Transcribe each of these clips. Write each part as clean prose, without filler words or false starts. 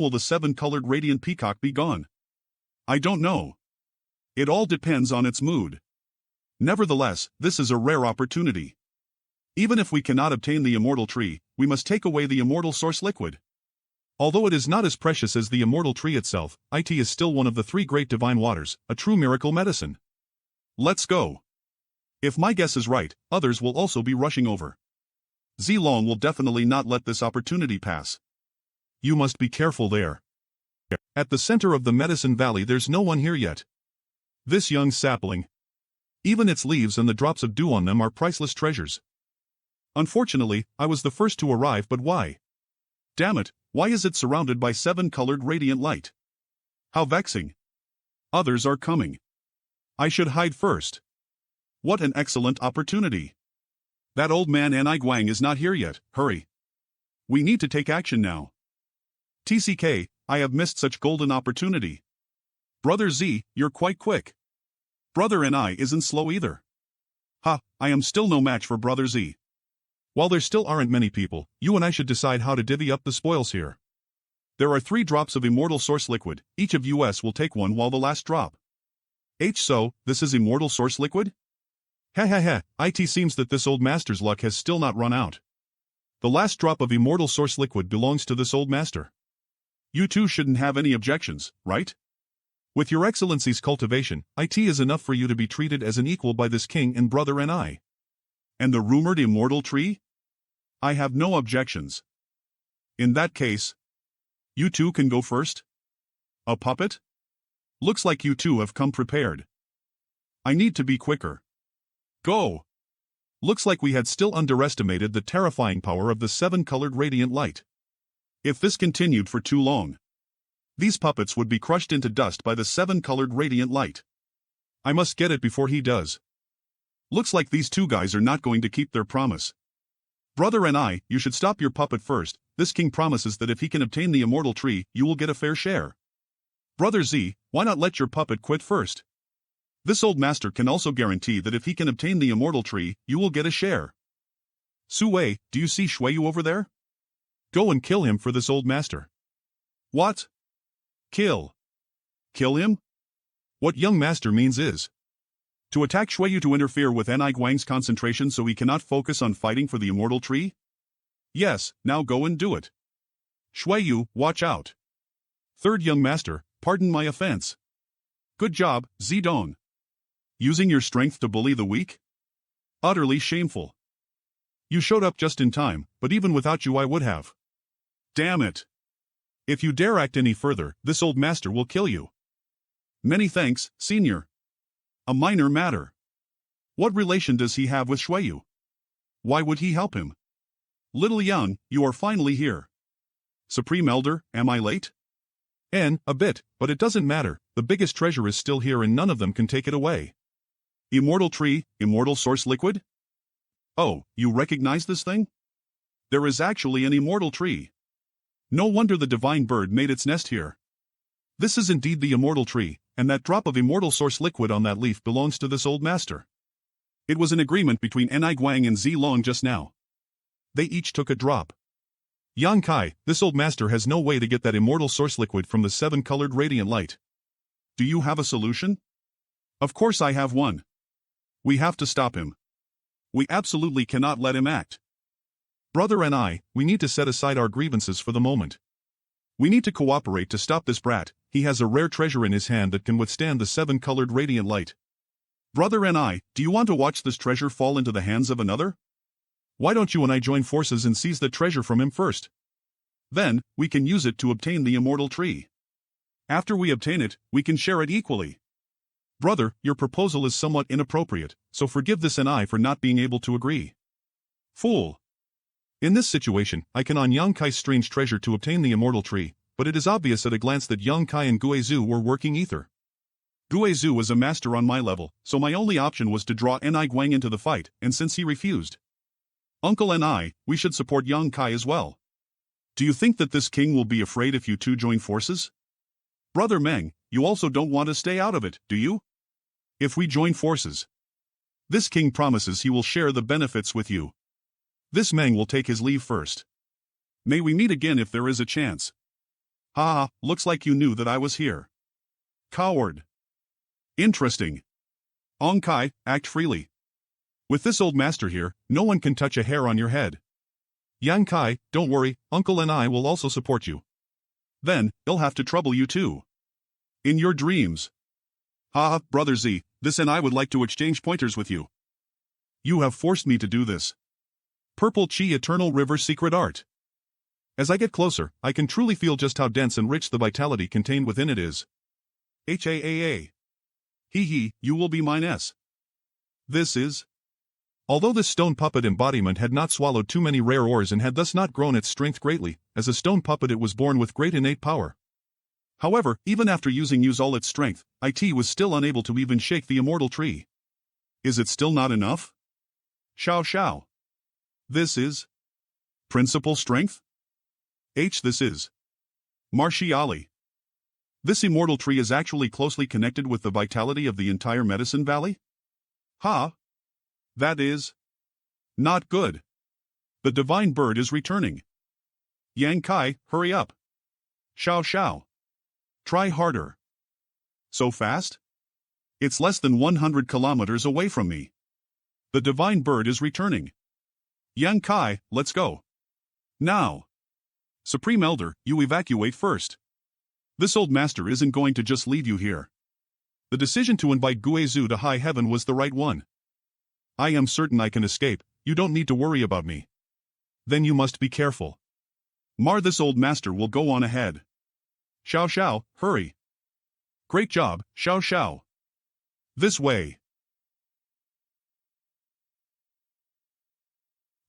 will the 7-colored radiant peacock be gone? I don't know. It all depends on its mood. Nevertheless, this is a rare opportunity. Even if we cannot obtain the immortal tree, we must take away the immortal source liquid. Although it is not as precious as the immortal tree itself, it is still one of the 3 great divine waters, a true miracle medicine. Let's go. If my guess is right, others will also be rushing over. Zong will definitely not let this opportunity pass. You must be careful there. At the center of the Medicine Valley there's no one here yet. This young sapling. Even its leaves and the drops of dew on them are priceless treasures. Unfortunately, I was the first to arrive, but why? Damn it, why is it surrounded by 7-colored radiant light? How vexing. Others are coming. I should hide first. What an excellent opportunity. That old man Guang is not here yet, hurry. We need to take action now. TCK, I have missed such golden opportunity. Brother Z, you're quite quick. Brother isn't slow either. Ha, I am still no match for Brother Z. While there still aren't many people, you and I should decide how to divvy up the spoils here. There are 3 drops of immortal source liquid, each of us will take one while the last drop. So, this is immortal source liquid? It seems that this old master's luck has still not run out. The last drop of immortal source liquid belongs to this old master. You two shouldn't have any objections, right? With your excellency's cultivation, it is enough for you to be treated as an equal by this king and brother And the rumored immortal tree? I have no objections. In that case, you two can go first? A puppet? Looks like you two have come prepared. I need to be quicker. Go! Looks like we had still underestimated the terrifying power of the 7-colored radiant light. If this continued for too long, these puppets would be crushed into dust by the 7-colored radiant light. I must get it before he does. Looks like these 2 guys are not going to keep their promise. Brother you should stop your puppet first. This king promises that if he can obtain the immortal tree, you will get a fair share. Brother Z, why not let your puppet quit first? This old master can also guarantee that if he can obtain the immortal tree, you will get a share. Sui, do you see Shuiyu over there? Go and kill him for this old master. What? Kill. Kill him? What young master means is to attack Shuiyu to interfere with Guang's concentration so he cannot focus on fighting for the immortal tree? Yes, now go and do it. Shuiyu, watch out. Third young master, pardon my offense. Good job, Zidong. Using your strength to bully the weak? Utterly shameful. You showed up just in time, but even without you I would have. Damn it. If you dare act any further, this old master will kill you. Many thanks, senior. A minor matter. What relation does he have with Shuiyu? Why would he help him? Little Young, you are finally here. Supreme Elder, am I late? A bit, but it doesn't matter, the biggest treasure is still here and none of them can take it away. Immortal tree, immortal source liquid? Oh, you recognize this thing? There is actually an immortal tree. No wonder the divine bird made its nest here. This is indeed the immortal tree, and that drop of immortal source liquid on that leaf belongs to this old master. It was an agreement between Guang and Zilong just now. They each took a drop. Yang Kai, this old master has no way to get that immortal source liquid from the 7-colored radiant light. Do you have a solution? Of course I have one. We have to stop him. We absolutely cannot let him act. Brother we need to set aside our grievances for the moment. We need to cooperate to stop this brat. He has a rare treasure in his hand that can withstand the 7-colored radiant light. Brother do you want to watch this treasure fall into the hands of another? Why don't you and I join forces and seize the treasure from him first? Then, we can use it to obtain the immortal tree. After we obtain it, we can share it equally. Brother, your proposal is somewhat inappropriate, so forgive this for not being able to agree. Fool. In this situation, I can on Yang Kai's strange treasure to obtain the immortal tree, but it is obvious at a glance that Yang Kai and Guizhu were working ether. Guizhu was a master on my level, so my only option was to draw Guang into the fight, and since he refused, Uncle we should support Yang Kai as well. Do you think that this king will be afraid if you two join forces? Brother Meng, you also don't want to stay out of it, do you? If we join forces, this king promises he will share the benefits with you. This Meng will take his leave first. May we meet again if there is a chance. Ha, looks like you knew that I was here. Coward. Interesting. Ong Kai, act freely. With this old master here, no one can touch a hair on your head. Yang Kai, don't worry, Uncle and I will also support you. Then, he'll have to trouble you too. In your dreams. Ha, Brother Z, this and I would like to exchange pointers with you. You have forced me to do this. Purple Chi Eternal River Secret Art. As I get closer, I can truly feel just how dense and rich the vitality contained within it is. HAAA. Hee hee, you will be mine S. This is. Although this stone puppet embodiment had not swallowed too many rare ores and had thus not grown its strength greatly, as a stone puppet it was born with great innate power. However, even after use all its strength, IT was still unable to even shake the immortal tree. Is it still not enough? Xiao Xiao. This is. Principal strength? This is. Martiali. This immortal tree is actually closely connected with the vitality of the entire Medicine Valley? Ha! That is. Not good. The divine bird is returning. Yang Kai, hurry up. Xiao Xiao. Try harder. So fast? It's less than 100 kilometers away from me. The divine bird is returning. Yang Kai, let's go. Now. Supreme Elder, you evacuate first. This old master isn't going to just leave you here. The decision to invite Guizhu to high heaven was the right one. I am certain I can escape, you don't need to worry about me. Then you must be careful. This old master will go on ahead. Xiao Xiao, hurry. Great job, Xiao Xiao. This way.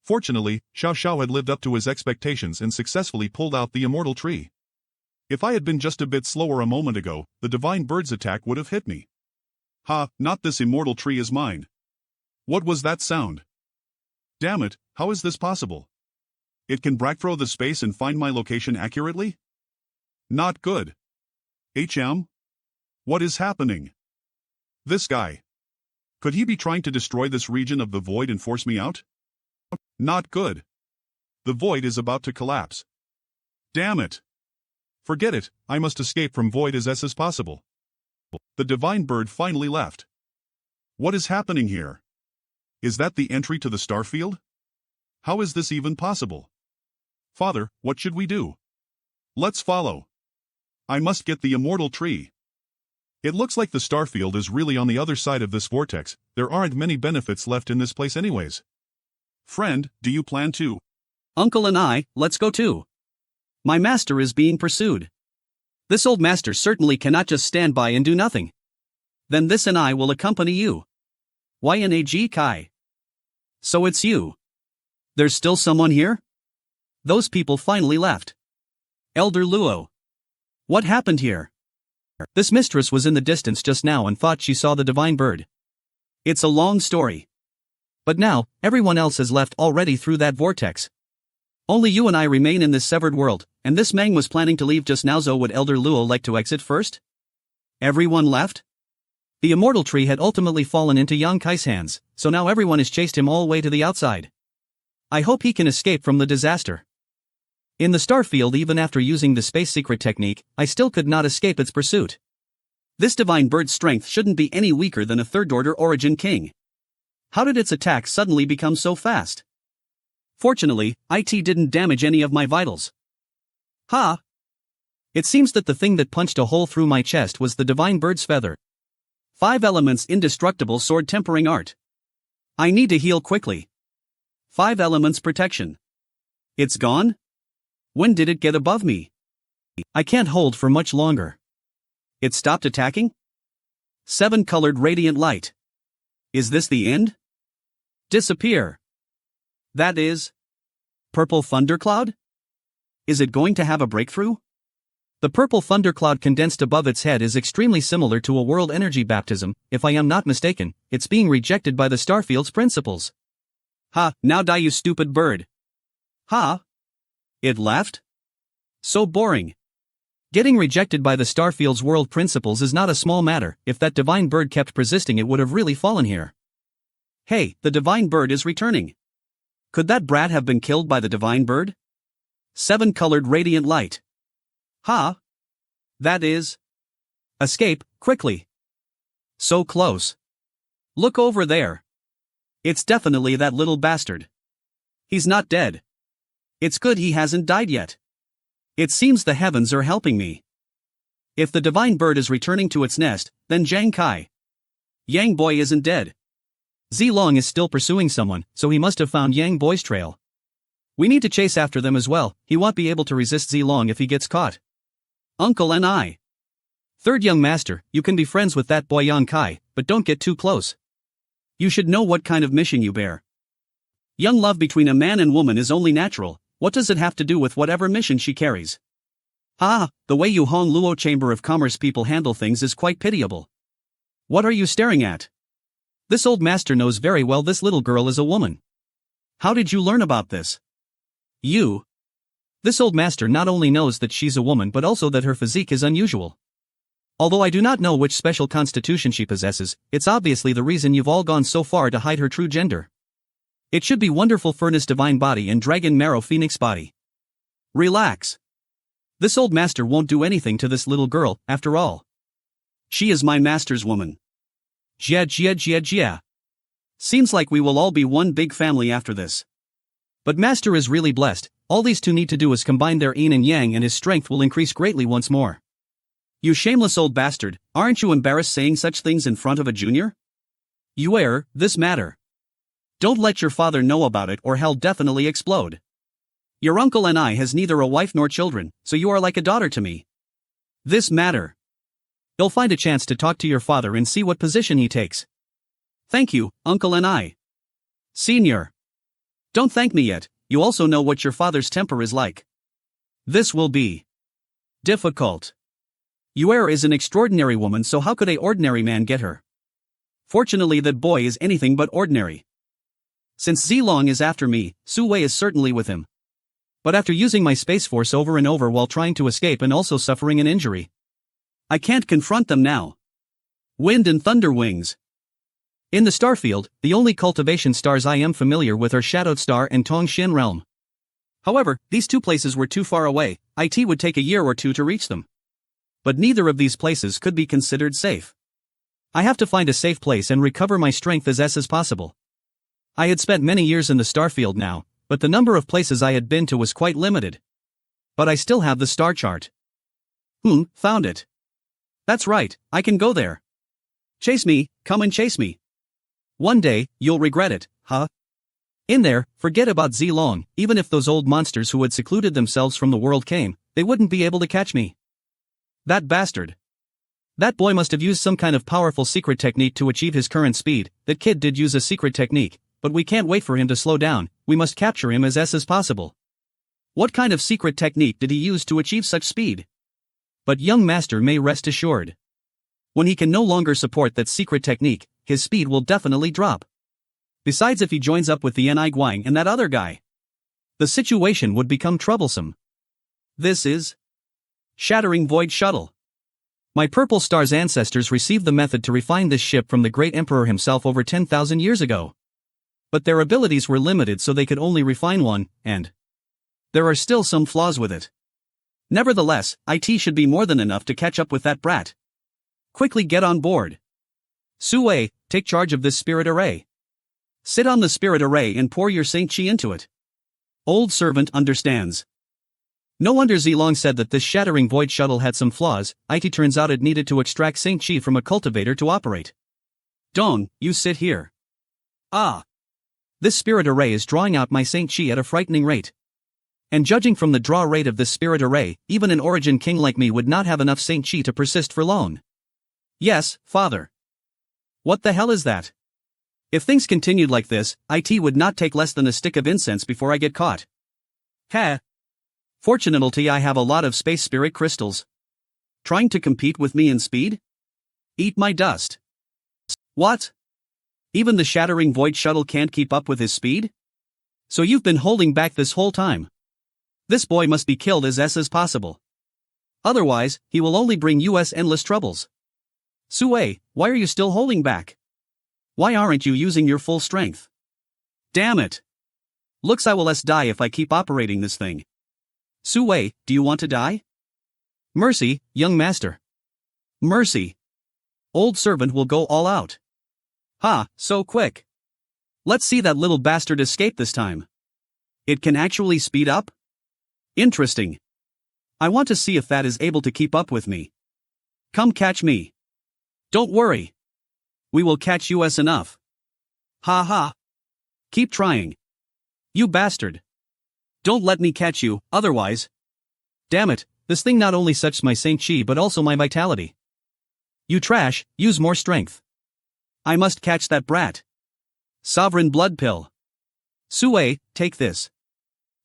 Fortunately, Xiao Xiao had lived up to his expectations and successfully pulled out the immortal tree. If I had been just a bit slower a moment ago, the divine bird's attack would have hit me. Ha, not this immortal tree is mine. What was that sound? Damn it, how is this possible? It can backthrow the space and find my location accurately? Not good. What is happening? This guy. Could he be trying to destroy this region of the void and force me out? Not good. The void is about to collapse. Damn it. Forget it, I must escape from void as possible. The divine bird finally left. What is happening here? Is that the entry to the starfield? How is this even possible? Father, what should we do? Let's follow. I must get the immortal tree. It looks like the starfield is really on the other side of this vortex, there aren't many benefits left in this place anyways. Friend, do you plan to? Uncle and I, let's go too. My master is being pursued. This old master certainly cannot just stand by and do nothing. Then this and I will accompany you. Yang Kai. So it's you. There's still someone here? Those people finally left. Elder Luo. What happened here? This mistress was in the distance just now and thought she saw the divine bird. It's a long story. But now, everyone else has left already through that vortex. Only you and I remain in this severed world, and this Mang was planning to leave just now, so would Elder Luo like to exit first? Everyone left? The immortal tree had ultimately fallen into Yang Kai's hands, so now everyone has chased him all the way to the outside. I hope he can escape from the disaster. In the starfield, even after using the space secret technique, I still could not escape its pursuit. This divine bird's strength shouldn't be any weaker than a third-order origin king. How did its attack suddenly become so fast? Fortunately, it didn't damage any of my vitals. Ha! It seems that the thing that punched a hole through my chest was the divine bird's feather. 5 elements indestructible sword tempering art. I need to heal quickly. 5 elements protection. It's gone? When did it get above me? I can't hold for much longer. It stopped attacking? 7 colored radiant light. Is this the end? Disappear. That is. Purple thundercloud? Is it going to have a breakthrough? The purple thundercloud condensed above its head is extremely similar to a world energy baptism. If I am not mistaken, it's being rejected by the starfield's principles. Ha, now die, you stupid bird. Ha? It left? So boring. Getting rejected by the starfield's world principles is not a small matter. If that divine bird kept persisting, it would have really fallen here. Hey, the divine bird is returning. Could that brat have been killed by the divine bird? 7 colored radiant light. Ha! That is. Escape, quickly. So close. Look over there. It's definitely that little bastard. He's not dead. It's good he hasn't died yet. It seems the heavens are helping me. If the divine bird is returning to its nest, then Jang Kai. Yang boy isn't dead. Zilong is still pursuing someone, so he must have found Yang boy's trail. We need to chase after them as well. He won't be able to resist Zilong if he gets caught. Uncle and I. Third young master, you can be friends with that boy Yang Kai, but don't get too close. You should know what kind of mission you bear. Young love between a man and woman is only natural. What does it have to do with whatever mission she carries? The way you Hong Luo Chamber of Commerce people handle things is quite pitiable. What are you staring at? This old master knows very well this little girl is a woman. How did you learn about this? You. This old master not only knows that she's a woman but also that her physique is unusual. Although I do not know which special constitution she possesses, it's obviously the reason you've all gone so far to hide her true gender. It should be wonderful furnace divine body and dragon marrow phoenix body. Relax. This old master won't do anything to this little girl, after all. She is my master's woman. Jia. Seems like we will all be one big family after this. But master is really blessed. All these two need to do is combine their yin and yang and his strength will increase greatly once more. You shameless old bastard, aren't you embarrassed saying such things in front of a junior? You err, this matter. Don't let your father know about it or he'll definitely explode. Your uncle and I has neither a wife nor children, so you are like a daughter to me. This matter. You'll find a chance to talk to your father and see what position he takes. Thank you, uncle and I. Senior. Don't thank me yet, you also know what your father's temper is like. This will be difficult. Yuer is an extraordinary woman, so how could a ordinary man get her? Fortunately that boy is anything but ordinary. Since Zilong is after me, Su Wei is certainly with him. But after using my space force over and over while trying to escape and also suffering an injury, I can't confront them now. Wind and thunder wings. In the starfield, the only cultivation stars I am familiar with are Shadowed Star and Tong Xin Realm. However, these two places were too far away. It would take a year or two to reach them. But neither of these places could be considered safe. I have to find a safe place and recover my strength as possible. I had spent many years in the starfield now, but the number of places I had been to was quite limited. But I still have the star chart. Found it. That's right, I can go there. Chase me, come and chase me. One day, you'll regret it, huh? In there, forget about Zilong, even if those old monsters who had secluded themselves from the world came, they wouldn't be able to catch me. That bastard. That boy must have used some kind of powerful secret technique to achieve his current speed. That kid did use a secret technique, but we can't wait for him to slow down, we must capture him as possible. What kind of secret technique did he use to achieve such speed? But young master may rest assured. When he can no longer support that secret technique, his speed will definitely drop. Besides, if he joins up with the Ni Guang and that other guy, the situation would become troublesome. This is Shattering Void Shuttle. My Purple Star's ancestors received the method to refine this ship from the great emperor himself over 10,000 years ago. But their abilities were limited, so they could only refine one, and there are still some flaws with it. Nevertheless, it should be more than enough to catch up with that brat. Quickly get on board. Su Wei, take charge of this spirit array. Sit on the spirit array and pour your Saint Chi into it. Old servant understands. No wonder Zilong said that this shattering void shuttle had some flaws. It turns out it needed to extract Saint Chi from a cultivator to operate. Dong, you sit here. This spirit array is drawing out my Saint Chi at a frightening rate. And judging from the draw rate of this spirit array, even an origin king like me would not have enough Saint Chi to persist for long. Yes, father. What the hell is that? If things continued like this, it would not take less than a stick of incense before I get caught. Fortunately, I have a lot of space spirit crystals. Trying to compete with me in speed? Eat my dust. What? Even the shattering void shuttle can't keep up with his speed? So you've been holding back this whole time. This boy must be killed as possible. Otherwise, he will only bring us endless troubles. Su Wei, why are you still holding back? Why aren't you using your full strength? Damn it. Looks I will die if I keep operating this thing. Su Wei, do you want to die? Mercy, young master. Mercy. Old servant will go all out. Ha, so quick. Let's see that little bastard escape this time. It can actually speed up? Interesting. I want to see if that is able to keep up with me. Come catch me. Don't worry. We will catch you enough. Ha ha. Keep trying. You bastard. Don't let me catch you, otherwise. Damn it, this thing not only sucks my Saint Chi but also my vitality. You trash, use more strength. I must catch that brat. Sovereign blood pill. Sue, take this.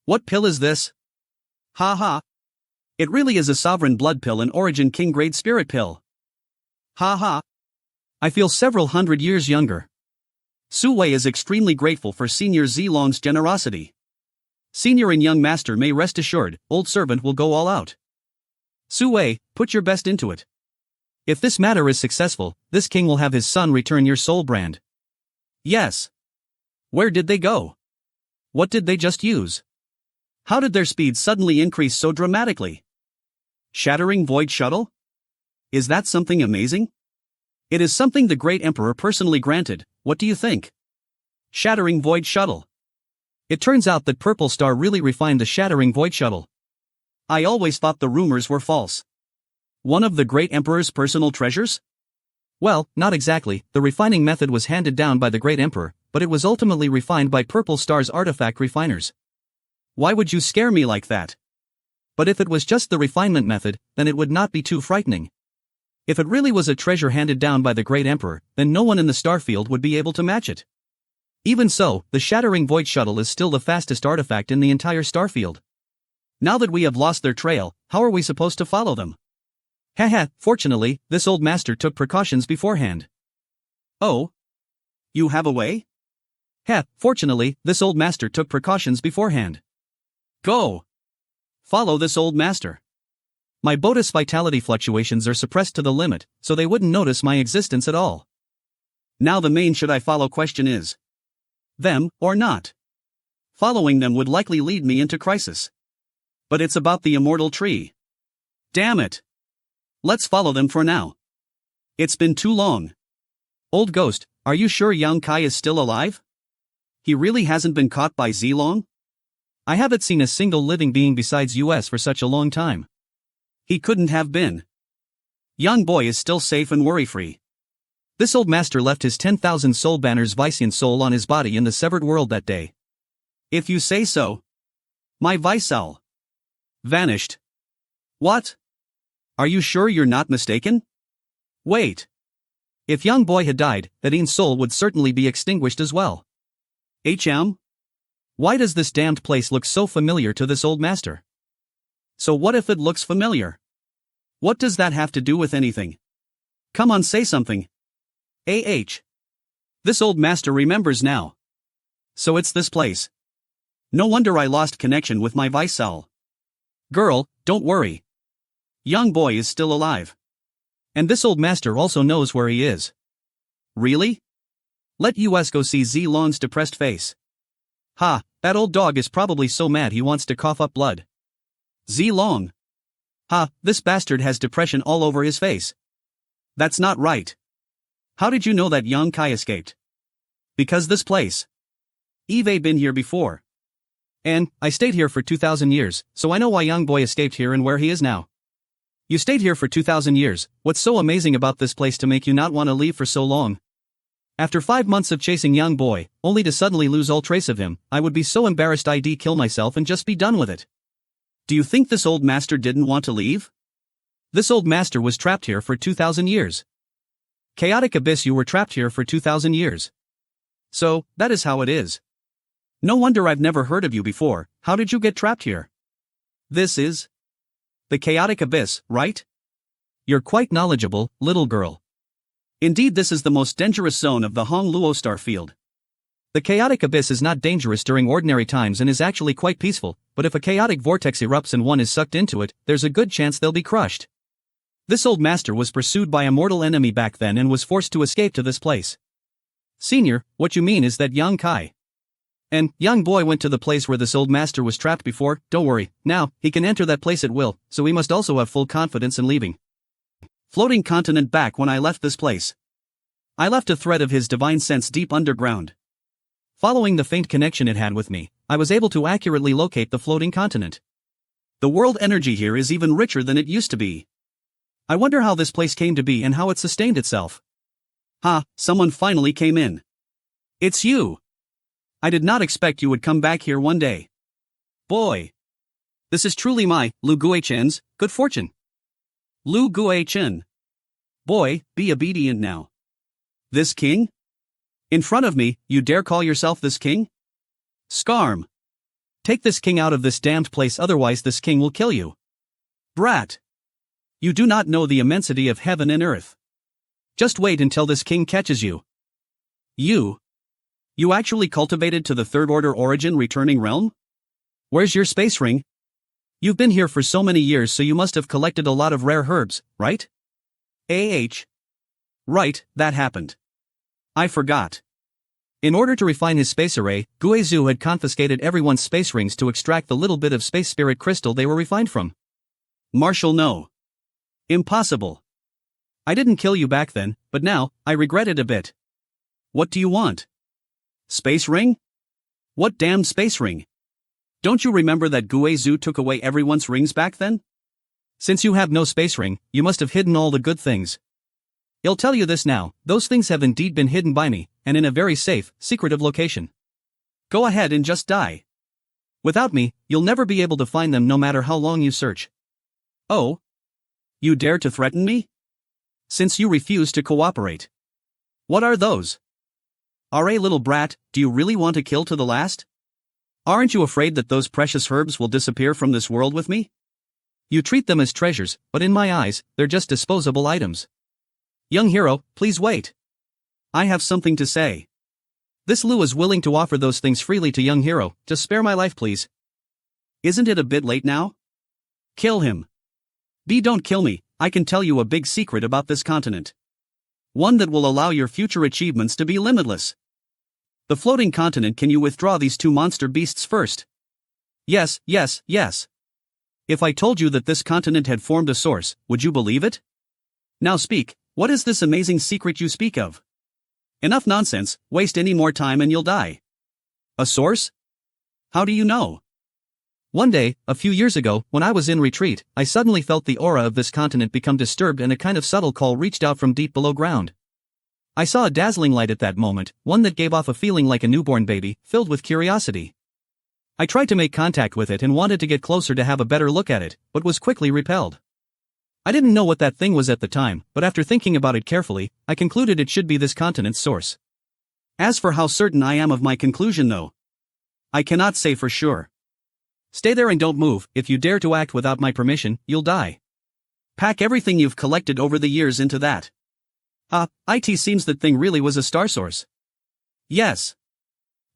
What pill is this? Ha ha. It really is a sovereign blood pill, an origin king grade spirit pill. Ha ha. I feel several hundred years younger. Sue is extremely grateful for Senior Zlong's generosity. Senior and young master may rest assured, old servant will go all out. Sue, put your best into it. If this matter is successful, this king will have his son return your soul brand. Yes. Where did they go? What did they just use? How did their speed suddenly increase so dramatically? Shattering void shuttle? Is that something amazing? It is something the great emperor personally granted. What do you think? Shattering void shuttle. It turns out that Purple Star really refined the shattering void shuttle. I always thought the rumors were false. One of the great emperor's personal treasures? Well, not exactly. The refining method was handed down by the great emperor, but it was ultimately refined by Purple Star's artifact refiners. Why would you scare me like that? But if it was just the refinement method, then it would not be too frightening. If it really was a treasure handed down by the great emperor, then no one in the starfield would be able to match it. Even so, the shattering void shuttle is still the fastest artifact in the entire starfield. Now that we have lost their trail, how are we supposed to follow them? Haha, fortunately, this old master took precautions beforehand. Oh? You have a way? Fortunately, this old master took precautions beforehand. Go! Follow this old master. My Botus vitality fluctuations are suppressed to the limit, so they wouldn't notice my existence at all. Now the main should I follow question is: them, or not? Following them would likely lead me into crisis. But it's about the immortal tree. Damn it! Let's follow them for now. It's been too long. Old ghost, are you sure Yang Kai is still alive? He really hasn't been caught by Zlong? I haven't seen a single living being besides US for such a long time. He couldn't have been. Young boy is still safe and worry-free. This old master left his 10,000 soul banner's Vicyan soul on his body in the severed world that day. If you say so. My Vicel vanished. What? Are you sure you're not mistaken? Wait. If young boy had died, Adin's soul would certainly be extinguished as well. HM? Why does this damned place look so familiar to this old master? So what if it looks familiar? What does that have to do with anything? Come on, say something. This old master remembers now. So it's this place. No wonder I lost connection with my Vicel. Girl, don't worry. Young boy is still alive. And this old master also knows where he is. Really? Let us go see Zlong's depressed face. Ha, that old dog is probably so mad he wants to cough up blood. Zlong. Ha, this bastard has depression all over his face. That's not right. How did you know that Yang Kai escaped? Because this place. Eve been here before. And I stayed here for 2,000 years, so I know why young boy escaped here and where he is now. You stayed here for 2,000 years, what's so amazing about this place to make you not want to leave for so long? After 5 months of chasing young boy, only to suddenly lose all trace of him, I would be so embarrassed I'd kill myself and just be done with it. Do you think this old master didn't want to leave? This old master was trapped here for 2,000 years. Chaotic Abyss, you were trapped here for 2,000 years. So, that is how it is. No wonder I've never heard of you before. How did you get trapped here? This is the Chaotic Abyss, right? You're quite knowledgeable, little girl. Indeed, this is the most dangerous zone of the Hong Luo star field. The Chaotic Abyss is not dangerous during ordinary times and is actually quite peaceful, but if a chaotic vortex erupts and one is sucked into it, there's a good chance they'll be crushed. This old master was pursued by a mortal enemy back then and was forced to escape to this place. Senior, what you mean is that Yang Kai And, young boy went to the place where this old master was trapped before, don't worry, now, he can enter that place at will, so we must also have full confidence in leaving. Floating continent back when I left this place. I left a thread of his divine sense deep underground. Following the faint connection it had with me, I was able to accurately locate the floating continent. The world energy here is even richer than it used to be. I wonder how this place came to be and how it sustained itself. Ha, someone finally came in. It's you. I did not expect you would come back here one day. Boy. This is truly my, Lu Guichen's, good fortune. Lu Guichen. Boy, be obedient now. This king? In front of me, you dare call yourself this king? Scarm. Take this king out of this damned place, otherwise this king will kill you. Brat. You do not know the immensity of heaven and earth. Just wait until this king catches you. You actually cultivated to the third order origin returning realm? Where's your space ring? You've been here for so many years, so you must have collected a lot of rare herbs, right? Right, that happened. I forgot. In order to refine his space array, Guizhu had confiscated everyone's space rings to extract the little bit of space spirit crystal they were refined from. Marshal, no. Impossible. I didn't kill you back then, but now, I regret it a bit. What do you want? Space ring? What damned space ring? Don't you remember that Guizhu took away everyone's rings back then? Since you have no space ring, you must have hidden all the good things. I'll tell you this now, those things have indeed been hidden by me, and in a very safe, secretive location. Go ahead and just die. Without me, you'll never be able to find them no matter how long you search. Oh? You dare to threaten me? Since you refuse to cooperate. What are those? Little brat, do you really want to kill to the last? Aren't you afraid that those precious herbs will disappear from this world with me? You treat them as treasures, but in my eyes, they're just disposable items. Young hero, please wait. I have something to say. This Lu is willing to offer those things freely to young hero, just spare my life please. Isn't it a bit late now? Kill him. Don't kill me, I can tell you a big secret about this continent. One that will allow your future achievements to be limitless. The floating continent, can you withdraw these two monster beasts first? Yes. If I told you that this continent had formed a source, would you believe it? Now speak, what is this amazing secret you speak of? Enough nonsense, waste any more time and you'll die. A source? How do you know? One day, a few years ago, when I was in retreat, I suddenly felt the aura of this continent become disturbed and a kind of subtle call reached out from deep below ground. I saw a dazzling light at that moment, one that gave off a feeling like a newborn baby, filled with curiosity. I tried to make contact with it and wanted to get closer to have a better look at it, but was quickly repelled. I didn't know what that thing was at the time, but after thinking about it carefully, I concluded it should be this continent's source. As for how certain I am of my conclusion though, I cannot say for sure. Stay there and don't move, if you dare to act without my permission, you'll die. Pack everything you've collected over the years into that. It seems that thing really was a star source. Yes.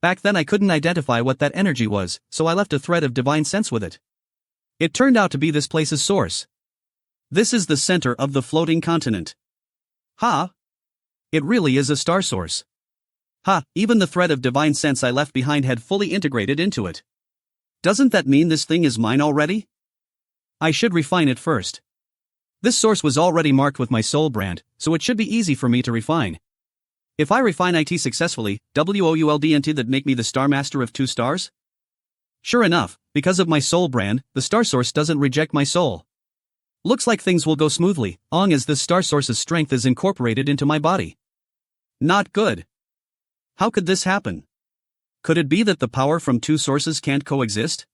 Back then I couldn't identify what that energy was, so I left a thread of divine sense with it. It turned out to be this place's source. This is the center of the floating continent. It really is a star source. Even the thread of divine sense I left behind had fully integrated into it. Doesn't that mean this thing is mine already? I should refine it first. This source was already marked with my soul brand, so it should be easy for me to refine. If I refine it successfully, WOULDNT that make me the Star Master of 2 stars? Sure enough, because of my soul brand, the star source doesn't reject my soul. Looks like things will go smoothly, long as this star source's strength is incorporated into my body. Not good. How could this happen? Could it be that the power from 2 sources can't coexist?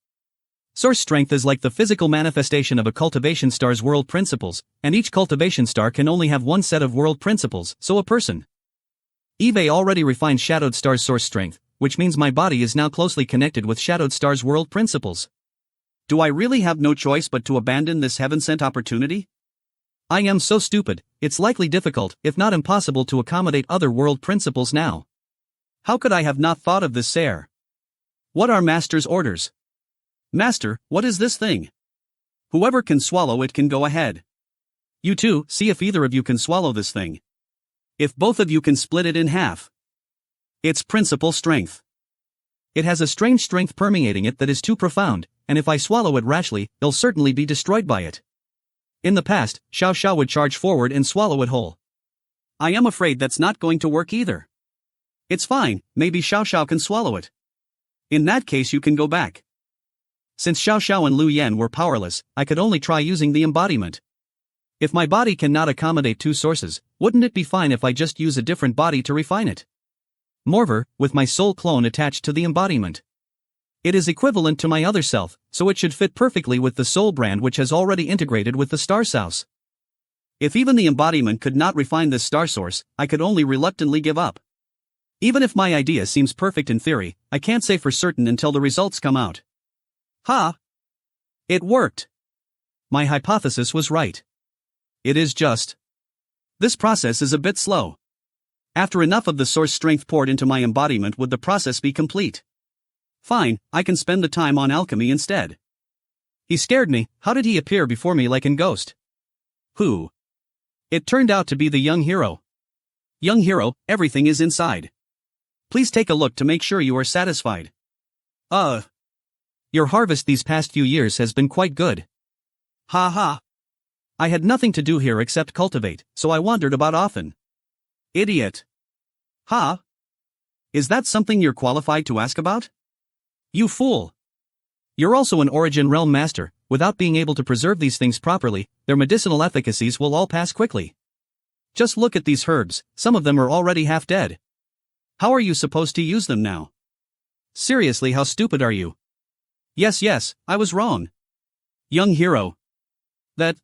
Source strength is like the physical manifestation of a cultivation star's world principles, and each cultivation star can only have one set of world principles, so a person. Eve already refined Shadowed Star's source strength, which means my body is now closely connected with Shadowed Star's world principles. Do I really have no choice but to abandon this heaven-sent opportunity? I am so stupid, it's likely difficult, if not impossible, to accommodate other world principles now. How could I have not thought of this, sir? What are Master's orders? Master, what is this thing? Whoever can swallow it can go ahead. You two, see if either of you can swallow this thing. If both of you can split it in half. It's principal strength. It has a strange strength permeating it that is too profound, and if I swallow it rashly, I'll certainly be destroyed by it. In the past, Xiao Xiao would charge forward and swallow it whole. I am afraid that's not going to work either. It's fine, maybe Xiao Xiao can swallow it. In that case you can go back. Since Xiao Xiao and Lu Yan were powerless, I could only try using the embodiment. If my body cannot accommodate two sources, wouldn't it be fine if I just use a different body to refine it? Moreover, with my soul clone attached to the embodiment. It is equivalent to my other self, so it should fit perfectly with the soul brand which has already integrated with the star source. If even the embodiment could not refine this star source, I could only reluctantly give up. Even if my idea seems perfect in theory, I can't say for certain until the results come out. Ha! It worked! My hypothesis was right. It is just. This process is a bit slow. After enough of the source strength poured into my embodiment would the process be complete. Fine, I can spend the time on alchemy instead. He scared me. How did he appear before me like in Ghost? Who? It turned out to be the young hero. Young hero, everything is inside. Please take a look to make sure you are satisfied. Your harvest these past few years has been quite good. Ha ha. I had nothing to do here except cultivate, so I wandered about often. Idiot. Ha? Is that something you're qualified to ask about? You fool. You're also an origin realm master. Without being able to preserve these things properly, their medicinal efficacies will all pass quickly. Just look at these herbs, some of them are already half dead. How are you supposed to use them now? Seriously, how stupid are you? Yes, I was wrong. Young hero. That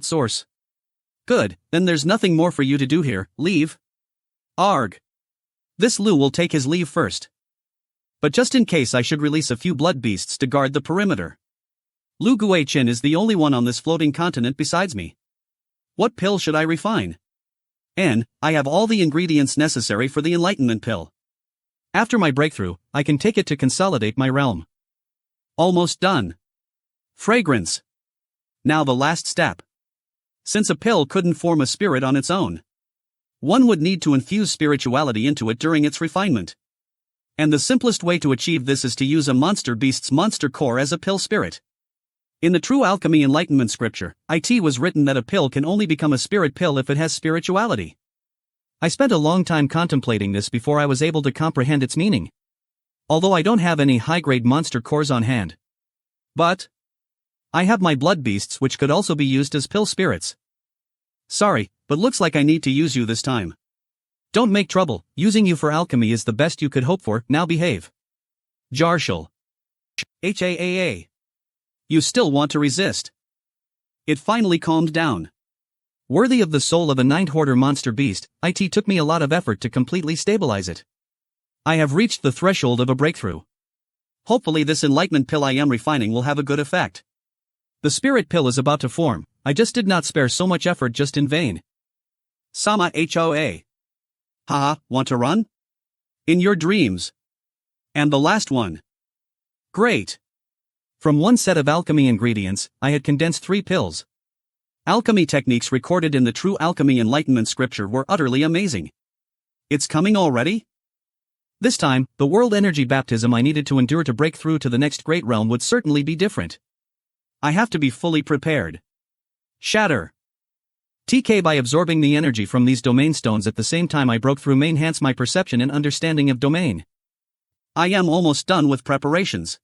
source. Good, then there's nothing more for you to do here, leave. Arg. This Lu will take his leave first. But just in case I should release a few blood beasts to guard the perimeter. Lu Guichin is the only one on this floating continent besides me. What pill should I refine? I have all the ingredients necessary for the enlightenment pill. After my breakthrough, I can take it to consolidate my realm. Almost done. Fragrance. Now the last step. Since a pill couldn't form a spirit on its own, one would need to infuse spirituality into it during its refinement. And the simplest way to achieve this is to use a monster beast's monster core as a pill spirit. In the true alchemy enlightenment scripture, it was written that a pill can only become a spirit pill if it has spirituality. I spent a long time contemplating this before I was able to comprehend its meaning. Although I don't have any high-grade monster cores on hand. But I have my blood beasts which could also be used as pill spirits. Sorry, but looks like I need to use you this time. Don't make trouble, using you for alchemy is the best you could hope for, now behave. Jarshal. HAAA. You still want to resist. It finally calmed down. Worthy of the soul of a Night-Hoarder monster beast, it took me a lot of effort to completely stabilize it. I have reached the threshold of a breakthrough. Hopefully this enlightenment pill I am refining will have a good effect. The spirit pill is about to form, I just did not spare so much effort just in vain. Sama HOA. Haha, want to run? In your dreams. And the last one. Great. From one set of alchemy ingredients, I had condensed 3 pills. Alchemy techniques recorded in the true alchemy enlightenment scripture were utterly amazing. It's coming already? This time, the world energy baptism I needed to endure to break through to the next great realm would certainly be different. I have to be fully prepared. Shatter. TK by absorbing the energy from these domain stones at the same time I broke through may enhance my perception and understanding of domain. I am almost done with preparations.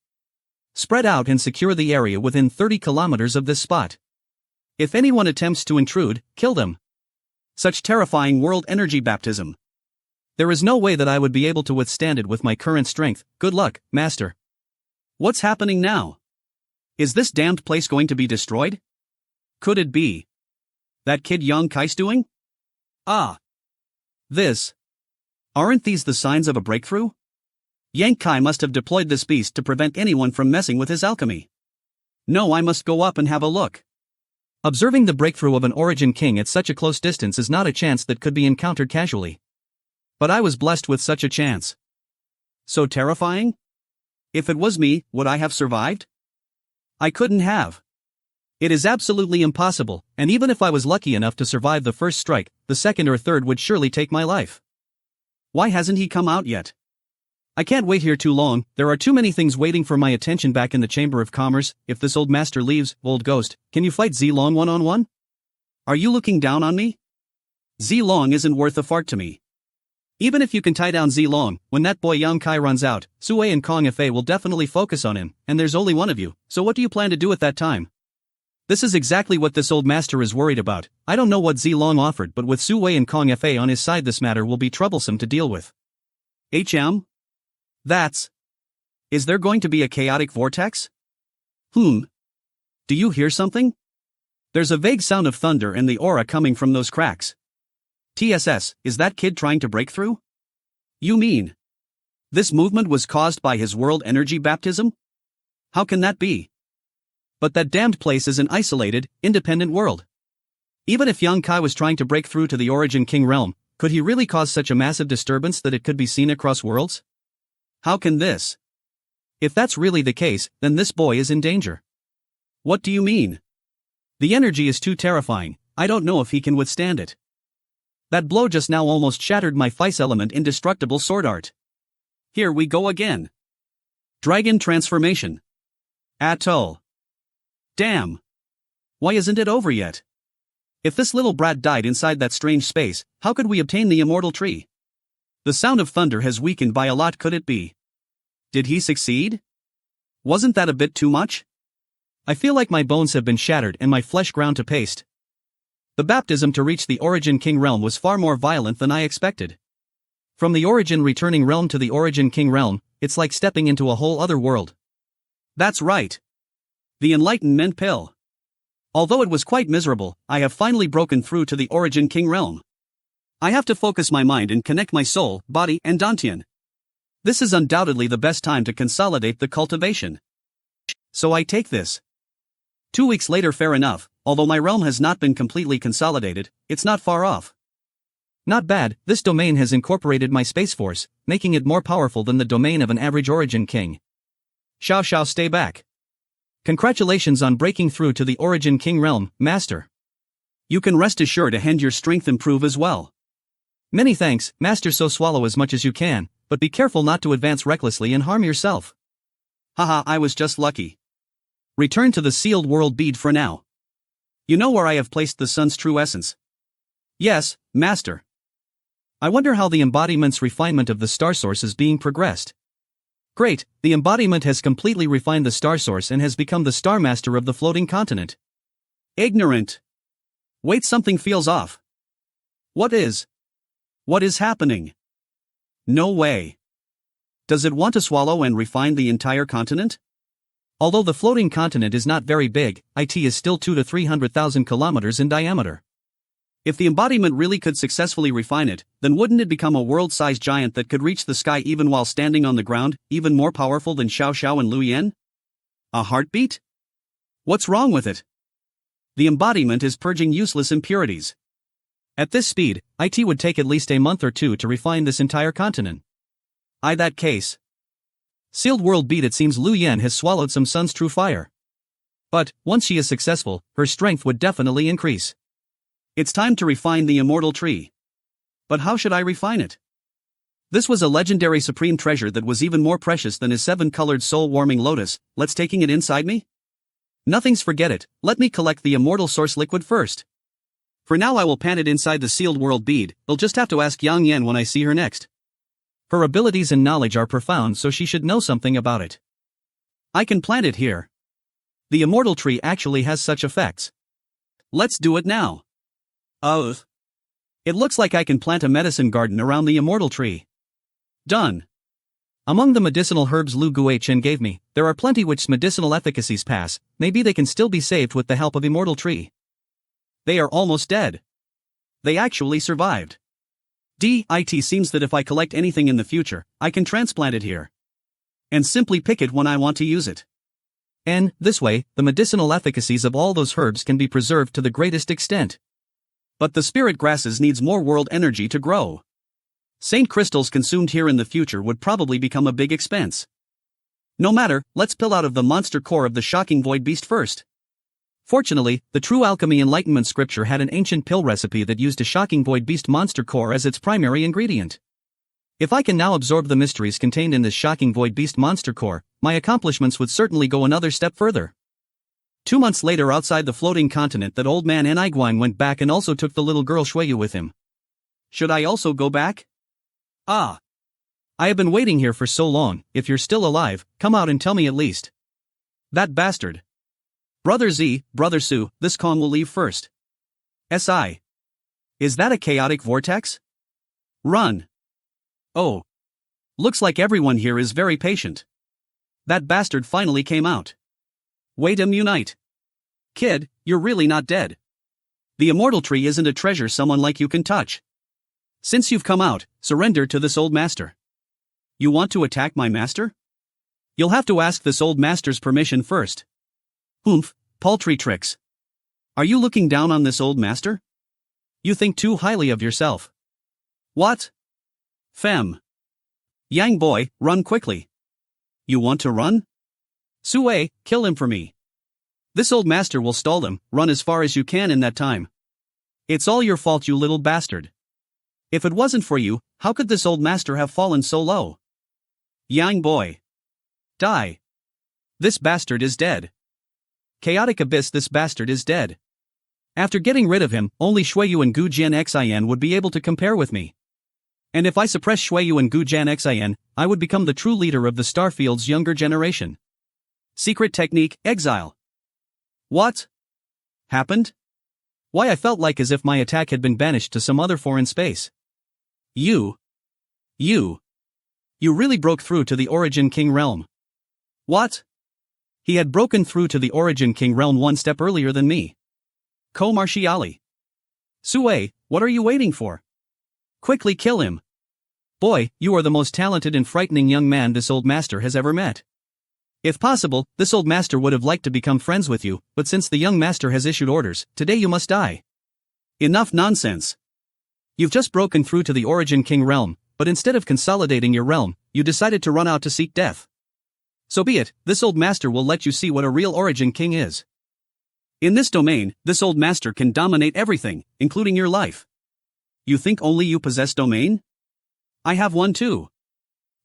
Spread out and secure the area within 30 kilometers of this spot. If anyone attempts to intrude, kill them. Such terrifying world energy baptism. There is no way that I would be able to withstand it with my current strength. Good luck, master. What's happening now? Is this damned place going to be destroyed? Could it be that kid Yang Kai's doing? This. Aren't these the signs of a breakthrough? Yang Kai must have deployed this beast to prevent anyone from messing with his alchemy. No, I must go up and have a look. Observing the breakthrough of an origin king at such a close distance is not a chance that could be encountered casually. But I was blessed with such a chance. So terrifying? If it was me, would I have survived? I couldn't have. It is absolutely impossible, and even if I was lucky enough to survive the first strike, the second or third would surely take my life. Why hasn't he come out yet? I can't wait here too long, there are too many things waiting for my attention back in the Chamber of Commerce. If this old master leaves, old ghost, can you fight Zilong one-on-one? Are you looking down on me? Zilong isn't worth a fart to me. Even if you can tie down Zilong, when that boy Yang Kai runs out, Sui and Kong Fa will definitely focus on him, and there's only one of you, so what do you plan to do at that time? This is exactly what this old master is worried about. I don't know what Zilong offered, but with Sui and Kong Fa on his side, this matter will be troublesome to deal with. Is there going to be a chaotic vortex? Do you hear something? There's a vague sound of thunder and the aura coming from those cracks. TSS, is that kid trying to break through? You mean this movement was caused by his world energy baptism? How can that be? But that damned place is an isolated, independent world. Even if Yang Kai was trying to break through to the Origin King realm, could he really cause such a massive disturbance that it could be seen across worlds? How can this? If that's really the case, then this boy is in danger. What do you mean? The energy is too terrifying, I don't know if he can withstand it. That blow just now almost shattered my Vice Element indestructible sword art. Here we go again. Dragon transformation. Atoll. Damn. Why isn't it over yet? If this little brat died inside that strange space, how could we obtain the immortal tree? The sound of thunder has weakened by a lot, could it be? Did he succeed? Wasn't that a bit too much? I feel like my bones have been shattered and my flesh ground to paste. The baptism to reach the Origin King realm was far more violent than I expected. From the Origin returning realm to the Origin King realm, it's like stepping into a whole other world. That's right. The Enlightenment Pill. Although it was quite miserable, I have finally broken through to the Origin King realm. I have to focus my mind and connect my soul, body, and Dantian. This is undoubtedly the best time to consolidate the cultivation. So I take this. 2 weeks later, fair enough, although my realm has not been completely consolidated, it's not far off. Not bad, this domain has incorporated my space force, making it more powerful than the domain of an average Origin King. Xiao, stay back. Congratulations on breaking through to the Origin King realm, Master. You can rest assured ahead your strength improve as well. Many thanks, Master, so swallow as much as you can, but be careful not to advance recklessly and harm yourself. Haha, I was just lucky. Return to the sealed world bead for now. You know where I have placed the sun's true essence? Yes, Master. I wonder how the embodiment's refinement of the star source is being progressed. Great, the embodiment has completely refined the star source and has become the star master of the floating continent. Ignorant. Wait, something feels off. What is happening? No way. Does it want to swallow and refine the entire continent? Although the floating continent is not very big, it is still 200 to 300,000 kilometers in diameter. If the embodiment really could successfully refine it, then wouldn't it become a world-sized giant that could reach the sky even while standing on the ground, even more powerful than Xiao and Lu Yan? A heartbeat? What's wrong with it? The embodiment is purging useless impurities. At this speed, it would take at least a month or two to refine this entire continent. That case. Sealed world beat, it seems Lu Yan has swallowed some sun's true fire. But, once she is successful, her strength would definitely increase. It's time to refine the immortal tree. But how should I refine it? This was a legendary supreme treasure that was even more precious than his 7-colored soul-warming lotus. Let's taking it inside me? Nothing's, forget it, let me collect the immortal source liquid first. For now I will pant it inside the sealed world bead. I'll just have to ask Yang Yan when I see her next. Her abilities and knowledge are profound, so she should know something about it. I can plant it here. The immortal tree actually has such effects. Let's do it now. It looks like I can plant a medicine garden around the immortal tree. Done. Among the medicinal herbs Lu Guichen gave me, there are plenty which medicinal efficacies pass. Maybe they can still be saved with the help of immortal tree. They are almost dead. They actually survived. It seems that if I collect anything in the future, I can transplant it here. And simply pick it when I want to use it. And, this way, the medicinal efficacies of all those herbs can be preserved to the greatest extent. But the spirit grasses needs more world energy to grow. Saint crystals consumed here in the future would probably become a big expense. No matter, let's pill out of the monster core of the shocking void beast first. Fortunately, the True Alchemy Enlightenment scripture had an ancient pill recipe that used a shocking void beast monster core as its primary ingredient. If I can now absorb the mysteries contained in this shocking void beast monster core, my accomplishments would certainly go another step further. 2 months later, outside the floating continent, that old man Eniguine went back and also took the little girl Shueyu with him. Should I also go back? Ah. I have been waiting here for so long. If you're still alive, come out and tell me at least. That bastard. Brother Z, Brother Su, this Kong will leave first. SI. Is that a chaotic vortex? Run. Oh. Looks like everyone here is very patient. That bastard finally came out. Wait, unite. Kid, you're really not dead. The immortal tree isn't a treasure someone like you can touch. Since you've come out, surrender to this old master. You want to attack my master? You'll have to ask this old master's permission first. Oomph, paltry tricks. Are you looking down on this old master? You think too highly of yourself. What? Fem. Yang boy, run quickly. You want to run? Sue, kill him for me. This old master will stall him. Run as far as you can in that time. It's all your fault, you little bastard. If it wasn't for you, how could this old master have fallen so low? Yang boy. Die. This bastard is dead. Chaotic abyss, this bastard is dead. After getting rid of him, only Shueyu and Gu Jian Xien would be able to compare with me. And if I suppress Shueyu and Gu Jian Xien, I would become the true leader of the Starfield's younger generation. Secret technique, exile. What? Happened? Why, I felt like as if my attack had been banished to some other foreign space. You really broke through to the Origin King realm. What? He had broken through to the Origin King realm 1 step earlier than me. Co-martiali. Sue, what are you waiting for? Quickly kill him. Boy, you are the most talented and frightening young man this old master has ever met. If possible, this old master would have liked to become friends with you, but since the young master has issued orders, today you must die. Enough nonsense. You've just broken through to the Origin King realm, but instead of consolidating your realm, you decided to run out to seek death. So be it, this old master will let you see what a real Origin King is. In this domain, this old master can dominate everything, including your life. You think only you possess domain? I have one too.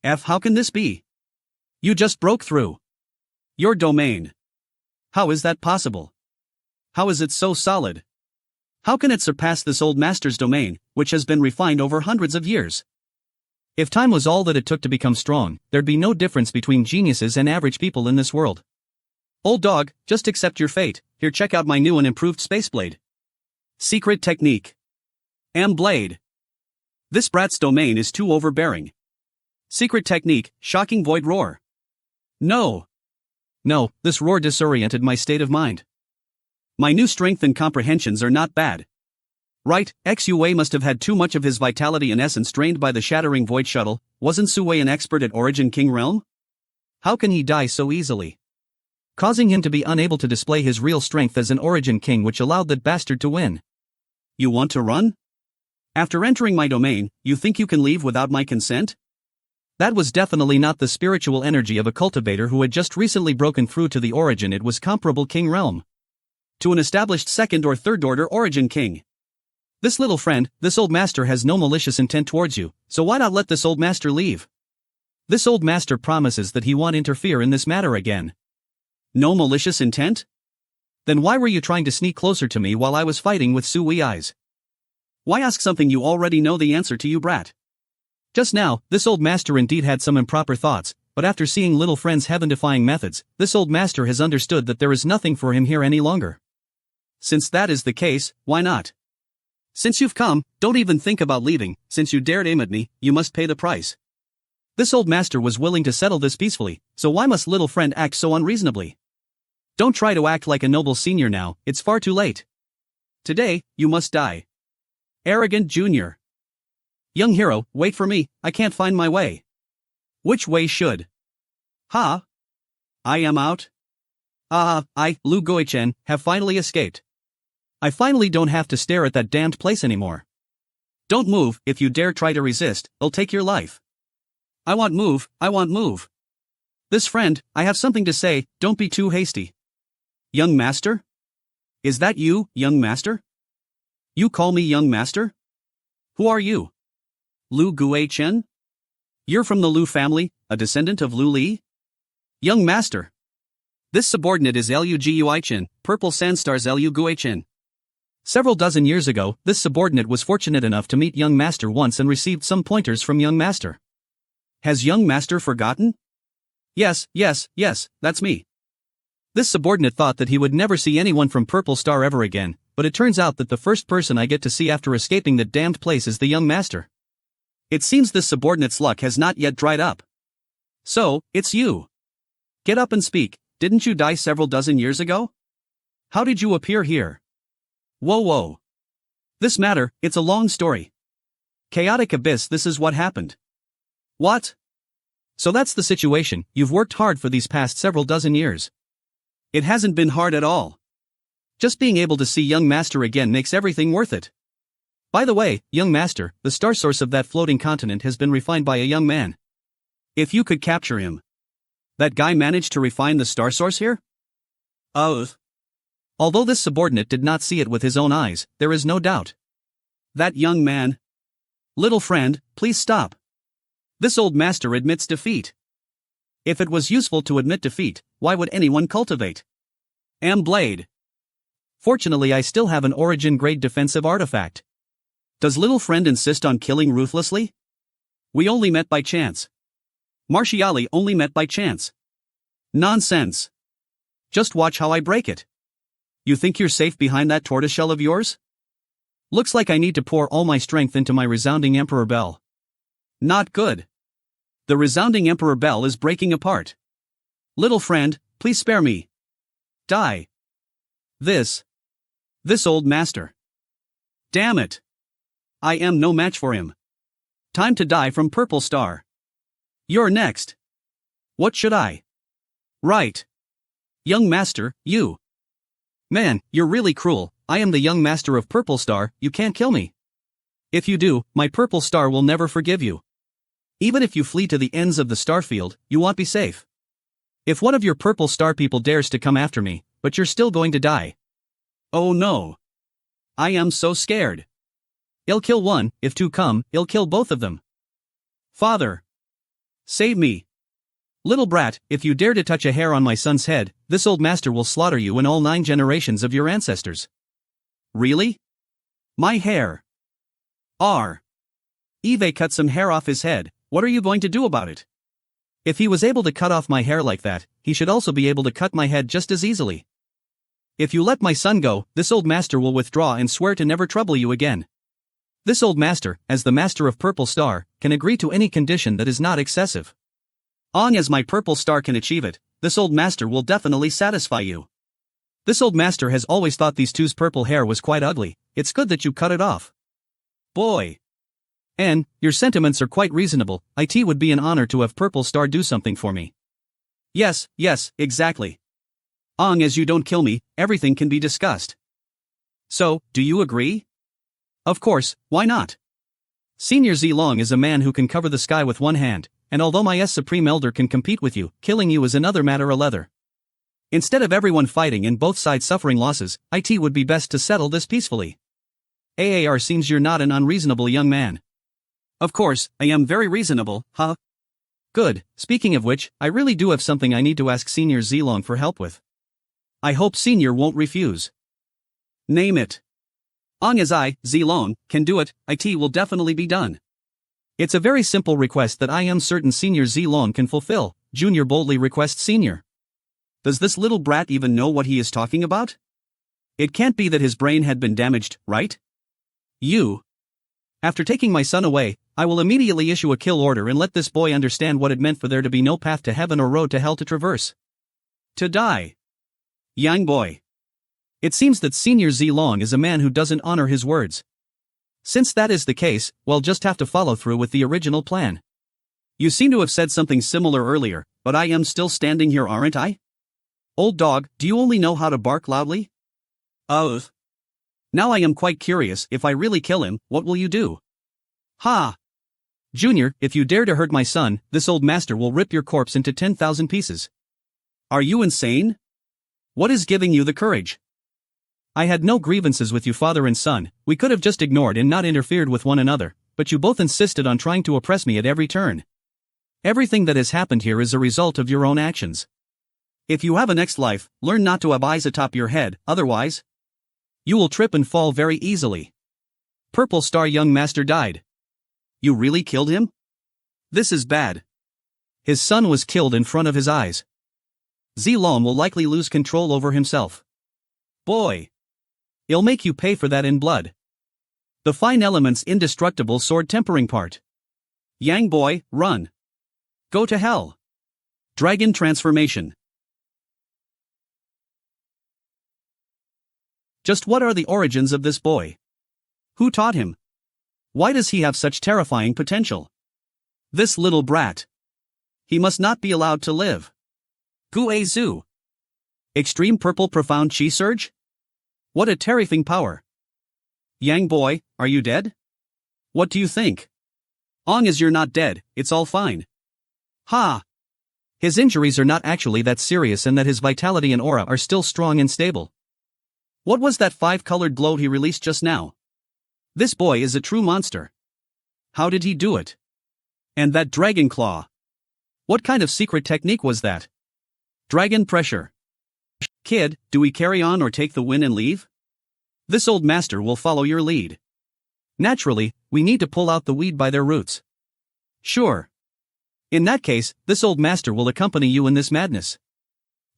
How can this be? You just broke through. Your domain. How is that possible? How is it so solid? How can it surpass this old master's domain, which has been refined over hundreds of years? If time was all that it took to become strong, there'd be no difference between geniuses and average people in this world. Old dog, just accept your fate. Here, check out my new and improved space blade. Secret technique. Blade. This brat's domain is too overbearing. Secret technique, shocking void roar. No, this roar disoriented my state of mind. My new strength and comprehensions are not bad. Right, Xue must have had too much of his vitality and essence drained by the shattering void shuttle. Wasn't Sue an expert at Origin King realm? How can he die so easily? Causing him to be unable to display his real strength as an Origin King, which allowed that bastard to win. You want to run? After entering my domain, you think you can leave without my consent? That was definitely not the spiritual energy of a cultivator who had just recently broken through to the Origin. It was comparable King realm to an established second or third order Origin King. This little friend, this old master has no malicious intent towards you, so why not let this old master leave? This old master promises that he won't interfere in this matter again. No malicious intent? Then why were you trying to sneak closer to me while I was fighting with Sui eyes? Why ask something you already know the answer to, you brat? Just now, this old master indeed had some improper thoughts, but after seeing little friend's heaven-defying methods, this old master has understood that there is nothing for him here any longer. Since that is the case, why not? Since you've come, don't even think about leaving. Since you dared aim at me, you must pay the price. This old master was willing to settle this peacefully, so why must little friend act so unreasonably? Don't try to act like a noble senior now, it's far too late. Today, you must die. Arrogant Junior. Young hero, wait for me, I can't find my way. Which way should? Ha? I am out? I, Lu Goichen, have finally escaped. I finally don't have to stare at that damned place anymore. Don't move, if you dare try to resist, I'll take your life. I want move. This friend, I have something to say, don't be too hasty. Young master? Is that you, young master? You call me young master? Who are you? Lu Guichen? You're from the Lu family, a descendant of Lu Li? Young master. This subordinate is Lu Guichin, Purple Sandstars Lu Guichin. Several dozen years ago, this subordinate was fortunate enough to meet young master once and received some pointers from young master. Has young master forgotten? Yes, that's me. This subordinate thought that he would never see anyone from Purple Star ever again, but it turns out that the first person I get to see after escaping that damned place is the young master. It seems this subordinate's luck has not yet dried up. So, it's you. Get up and speak. Didn't you die several dozen years ago? How did you appear here? Whoa. This matter, it's a long story. Chaotic abyss, this is what happened. What? So that's the situation. You've worked hard for these past several dozen years. It hasn't been hard at all. Just being able to see young master again makes everything worth it. By the way, young master, the star source of that floating continent has been refined by a young man. If you could capture him. That guy managed to refine the star source here? Oh. Although this subordinate did not see it with his own eyes, there is no doubt. That young man. Little friend, please stop. This old master admits defeat. If it was useful to admit defeat, why would anyone cultivate? Blade. Fortunately, I still have an origin-grade defensive artifact. Does little friend insist on killing ruthlessly? We only met by chance. Martiali only met by chance. Nonsense. Just watch how I break it. You think you're safe behind that tortoiseshell of yours? Looks like I need to pour all my strength into my resounding Emperor Bell. Not good. The resounding Emperor Bell is breaking apart. Little friend, please spare me. Die. This old master. Damn it. I am no match for him. Time to die from Purple Star. You're next. What should I? Right. Young master, you. Man, you're really cruel. I am the young master of Purple Star, you can't kill me. If you do, my Purple Star will never forgive you. Even if you flee to the ends of the starfield, you won't be safe. If one of your Purple Star people dares to come after me, but you're still going to die. Oh no. I am so scared. I'll kill one, if two come, I'll kill both of them. Father. Save me. Little brat, if you dare to touch a hair on my son's head, this old master will slaughter you and all 9 generations of your ancestors. Really? My hair. Eve cut some hair off his head, what are you going to do about it? If he was able to cut off my hair like that, he should also be able to cut my head just as easily. If you let my son go, this old master will withdraw and swear to never trouble you again. This old master, as the master of Purple Star, can agree to any condition that is not excessive. Long as my Purple Star can achieve it, this old master will definitely satisfy you. This old master has always thought these two's purple hair was quite ugly, it's good that you cut it off. Boy. And, your sentiments are quite reasonable, it would be an honor to have Purple Star do something for me. Yes, exactly. Long as you don't kill me, everything can be discussed. So, do you agree? Of course, why not? Senior Zilong is a man who can cover the sky with one hand, and although my Supreme Elder can compete with you, killing you is another matter of leather. Instead of everyone fighting and both sides suffering losses, it would be best to settle this peacefully. Aar seems you're not an unreasonable young man. Of course, I am very reasonable, huh? Good, speaking of which, I really do have something I need to ask Senior Zilong for help with. I hope Senior won't refuse. Name it. Long as I, Zilong, can do it, it will definitely be done. It's a very simple request that I am certain Senior Zilong can fulfill, Junior boldly requests Senior. Does this little brat even know what he is talking about? It can't be that his brain had been damaged, right? You. After taking my son away, I will immediately issue a kill order and let this boy understand what it meant for there to be no path to heaven or road to hell to traverse. To die. Young boy. It seems that Senior Zilong is a man who doesn't honor his words. Since that is the case, we'll just have to follow through with the original plan. You seem to have said something similar earlier, but I am still standing here, aren't I? Old dog, do you only know how to bark loudly? Oh. Now I am quite curious, if I really kill him, what will you do? Ha! Junior, if you dare to hurt my son, this old master will rip your corpse into 10,000 pieces. Are you insane? What is giving you the courage? I had no grievances with you father and son, we could have just ignored and not interfered with one another, but you both insisted on trying to oppress me at every turn. Everything that has happened here is a result of your own actions. If you have a next life, learn not to have eyes atop your head, otherwise, you will trip and fall very easily. Purple Star young master died. You really killed him? This is bad. His son was killed in front of his eyes. Zilong will likely lose control over himself. Boy! I'll make you pay for that in blood. The fine element's indestructible sword tempering part. Yang boy, run. Go to hell. Dragon transformation. Just what are the origins of this boy? Who taught him? Why does he have such terrifying potential? This little brat. He must not be allowed to live. Gu Zu. Extreme purple profound chi surge? What a terrifying power. Yang boy, are you dead? What do you think? Ong is you're not dead, it's all fine. Ha! His injuries are not actually that serious and that his vitality and aura are still strong and stable. What was that 5-colored glow he released just now? This boy is a true monster. How did he do it? And that dragon claw. What kind of secret technique was that? Dragon pressure. Kid, do we carry on or take the win and leave? This old master will follow your lead. Naturally, we need to pull out the weed by their roots. Sure. In that case, this old master will accompany you in this madness.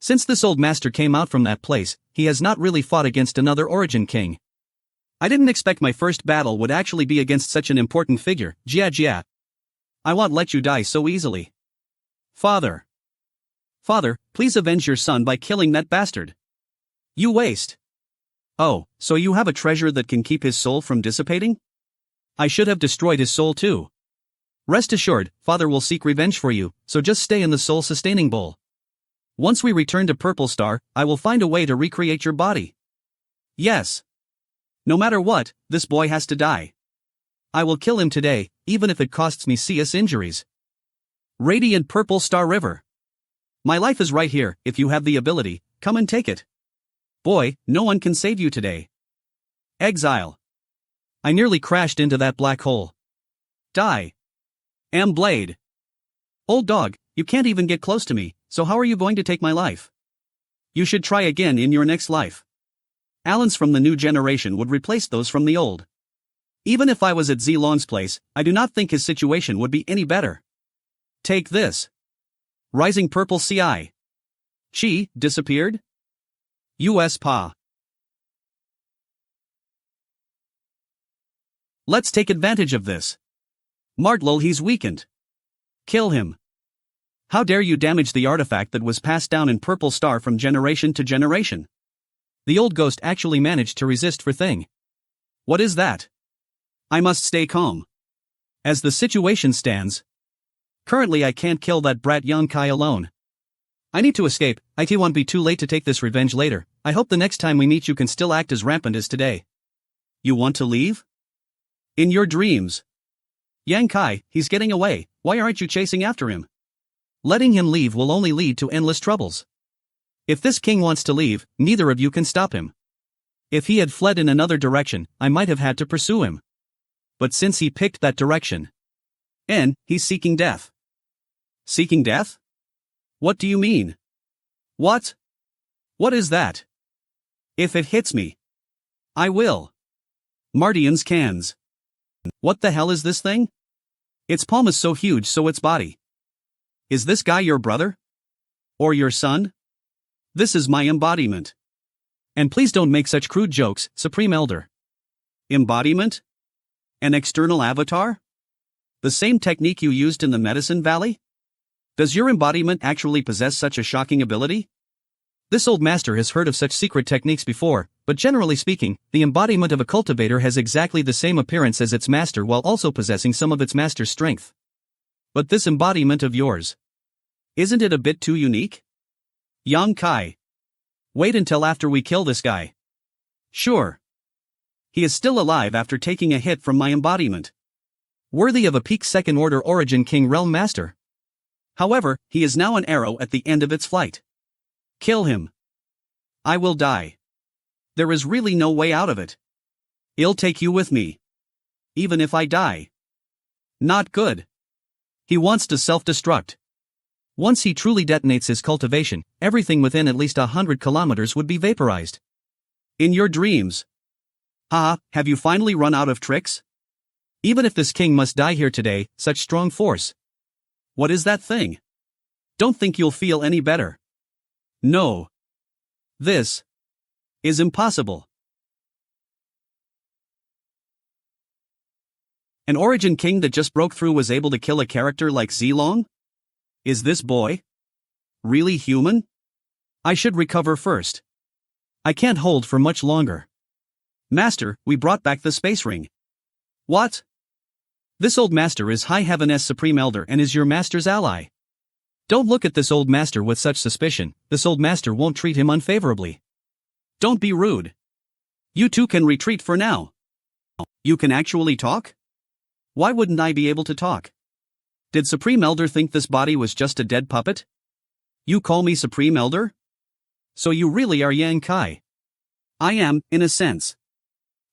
Since this old master came out from that place, he has not really fought against another origin king. I didn't expect my first battle would actually be against such an important figure, Jia. I won't let you die so easily. Father. Father, please avenge your son by killing that bastard. You waste. Oh, so you have a treasure that can keep his soul from dissipating? I should have destroyed his soul too. Rest assured, Father will seek revenge for you, so just stay in the soul-sustaining bowl. Once we return to Purple Star, I will find a way to recreate your body. Yes. No matter what, this boy has to die. I will kill him today, even if it costs me serious injuries. Radiant Purple Star River. My life is right here, if you have the ability, come and take it. Boy, no one can save you today. Exile. I nearly crashed into that black hole. Die. Blade. Old dog, you can't even get close to me, so how are you going to take my life? You should try again in your next life. Allens from the new generation would replace those from the old. Even if I was at Zilong's place, I do not think his situation would be any better. Take this. Rising Purple CI. Chi, disappeared? US Pa. Let's take advantage of this. Martlul, he's weakened. Kill him. How dare you damage the artifact that was passed down in Purple Star from generation to generation? The old ghost actually managed to resist for thing. What is that? I must stay calm. As the situation stands, currently I can't kill that brat young Kai alone. I need to escape. It won't be too late to take this revenge later. I hope the next time we meet you can still act as rampant as today. You want to leave? In your dreams. Yang Kai, he's getting away, why aren't you chasing after him? Letting him leave will only lead to endless troubles. If this king wants to leave, neither of you can stop him. If he had fled in another direction, I might have had to pursue him. But since he picked that direction, he's seeking death. Seeking death? What do you mean? What? What is that? If it hits me, I will. Martian's cans. What the hell is this thing? Its palm is so huge, so its body. Is this guy your brother? Or your son? This is my embodiment. And please don't make such crude jokes, Supreme Elder. Embodiment? An external avatar? The same technique you used in the Medicine Valley? Does your embodiment actually possess such a shocking ability? This old master has heard of such secret techniques before, but generally speaking, the embodiment of a cultivator has exactly the same appearance as its master while also possessing some of its master's strength. But this embodiment of yours, isn't it a bit too unique? Yang Kai. Wait until after we kill this guy. Sure. He is still alive after taking a hit from my embodiment. Worthy of a peak second order origin king realm master. However, he is now an arrow at the end of its flight. Kill him. I will die. There is really no way out of it. I'll take you with me. Even if I die. Not good. He wants to self-destruct. Once he truly detonates his cultivation, everything within at least 100 kilometers would be vaporized. In your dreams. Haha, have you finally run out of tricks? Even if this king must die here today, such strong force. What is that thing? Don't think you'll feel any better. No. This is impossible. An origin king that just broke through was able to kill a character like Zong? Is this boy really human? I should recover first. I can't hold for much longer. Master, we brought back the space ring. What? This old master is High Heaven's Supreme Elder and is your master's ally. Don't look at this old master with such suspicion, this old master won't treat him unfavorably. Don't be rude. You two can retreat for now. You can actually talk? Why wouldn't I be able to talk? Did Supreme Elder think this body was just a dead puppet? You call me Supreme Elder? So you really are Yang Kai. I am, in a sense.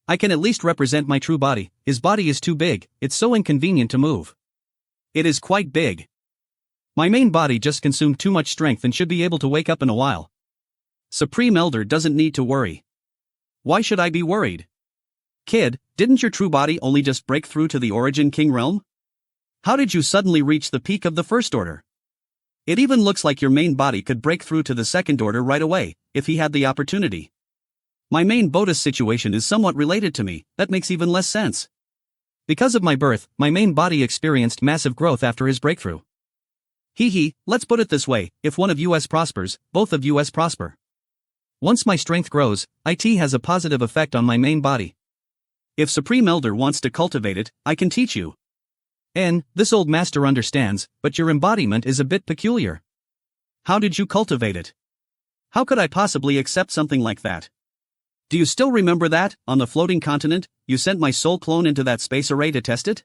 I can at least represent my true body. His body is too big, it's so inconvenient to move. It is quite big. My main body just consumed too much strength and should be able to wake up in a while. Supreme Elder doesn't need to worry. Why should I be worried? Kid, didn't your true body only just break through to the Origin King realm? How did you suddenly reach the peak of the First Order? It even looks like your main body could break through to the Second Order right away, if he had the opportunity. My main Bodis situation is somewhat related to me, that makes even less sense. Because of my birth, my main body experienced massive growth after his breakthrough. Let's put it this way, if one of us prospers, both of us prosper. Once my strength grows, it has a positive effect on my main body. If Supreme Elder wants to cultivate it, I can teach you. This old master understands, but your embodiment is a bit peculiar. How did you cultivate it? How could I possibly accept something like that? Do you still remember that, on the floating continent, you sent my soul clone into that space array to test it?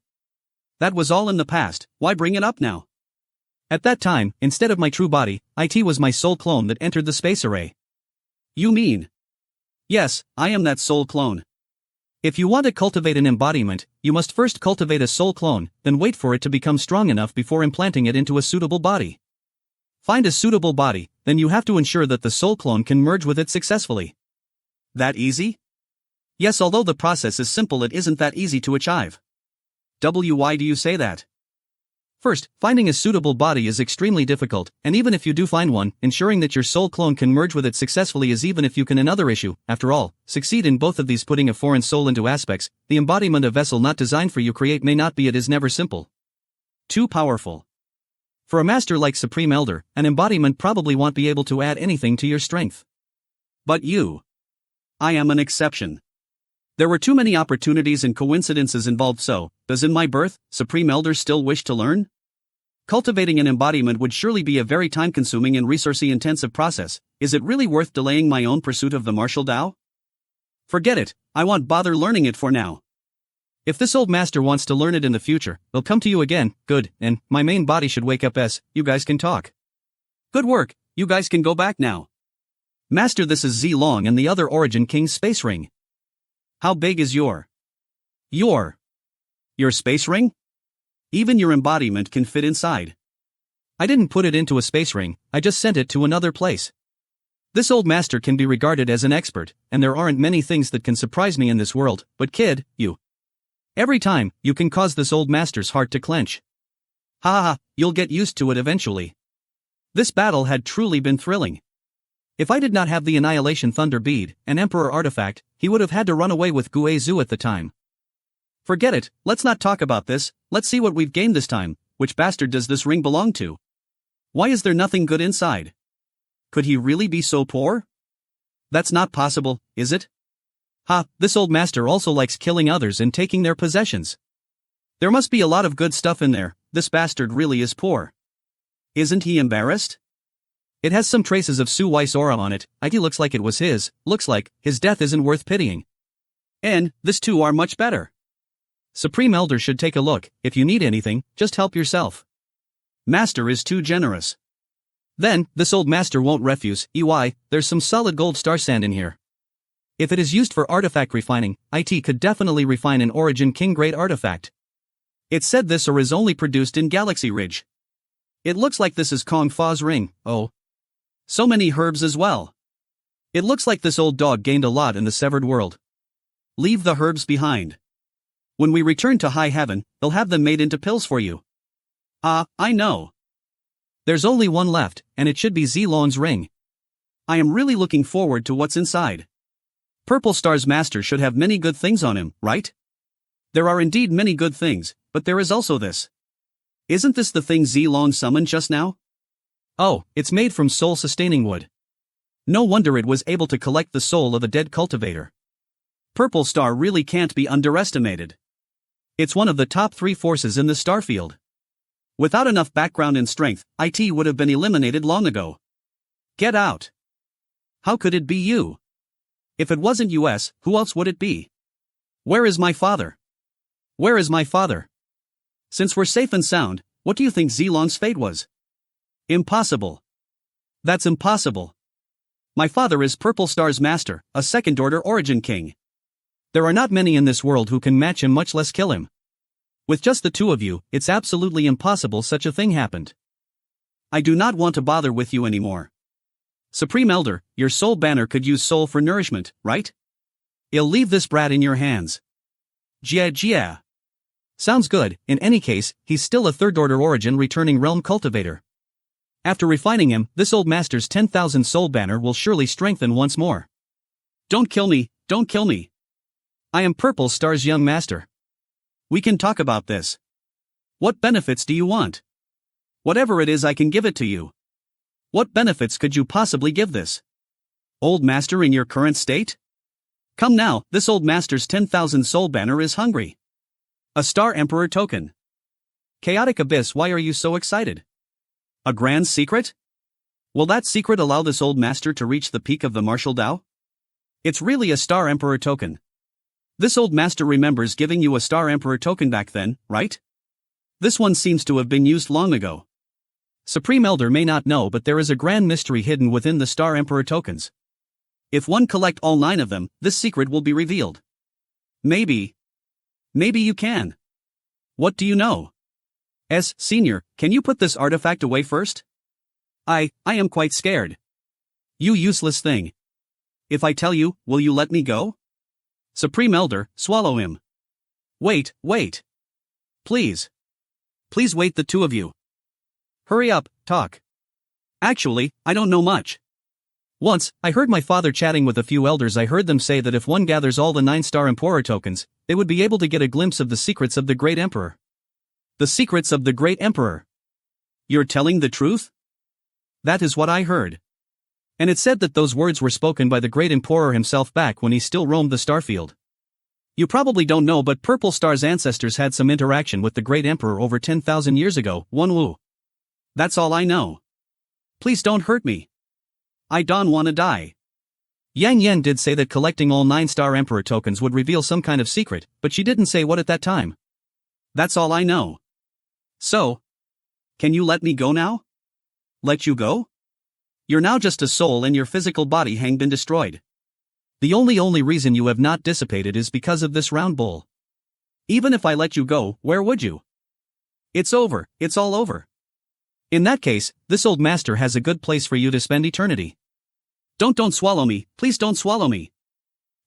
That was all in the past, why bring it up now? At that time, instead of my true body, it was my soul clone that entered the space array. You mean? Yes, I am that soul clone. If you want to cultivate an embodiment, you must first cultivate a soul clone, then wait for it to become strong enough before implanting it into a suitable body. Find a suitable body, then you have to ensure that the soul clone can merge with it successfully. That easy? Yes, although the process is simple, it isn't that easy to achieve. Why do you say that? First, finding a suitable body is extremely difficult, and even if you do find one, ensuring that your soul clone can merge with it successfully is even if you can another issue. After all, succeed in both of these. Putting a foreign soul into aspects, the embodiment a vessel not designed for you create may not be, it is never simple. Too powerful. For a master like Supreme Elder, an embodiment probably won't be able to add anything to your strength. But you. I am an exception. There were too many opportunities and coincidences involved, so, does in my birth, Supreme Elder still wish to learn? Cultivating an embodiment would surely be a very time-consuming and resource-intensive process. Is it really worth delaying my own pursuit of the martial Tao? Forget it, I won't bother learning it for now. If this old master wants to learn it in the future, they'll come to you again, good, and my main body should wake up as, you guys can talk. Good work, you guys can go back now. Master, this is Zong and the other Origin King's space ring. How big is your space ring? Even your embodiment can fit inside. I didn't put it into a space ring, I just sent it to another place. This old master can be regarded as an expert, and there aren't many things that can surprise me in this world, but kid, you. Every time, you can cause this old master's heart to clench. You'll get used to it eventually. This battle had truly been thrilling. If I did not have the Annihilation Thunder Bead, an Emperor artifact, he would have had to run away with Guizhu at the time. Forget it, let's not talk about this, let's see what we've gained this time. Which bastard does this ring belong to? Why is there nothing good inside? Could he really be so poor? That's not possible, is it? This old master also likes killing others and taking their possessions. There must be a lot of good stuff in there, this bastard really is poor. Isn't he embarrassed? It has some traces of Su Weiss aura on it, it looks like it was his, looks like, his death isn't worth pitying. And, this two are much better. Supreme Elder should take a look, if you need anything, just help yourself. Master is too generous. Then, this old master won't refuse, there's some solid gold star sand in here. If it is used for artifact refining, it could definitely refine an Origin King grade artifact. It said this or is only produced in Galaxy Ridge. It looks like this is Kong Fa's ring. Oh. So many herbs as well. It looks like this old dog gained a lot in the severed world. Leave the herbs behind. When we return to High Heaven, they'll have them made into pills for you. I know. There's only one left, and it should be Zilong's ring. I am really looking forward to what's inside. Purple Star's master should have many good things on him, right? There are indeed many good things, but there is also this. Isn't this the thing Zilong summoned just now? Oh, it's made from soul-sustaining wood. No wonder it was able to collect the soul of a dead cultivator. Purple Star really can't be underestimated. It's one of the top 3 forces in the starfield. Without enough background and strength, IT would have been eliminated long ago. Get out. How could it be you? If it wasn't US, who else would it be? Where is my father? Where is my father? Since we're safe and sound, what do you think Zilong's fate was? Impossible. That's impossible. My father is Purple Star's master, a second-order origin king. There are not many in this world who can match him, much less kill him. With just the 2 of you, it's absolutely impossible such a thing happened. I do not want to bother with you anymore. Supreme Elder, your soul banner could use soul for nourishment, right? I'll leave this brat in your hands. Yeah. Sounds good. In any case, he's still a third-order origin returning realm cultivator. After refining him, this old master's 10,000 soul banner will surely strengthen once more. Don't kill me, don't kill me. I am Purple Star's young master. We can talk about this. What benefits do you want? Whatever it is, I can give it to you. What benefits could you possibly give this old master in your current state? Come now, this old master's 10,000 soul banner is hungry. A Star Emperor token. Chaotic Abyss, why are you so excited? A grand secret? Will that secret allow this old master to reach the peak of the martial Dao? It's really a Star Emperor token. This old master remembers giving you a Star Emperor token back then, right? This one seems to have been used long ago. Supreme Elder may not know, but there is a grand mystery hidden within the Star Emperor tokens. If one collect all 9 of them, this secret will be revealed. Maybe you can. What do you know? Senior, can you put this artifact away first? I am quite scared. You useless thing. If I tell you, will you let me go? Supreme Elder, swallow him. Wait. Please wait, the 2 of you. Hurry up, talk. Actually, I don't know much. Once, I heard my father chatting with a few elders. I heard them say that if one gathers all the 9 Star Emperor tokens, they would be able to get a glimpse of the secrets of the Great Emperor. The secrets of the Great Emperor. You're telling the truth? That is what I heard. And it said that those words were spoken by the Great Emperor himself back when he still roamed the starfield. You probably don't know, but Purple Star's ancestors had some interaction with the Great Emperor over 10,000 years ago, Wonwu. That's all I know. Please don't hurt me. I don't wanna die. Yang Yen did say that collecting all 9 Star Emperor tokens would reveal some kind of secret, but she didn't say what at that time. That's all I know. So, can you let me go now? Let you go? You're now just a soul and your physical body has been destroyed. The only reason you have not dissipated is because of this round bowl. Even if I let you go, where would you? It's over, it's all over. In that case, this old master has a good place for you to spend eternity. Don't swallow me, please don't swallow me.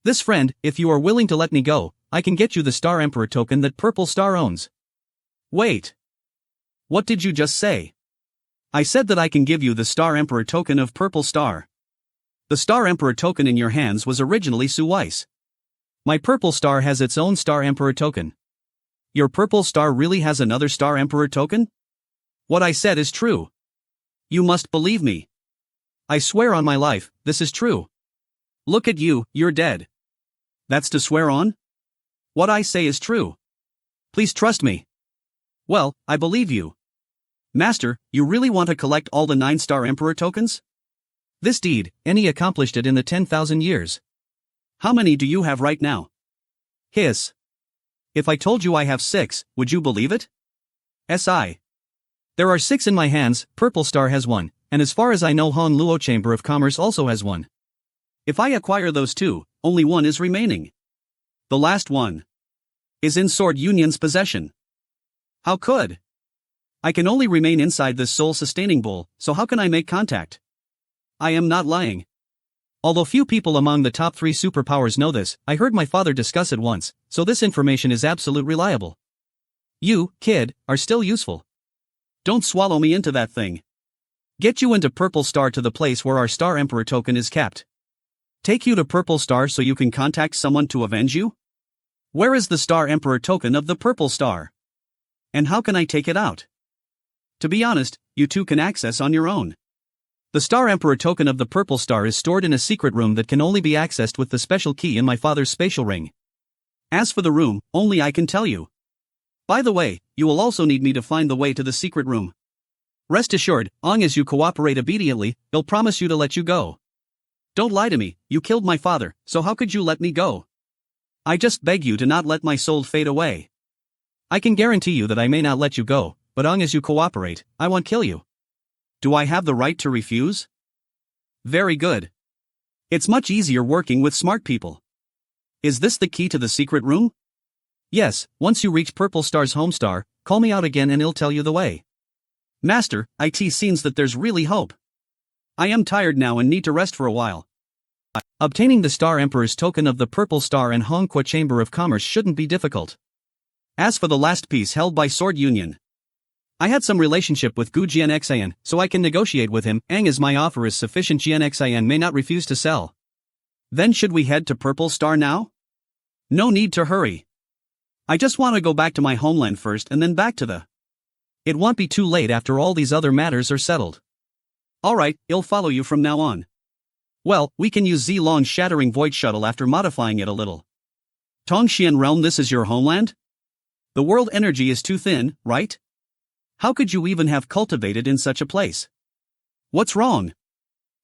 This friend, if you are willing to let me go, I can get you the Star Emperor token that Purple Star owns. Wait. What did you just say? I said that I can give you the Star Emperor token of Purple Star. The Star Emperor token in your hands was originally Suwise. My Purple Star has its own Star Emperor token. Your Purple Star really has another Star Emperor token? What I said is true. You must believe me. I swear on my life, this is true. Look at you, you're dead. That's to swear on? What I say is true. Please trust me. Well, I believe you. Master, you really want to collect all the 9 Star Emperor tokens? This deed, Any accomplished it in the 10,000 years. How many do you have right now? Hiss. If I told you I have 6, would you believe it? Si. There are 6 in my hands, Purple Star has 1, and as far as I know Han Luo Chamber of Commerce also has 1. If I acquire those 2, only 1 is remaining. The last one is in Sword Union's possession. How could? I can only remain inside this soul-sustaining bowl, so how can I make contact? I am not lying. Although few people among the top 3 superpowers know this, I heard my father discuss it once, so this information is absolute reliable. You, kid, are still useful. Don't swallow me into that thing. Get you into Purple Star to the place where our Star Emperor token is kept. Take you to Purple Star so you can contact someone to avenge you? Where is the Star Emperor token of the Purple Star? And how can I take it out? To be honest, you two can access on your own. The Star Emperor token of the Purple Star is stored in a secret room that can only be accessed with the special key in my father's spatial ring. As for the room, only I can tell you. By the way, you will also need me to find the way to the secret room. Rest assured, long as you cooperate obediently, I'll promise you to let you go. Don't lie to me, you killed my father, so how could you let me go? I just beg you to not let my soul fade away. I can guarantee you that I may not let you go, but long as you cooperate, I won't kill you. Do I have the right to refuse? Very good. It's much easier working with smart people. Is this the key to the secret room? Yes, once you reach Purple Star's home star, call me out again and I'll tell you the way. Master, it seems that there's really hope. I am tired now and need to rest for a while. Obtaining the Star Emperor's token of the Purple Star and Hongqua Chamber of Commerce shouldn't be difficult. As for the last piece held by Sword Union, I had some relationship with Gu Jianxian, so I can negotiate with him, as my offer is sufficient. Jianxian may not refuse to sell. Then should we head to Purple Star now? No need to hurry. I just want to go back to my homeland first and then back to the... It won't be too late after all these other matters are settled. Alright, I'll follow you from now on. Well, we can use Zlong's shattering void shuttle after modifying it a little. Tongxian realm, this is your homeland? The world energy is too thin, right? How could you even have cultivated in such a place? What's wrong?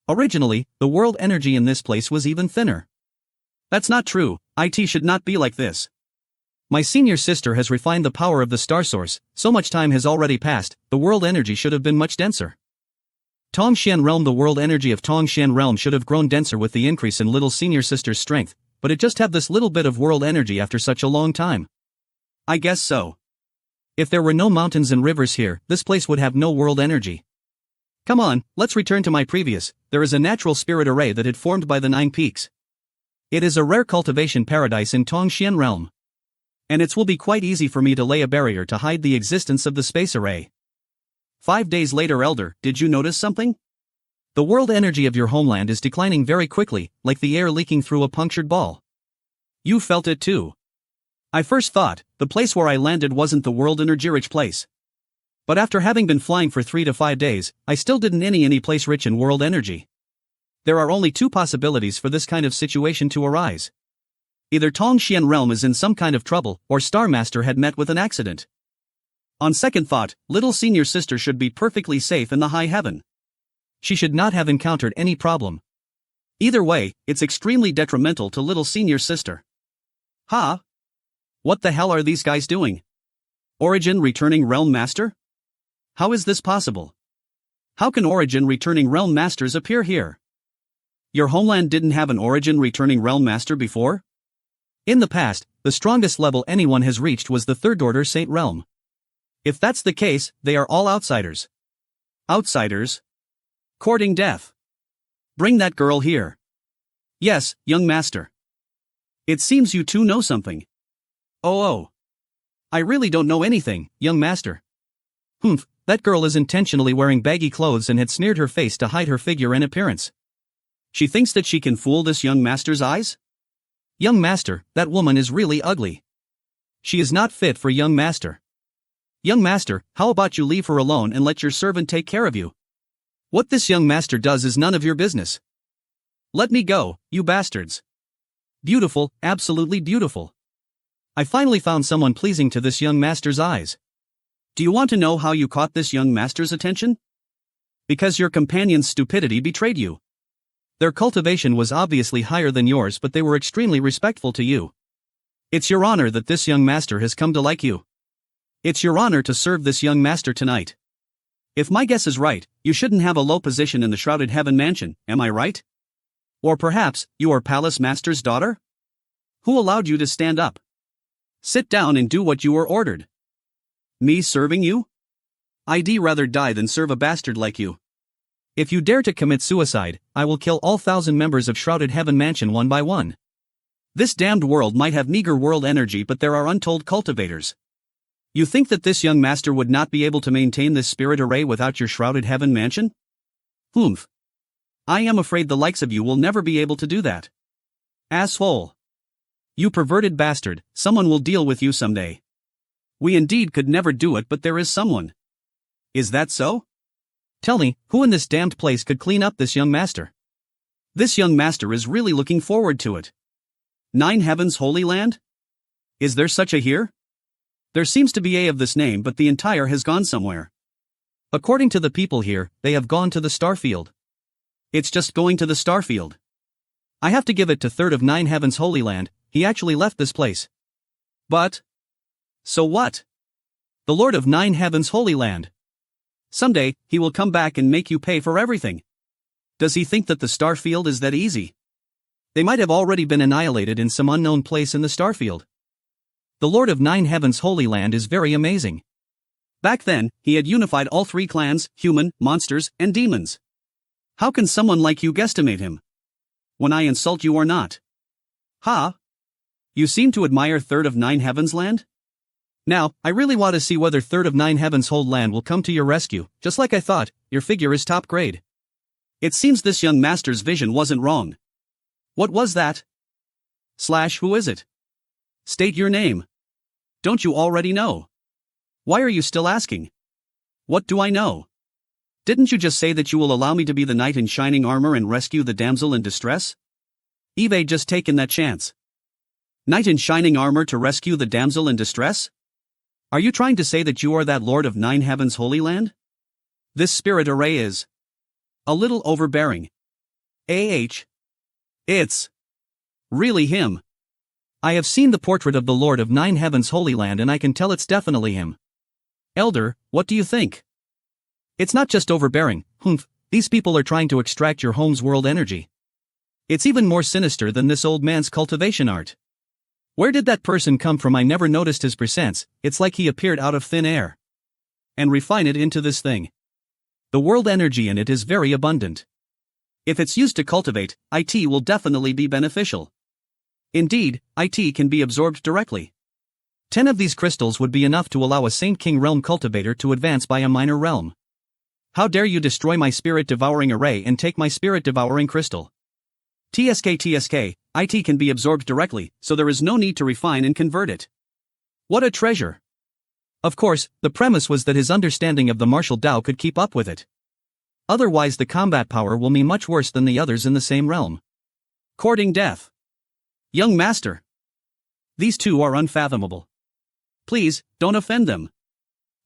Originally, the world energy in this place was even thinner. That's not true, it should not be like this. My senior sister has refined the power of the star source, so much time has already passed, the world energy should have been much denser. Tongxian realm, the world energy of Tongxian realm should have grown denser with the increase in little senior sister's strength, but it just have this little bit of world energy after such a long time. I guess so. If there were no mountains and rivers here, this place would have no world energy. Come on, let's return to my previous. There is a natural spirit array that had formed by the 9 peaks. It is a rare cultivation paradise in Tongxian realm. And it will be quite easy for me to lay a barrier to hide the existence of the space array. 5 days later, Elder, did you notice something? The world energy of your homeland is declining very quickly, like the air leaking through a punctured ball. You felt it too. I first thought, the place where I landed wasn't the world energy-rich place. But after having been flying for 3 to 5 days, I still didn't any place rich in world energy. There are only 2 possibilities for this kind of situation to arise. Either Tongxian realm is in some kind of trouble, or Star Master had met with an accident. On second thought, little senior sister should be perfectly safe in the high heaven. She should not have encountered any problem. Either way, it's extremely detrimental to little senior sister. Huh? What the hell are these guys doing? Origin returning Realm Master? How is this possible? How can Origin returning Realm Masters appear here? Your homeland didn't have an Origin returning Realm Master before? In the past, the strongest level anyone has reached was the 3rd Order Saint Realm. If that's the case, they are all outsiders. Outsiders? Courting death. Bring that girl here. Yes, young master. It seems you two know something. Oh. I really don't know anything, young master. Humph, that girl is intentionally wearing baggy clothes and had smeared her face to hide her figure and appearance. She thinks that she can fool this young master's eyes? Young master, that woman is really ugly. She is not fit for young master. Young master, how about you leave her alone and let your servant take care of you? What this young master does is none of your business. Let me go, you bastards. Beautiful, absolutely beautiful. I finally found someone pleasing to this young master's eyes. Do you want to know how you caught this young master's attention? Because your companion's stupidity betrayed you. Their cultivation was obviously higher than yours, but they were extremely respectful to you. It's your honor that this young master has come to like you. It's your honor to serve this young master tonight. If my guess is right, you shouldn't have a low position in the Shrouded Heaven Mansion, am I right? Or perhaps, you are Palace Master's daughter? Who allowed you to stand up? Sit down and do what you were ordered. Me serving you? I'd rather die than serve a bastard like you. If you dare to commit suicide, I will kill all 1,000 members of Shrouded Heaven Mansion one by one. This damned world might have meager world energy, but there are untold cultivators. You think that this young master would not be able to maintain this spirit array without your Shrouded Heaven Mansion? Humph. I am afraid the likes of you will never be able to do that. Asshole. You perverted bastard, someone will deal with you someday. We indeed could never do it, but there is someone. Is that so? Tell me, who in this damned place could clean up this young master? This young master is really looking forward to it. 9 Heavens Holy Land? Is there such a here? There seems to be a of this name, but the entire has gone somewhere. According to the people here, they have gone to the starfield. It's just going to the starfield. I have to give it to Third of 9 Heavens Holy Land, he actually left this place. But? So what? The Lord of 9 Heavens Holy Land. Someday, he will come back and make you pay for everything. Does he think that the starfield is that easy? They might have already been annihilated in some unknown place in the starfield. The Lord of 9 Heavens Holy Land is very amazing. Back then, he had unified all 3 clans, human, monsters, and demons. How can someone like you guesstimate him? When I insult you or not? Ha? You seem to admire Third of 9 Heavens Land? Now, I really want to see whether Third of 9 Heavens Hold Land will come to your rescue. Just like I thought, your figure is top grade. It seems this young master's vision wasn't wrong. What was that? / who is it? State your name. Don't you already know? Why are you still asking? What do I know? Didn't you just say that you will allow me to be the knight in shining armor and rescue the damsel in distress? Eve just taken that chance. Knight in shining armor to rescue the damsel in distress? Are you trying to say that you are that Lord of 9 Heavens Holy Land? This spirit array is a little overbearing. It's really him. I have seen the portrait of the Lord of 9 Heavens Holy Land and I can tell it's definitely him. Elder, what do you think? It's not just overbearing, humph, these people are trying to extract your home's world energy. It's even more sinister than this old man's cultivation art. Where did that person come from? I never noticed his presence, it's like he appeared out of thin air. And refine it into this thing. The world energy in it is very abundant. If it's used to cultivate, IT will definitely be beneficial. Indeed, IT can be absorbed directly. 10 of these crystals would be enough to allow a Saint King Realm cultivator to advance by a minor realm. How dare you destroy my spirit devouring array and take my spirit devouring crystal? TSK, IT can be absorbed directly, so there is no need to refine and convert it. What a treasure! Of course, the premise was that his understanding of the martial Dao could keep up with it. Otherwise the combat power will be much worse than the others in the same realm. Courting death. Young master. These two are unfathomable. Please, don't offend them.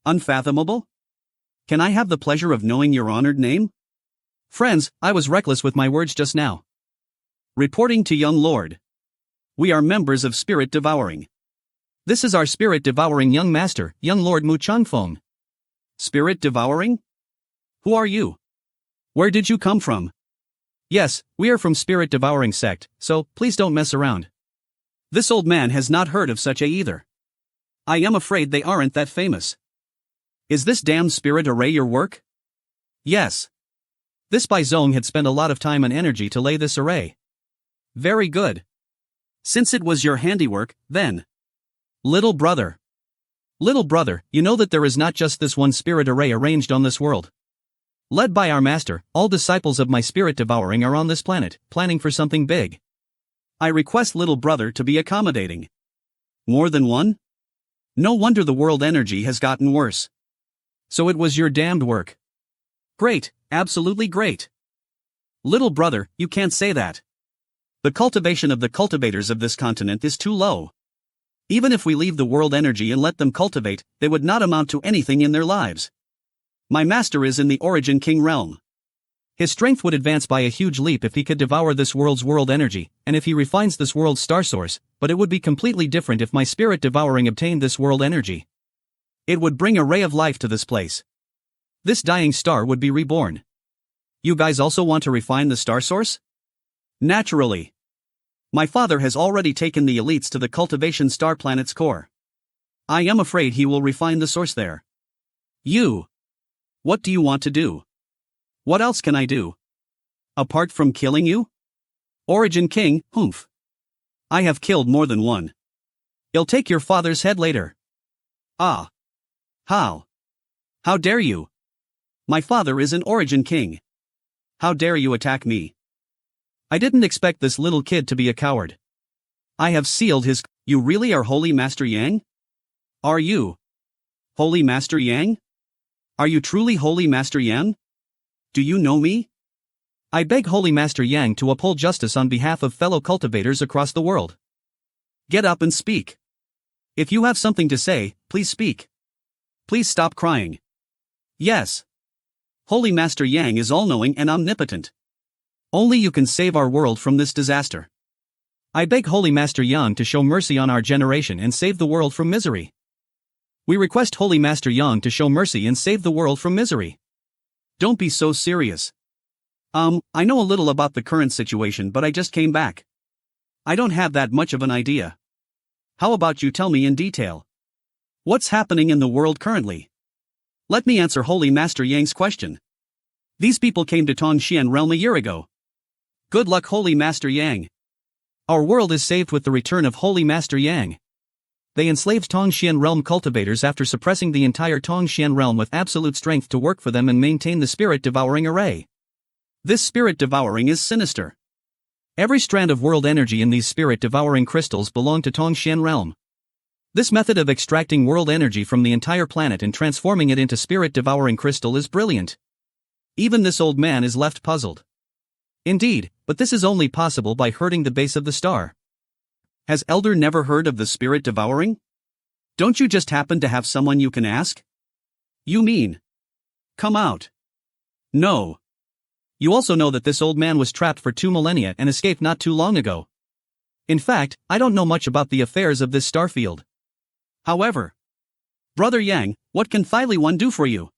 Unfathomable? Can I have the pleasure of knowing your honored name? Friends, I was reckless with my words just now. Reporting to young lord. We are members of Spirit Devouring. This is our Spirit Devouring young master, young Lord Mu Changfeng. Spirit Devouring? Who are you? Where did you come from? Yes, we are from Spirit Devouring sect, so please don't mess around. This old man has not heard of such a either. I am afraid they aren't that famous. Is this damned spirit array your work? Yes. This by Zong had spent a lot of time and energy to lay this array. Very good. Since it was your handiwork, then. Little brother, you know that there is not just this one spirit array arranged on this world. Led by our master, all disciples of my spirit devouring are on this planet, planning for something big. I request little brother to be accommodating. More than one? No wonder the world energy has gotten worse. So it was your damned work. Great, absolutely great. Little brother, you can't say that. The cultivation of the cultivators of this continent is too low. Even if we leave the world energy and let them cultivate, they would not amount to anything in their lives. My master is in the Origin King realm. His strength would advance by a huge leap if he could devour this world's world energy, and if he refines this world's star source, but it would be completely different if my spirit devouring obtained this world energy. It would bring a ray of life to this place. This dying star would be reborn. You guys also want to refine the star source? Naturally. My father has already taken the elites to the cultivation star planet's core. I am afraid he will refine the source there. You. What do you want to do? What else can I do? Apart from killing you? Origin King, humph. I have killed more than one. I'll take your father's head later. Ah. How? How dare you? My father is an Origin King. How dare you attack me? I didn't expect this little kid to be a coward. I have sealed his. You really are Holy Master Yang? Are you? Holy Master Yang? Are you truly Holy Master Yang? Do you know me? I beg Holy Master Yang to uphold justice on behalf of fellow cultivators across the world. Get up and speak. If you have something to say, please speak. Please stop crying. Yes. Holy Master Yang is all-knowing and omnipotent. Only you can save our world from this disaster. I beg Holy Master Yang to show mercy on our generation and save the world from misery. We request Holy Master Yang to show mercy and save the world from misery. Don't be so serious. I know a little about the current situation, but I just came back. I don't have that much of an idea. How about you tell me in detail? What's happening in the world currently? Let me answer Holy Master Yang's question. These people came to Tong Xien realm a year ago. Good luck, Holy Master Yang. Our world is saved with the return of Holy Master Yang. They enslaved Tong Xien realm cultivators after suppressing the entire Tong Xien realm with absolute strength to work for them and maintain the spirit devouring array. This spirit devouring is sinister. Every strand of world energy in these spirit devouring crystals belong to Tong Xien realm. This method of extracting world energy from the entire planet and transforming it into spirit devouring crystal is brilliant. Even this old man is left puzzled. Indeed, but this is only possible by hurting the base of the star. Has Elder never heard of the spirit devouring? Don't you just happen to have someone you can ask? You mean? Come out. No. You also know that this old man was trapped for 2 millennia and escaped not too long ago. In fact, I don't know much about the affairs of this starfield. However, Brother Yang, what can Thily One do for you?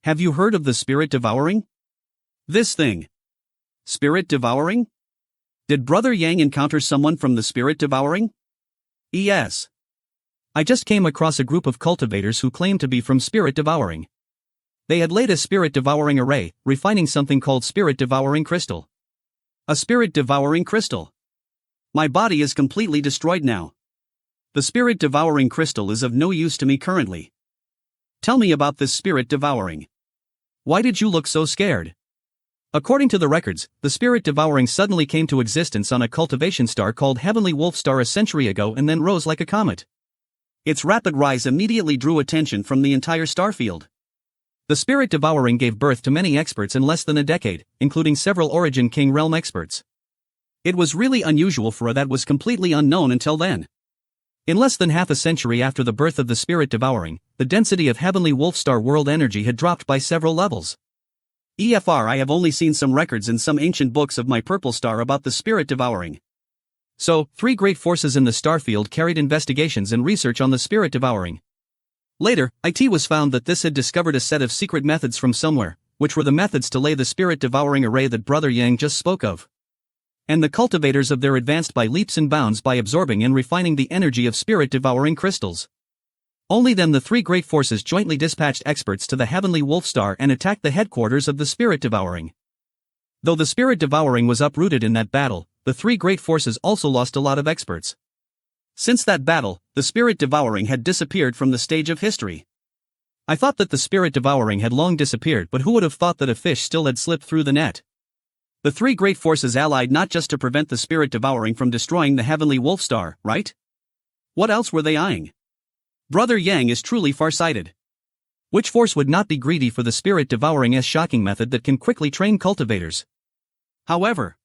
Have you heard of the spirit devouring? This thing. Spirit devouring? Did Brother Yang encounter someone from the spirit devouring? Yes. I just came across a group of cultivators who claimed to be from spirit devouring. They had laid a spirit devouring array, refining something called spirit devouring crystal. A spirit devouring crystal. My body is completely destroyed now. The spirit devouring crystal is of no use to me currently. Tell me about this spirit devouring. Why did you look so scared? According to the records, the spirit devouring suddenly came to existence on a cultivation star called Heavenly Wolf Star a century ago and then rose like a comet. Its rapid rise immediately drew attention from the entire starfield. The spirit devouring gave birth to many experts in less than a decade, including several Origin King realm experts. It was really unusual for a that was completely unknown until then. In less than half a century after the birth of the spirit devouring, the density of Heavenly Wolf Star world energy had dropped by several levels. I have only seen some records in some ancient books of my purple star about the spirit devouring. So, 3 great forces in the starfield carried investigations and research on the spirit devouring. Later, it was found that this had discovered a set of secret methods from somewhere, which were the methods to lay the spirit devouring array that Brother Yang just spoke of. And the cultivators of their advanced by leaps and bounds by absorbing and refining the energy of spirit devouring crystals. Only then the 3 great forces jointly dispatched experts to the Heavenly Wolf Star and attacked the headquarters of the spirit devouring. Though the spirit devouring was uprooted in that battle, the 3 great forces also lost a lot of experts. Since that battle, the spirit devouring had disappeared from the stage of history. I thought that the spirit devouring had long disappeared, but who would have thought that a fish still had slipped through the net? The 3 great forces allied not just to prevent the spirit devouring from destroying the Heavenly Wolf Star, right? What else were they eyeing? Brother Yang is truly far-sighted. Which force would not be greedy for the spirit devouring's shocking method that can quickly train cultivators? However,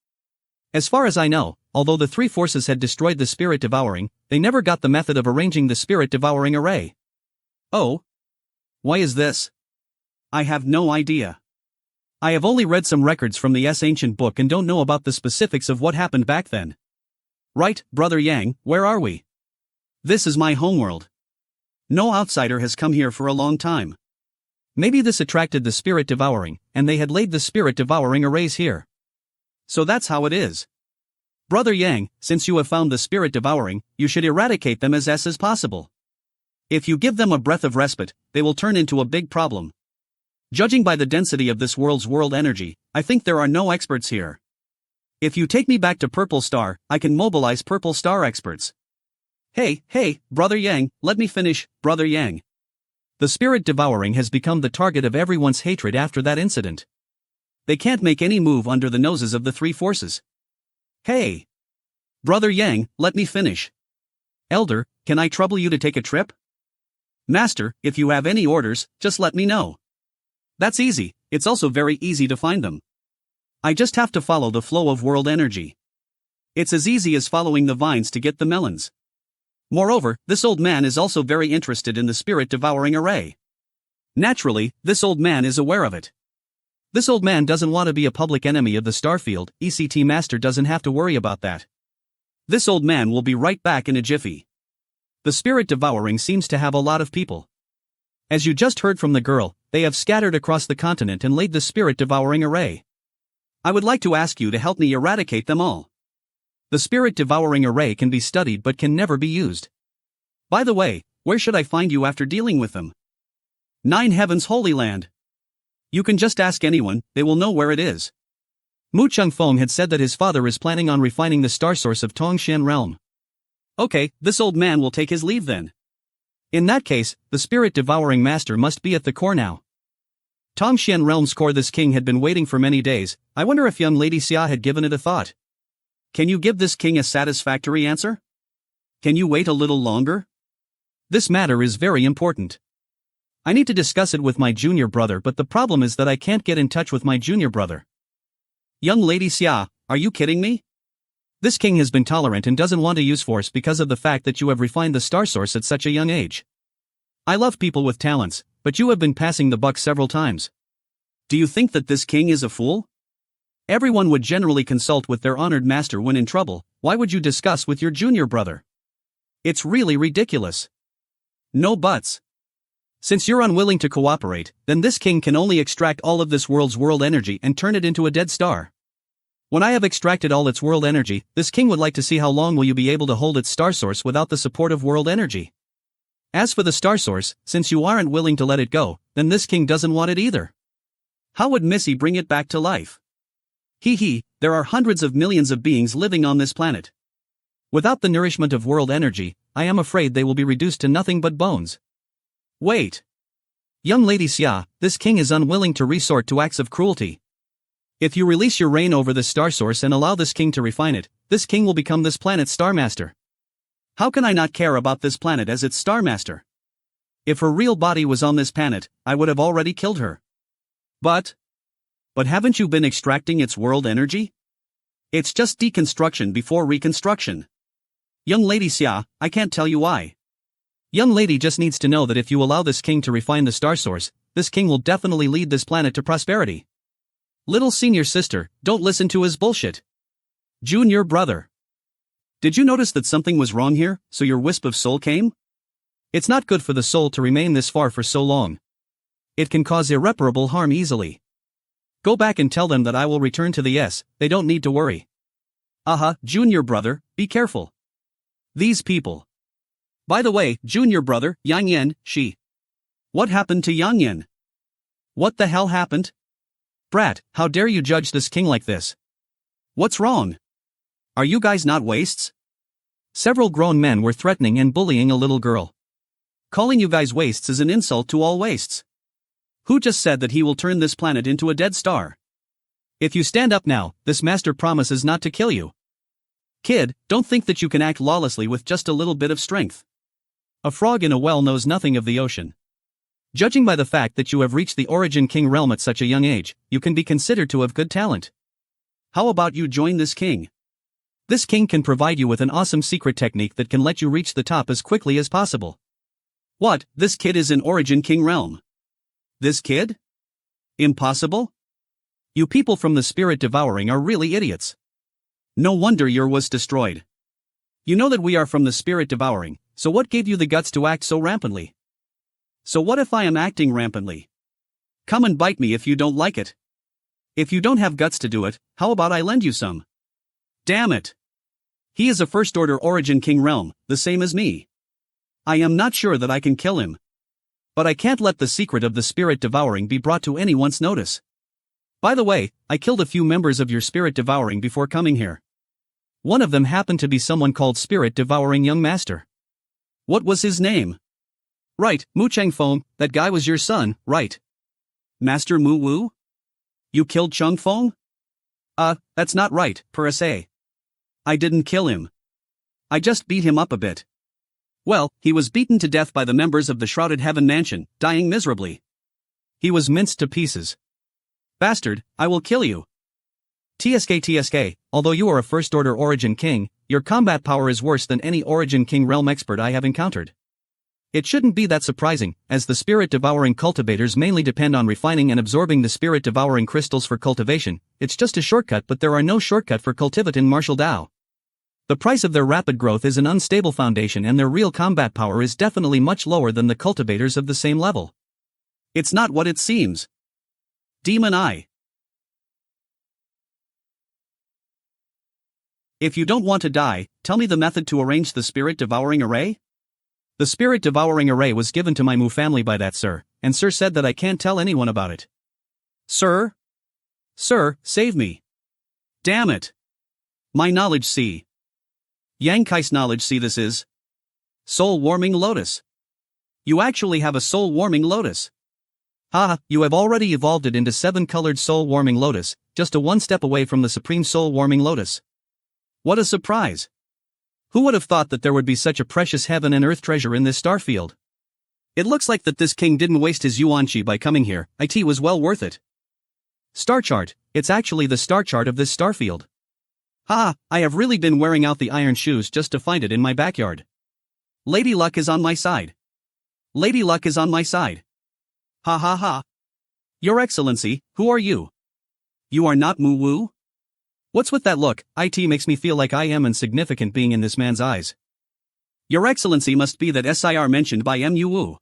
as far as I know, although the 3 forces had destroyed the spirit devouring, they never got the method of arranging the spirit devouring array. Oh? Why is this? I have no idea. I have only read some records from the Ascension book and don't know about the specifics of what happened back then. Right, Brother Yang, where are we? This is my homeworld. No outsider has come here for a long time. Maybe this attracted the spirit devouring, and they had laid the spirit devouring arrays here. So that's how it is. Brother Yang, since you have found the spirit devouring, you should eradicate them as possible. If you give them a breath of respite, they will turn into a big problem. Judging by the density of this world's world energy, I think there are no experts here. If you take me back to Purple Star, I can mobilize Purple Star experts. Hey, Brother Yang, let me finish, Brother Yang. The spirit devouring has become the target of everyone's hatred after that incident. They can't make any move under the noses of the three forces. Hey! Brother Yang, let me finish. Elder, can I trouble you to take a trip? Master, if you have any orders, just let me know. That's easy, it's also very easy to find them. I just have to follow the flow of world energy. It's as easy as following the vines to get the melons. Moreover, this old man is also very interested in the spirit devouring array. Naturally, this old man is aware of it. This old man doesn't want to be a public enemy of the Starfield. ECT Master doesn't have to worry about that. This old man will be right back in a jiffy. The spirit devouring seems to have a lot of people. As you just heard from the girl, they have scattered across the continent and laid the spirit devouring array. I would like to ask you to help me eradicate them all. The spirit devouring array can be studied but can never be used. By the way, where should I find you after dealing with them? 9 Heavens Holy Land. You can just ask anyone, they will know where it is. Mu Chengfeng had said that his father is planning on refining the star source of Tongshan realm. Okay, this old man will take his leave then. In that case, the spirit devouring master must be at the core now. Tongshan realm's core. This king had been waiting for many days. I wonder if young lady Xia had given it a thought. Can you give this king a satisfactory answer? Can you wait a little longer? This matter is very important. I need to discuss it with my junior brother, but the problem is that I can't get in touch with my junior brother. Young lady Xia, are you kidding me? This king has been tolerant and doesn't want to use force because of the fact that you have refined the star source at such a young age. I love people with talents, but you have been passing the buck several times. Do you think that this king is a fool? Everyone would generally consult with their honored master when in trouble. Why would you discuss with your junior brother? It's really ridiculous. No buts. Since you're unwilling to cooperate, then this king can only extract all of this world's world energy and turn it into a dead star. When I have extracted all its world energy, this king would like to see how long will you be able to hold its star source without the support of world energy. As for the star source, since you aren't willing to let it go, then this king doesn't want it either. How would Missy bring it back to life? There are hundreds of millions of beings living on this planet. Without the nourishment of world energy, I am afraid they will be reduced to nothing but bones. Wait. Young lady Xia, this king is unwilling to resort to acts of cruelty. If you release your reign over this star source and allow this king to refine it, this king will become this planet's star master. How can I not care about this planet as its star master? If her real body was on this planet, I would have already killed her. But haven't you been extracting its world energy? It's just deconstruction before reconstruction. Young lady Xia, I can't tell you why. Young lady just needs to know that if you allow this king to refine the star source, this king will definitely lead this planet to prosperity. Little senior sister, don't listen to his bullshit. Junior brother. Did you notice that something was wrong here, so your wisp of soul came? It's not good for the soul to remain this far for so long. It can cause irreparable harm easily. Go back and tell them that I will return to the S, they don't need to worry. Junior brother, be careful. These people. By the way, junior brother, Yang Yan, she. What happened to Yang Yan? What the hell happened? Brat, how dare you judge this king like this? What's wrong? Are you guys not wastes? Several grown men were threatening and bullying a little girl. Calling you guys wastes is an insult to all wastes. Who just said that he will turn this planet into a dead star? If you stand up now, this master promises not to kill you. Kid, don't think that you can act lawlessly with just a little bit of strength. A frog in a well knows nothing of the ocean. Judging by the fact that you have reached the Origin King realm at such a young age, you can be considered to have good talent. How about you join this king? This king can provide you with an awesome secret technique that can let you reach the top as quickly as possible. What, this kid is in Origin King realm? This kid? Impossible? You people from the spirit devouring are really idiots. No wonder your was destroyed. You know that we are from the spirit devouring, so what gave you the guts to act so rampantly? So what if I am acting rampantly? Come and bite me if you don't like it. If you don't have guts to do it, how about I lend you some? Damn it! He is a first order Origin King realm, the same as me. I am not sure that I can kill him. But I can't let the secret of the spirit devouring be brought to anyone's notice. By the way, I killed a few members of your spirit devouring before coming here. One of them happened to be someone called Spirit Devouring Young Master. What was his name? Right, Mu Changfeng, that guy was your son, right? Master Mu Wu? You killed Changfeng? That's not right, per se. I didn't kill him. I just beat him up a bit. Well, he was beaten to death by the members of the Shrouded Heaven Mansion, dying miserably. He was minced to pieces. Bastard, I will kill you. TSK, although you are a first-order Origin King, your combat power is worse than any Origin King realm expert I have encountered. It shouldn't be that surprising, as the spirit-devouring cultivators mainly depend on refining and absorbing the spirit-devouring crystals for cultivation. It's just a shortcut, but there are no shortcut for cultivating martial Dao. The price of their rapid growth is an unstable foundation, and their real combat power is definitely much lower than the cultivators of the same level. It's not what it seems. Demon Eye. If you don't want to die, tell me the method to arrange the spirit-devouring array? The spirit-devouring array was given to my Mu family by that sir, and sir said that I can't tell anyone about it. Sir? Sir, save me. Damn it. My knowledge see. Yang Kai's knowledge see this is. Soul-warming lotus. You actually have a soul-warming lotus. Haha, you have already evolved it into 7-colored soul-warming lotus, just a one step away from the supreme soul-warming lotus. What a surprise! Who would have thought that there would be such a precious heaven and earth treasure in this starfield? It looks like that this king didn't waste his yuan-chi by coming here. It was well worth it. Star chart, it's actually the star chart of this starfield. Haha, I have really been wearing out the iron shoes just to find it in my backyard. Lady Luck is on my side. Lady Luck is on my side. Ha ha ha. Your Excellency, who are you? You are not Mu Wu? What's with that look? It makes me feel like I am insignificant being in this man's eyes. Your Excellency must be that SIR mentioned by Mu Wu.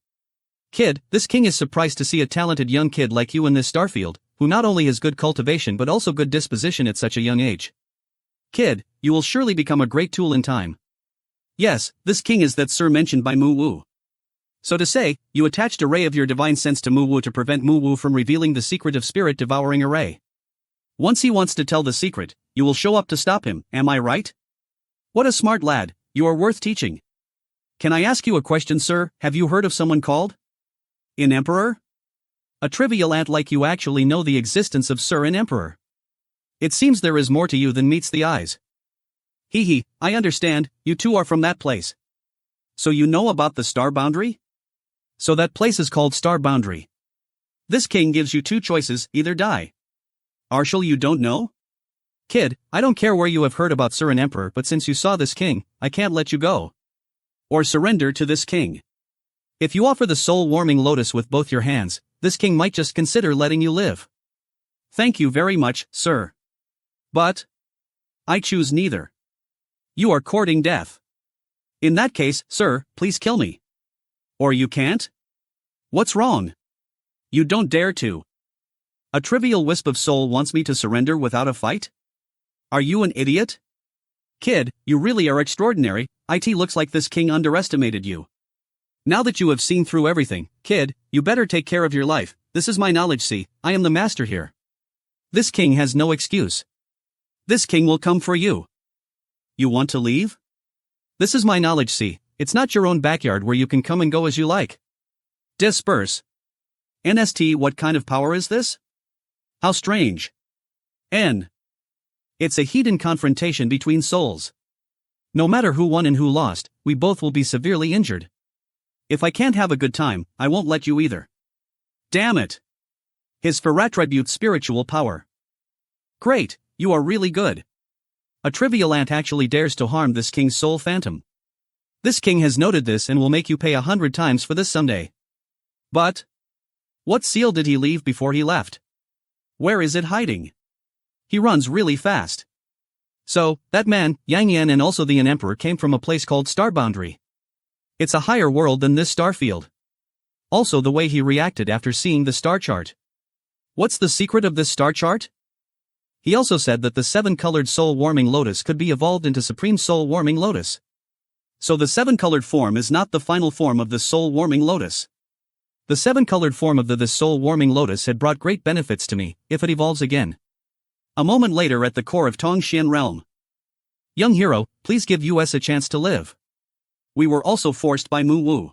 Kid, this king is surprised to see a talented young kid like you in this starfield, who not only has good cultivation but also good disposition at such a young age. Kid, you will surely become a great tool in time. Yes, this king is that sir mentioned by Mu Wu. So to say, you attached a ray of your divine sense to Mu Wu to prevent Mu Wu from revealing the secret of spirit-devouring array. Once he wants to tell the secret, you will show up to stop him, am I right? What a smart lad, you are worth teaching. Can I ask you a question, sir? Have you heard of someone called an Emperor? A trivial ant like you actually know the existence of Sir and Emperor. It seems there is more to you than meets the eyes. Hee hee, I understand, you two are from that place. So you know about the Star Boundary? So that place is called Star Boundary. This king gives you two choices, either die. Arshal, you don't know? Kid, I don't care where you have heard about Sir and Emperor, but since you saw this king, I can't let you go. Or surrender to this king. If you offer the soul-warming lotus with both your hands, this king might just consider letting you live. Thank you very much, sir. But I choose neither. You are courting death. In that case, sir, please kill me. Or you can't? What's wrong? You don't dare to. A trivial wisp of soul wants me to surrender without a fight? Are you an idiot? Kid, you really are extraordinary. It looks like this king underestimated you. Now that you have seen through everything, kid, you better take care of your life. This is my knowledge, see, I am the master here. This king has no excuse. This king will come for you. You want to leave? This is my knowledge, see, it's not your own backyard where you can come and go as you like. Disperse. NST, what kind of power is this? How strange. N. It's a heathen confrontation between souls. No matter who won and who lost, we both will be severely injured. If I can't have a good time, I won't let you either. Damn it. His for attribute spiritual power. Great, you are really good. A trivial ant actually dares to harm this king's soul phantom. This king has noted this and will make you pay 100 times for this someday. But what seal did he leave before he left? Where is it hiding? He runs really fast. So, that man, Yang Yan, and also the Emperor came from a place called Star Boundary. It's a higher world than this starfield. Also the way he reacted after seeing the star chart. What's the secret of this star chart? He also said that the 7-colored soul-warming lotus could be evolved into Supreme Soul-Warming Lotus. So the seven-colored form is not the final form of the soul-warming lotus. The seven-colored form of this soul-warming lotus had brought great benefits to me, if it evolves again. A moment later at the core of Tong Xien realm. Young hero, please give us a chance to live. We were also forced by Mu Wu.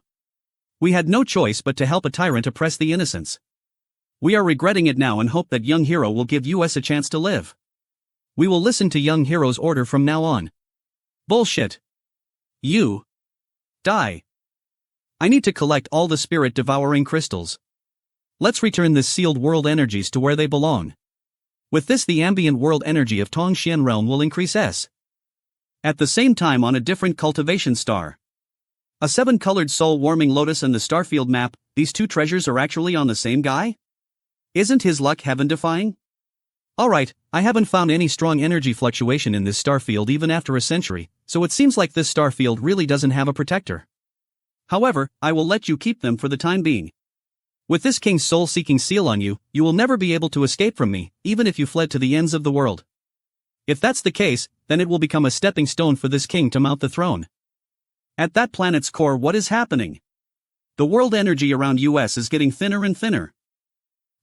We had no choice but to help a tyrant oppress the innocents. We are regretting it now and hope that young hero will give us a chance to live. We will listen to young hero's order from now on. Bullshit. You. Die. I need to collect all the spirit devouring crystals. Let's return this sealed world energies to where they belong. With this the ambient world energy of Tong Xien realm will increase at the same time on a different cultivation star. A seven-colored soul-warming lotus and the starfield map, these two treasures are actually on the same guy? Isn't his luck heaven-defying? Alright, I haven't found any strong energy fluctuation in this starfield even after a century, so it seems like this starfield really doesn't have a protector. However, I will let you keep them for the time being. With this king's soul-seeking seal on you, you will never be able to escape from me, even if you fled to the ends of the world. If that's the case, then it will become a stepping stone for this king to mount the throne. At that planet's core, what is happening? The world energy around us is getting thinner and thinner.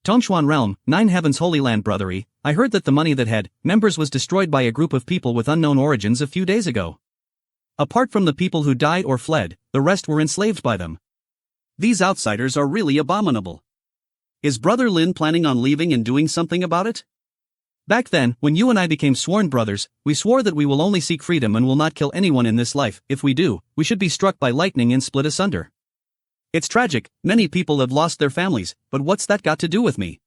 Tongshuan realm, Nine Heavens Holy Land brothery, I heard that the money that had members was destroyed by a group of people with unknown origins a few days ago. Apart from the people who died or fled, the rest were enslaved by them. These outsiders are really abominable. Is Brother Lin planning on leaving and doing something about it? Back then, when you and I became sworn brothers, we swore that we will only seek freedom and will not kill anyone in this life. If we do, we should be struck by lightning and split asunder. It's tragic, many people have lost their families, but what's that got to do with me?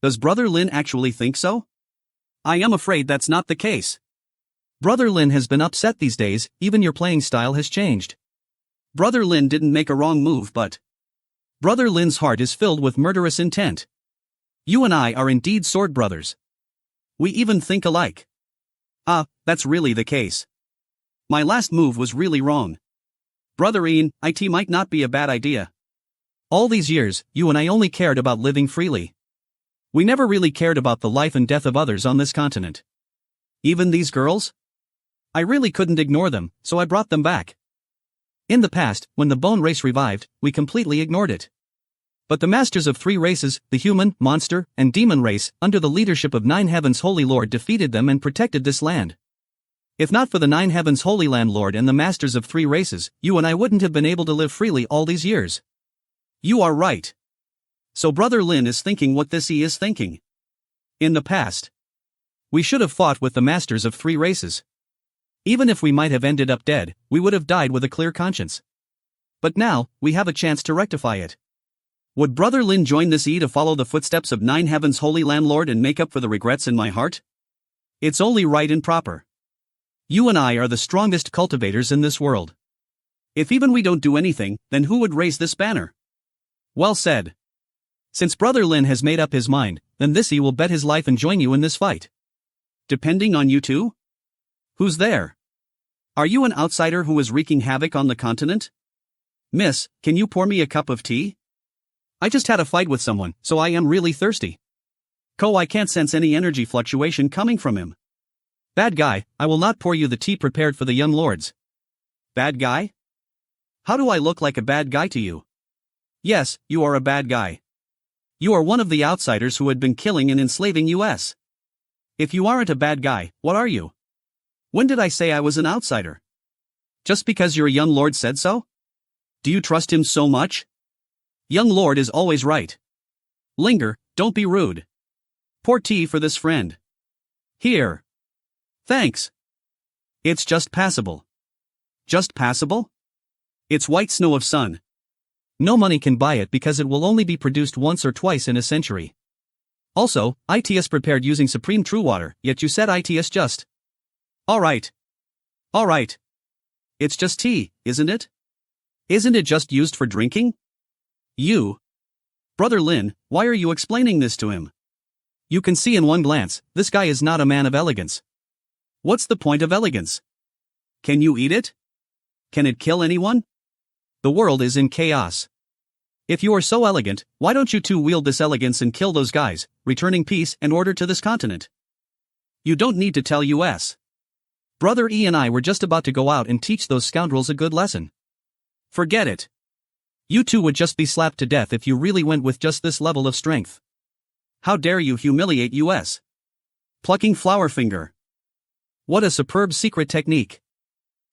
Does Brother Lin actually think so? I am afraid that's not the case. Brother Lin has been upset these days, even your playing style has changed. Brother Lin didn't make a wrong move, but Brother Lin's heart is filled with murderous intent. You and I are indeed sword brothers. We even think alike. That's really the case. My last move was really wrong. Brother Ian, it might not be a bad idea. All these years, you and I only cared about living freely. We never really cared about the life and death of others on this continent. Even these girls? I really couldn't ignore them, so I brought them back. In the past, when the bone race revived, we completely ignored it. But the masters of three races, the human, monster, and demon race, under the leadership of Nine Heavens Holy Lord defeated them and protected this land. If not for the Nine Heavens Holy Land Lord and the masters of three races, you and I wouldn't have been able to live freely all these years. You are right. So Brother Lin is thinking what this he is thinking. In the past, we should have fought with the masters of three races. Even if we might have ended up dead, we would have died with a clear conscience. But now, we have a chance to rectify it. Would Brother Lin join this to follow the footsteps of Nine Heavens Holy Landlord and make up for the regrets in my heart? It's only right and proper. You and I are the strongest cultivators in this world. If even we don't do anything, then who would raise this banner? Well said. Since Brother Lin has made up his mind, then this he will bet his life and join you in this fight. Depending on you two? Who's there? Are you an outsider who is wreaking havoc on the continent? Miss, can you pour me a cup of tea? I just had a fight with someone, so I am really thirsty. I can't sense any energy fluctuation coming from him. Bad guy, I will not pour you the tea prepared for the young lords. Bad guy? How do I look like a bad guy to you? Yes, you are a bad guy. You are one of the outsiders who had been killing and enslaving us. If you aren't a bad guy, what are you? When did I say I was an outsider? Just because your young lord said so? Do you trust him so much? Young lord is always right. Linger, don't be rude. Pour tea for this friend. Here. Thanks. It's just passable. Just passable? It's white snow of sun. No money can buy it because it will only be produced once or twice in a century. Also, it's prepared using supreme true water, yet you said it's just. Alright. Alright. It's just tea, isn't it? Isn't it just used for drinking? You. Brother Lin, why are you explaining this to him? You can see in one glance, this guy is not a man of elegance. What's the point of elegance? Can you eat it? Can it kill anyone? The world is in chaos. If you are so elegant, why don't you two wield this elegance and kill those guys, returning peace and order to this continent? You don't need to tell us. Brother E and I were just about to go out and teach those scoundrels a good lesson. Forget it. You two would just be slapped to death if you really went with just this level of strength. How dare you humiliate us? Plucking flower finger. What a superb secret technique.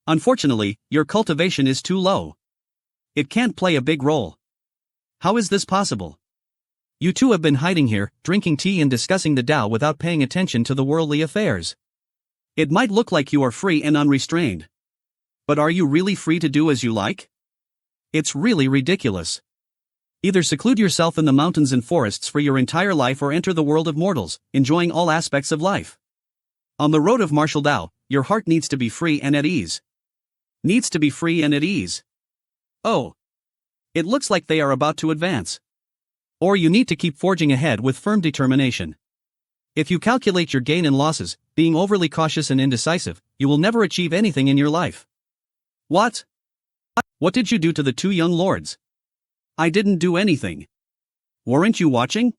Unfortunately, your cultivation is too low. It can't play a big role. How is this possible? You two have been hiding here, drinking tea and discussing the Tao without paying attention to the worldly affairs. It might look like you are free and unrestrained. But are you really free to do as you like? It's really ridiculous. Either seclude yourself in the mountains and forests for your entire life or enter the world of mortals, enjoying all aspects of life. On the road of martial Tao, your heart needs to be free and at ease. Needs to be free and at ease. Oh. It looks like they are about to advance. Or you need to keep forging ahead with firm determination. If you calculate your gain and losses, being overly cautious and indecisive, you will never achieve anything in your life. What? What did you do to the two young lords? I didn't do anything. Weren't you watching?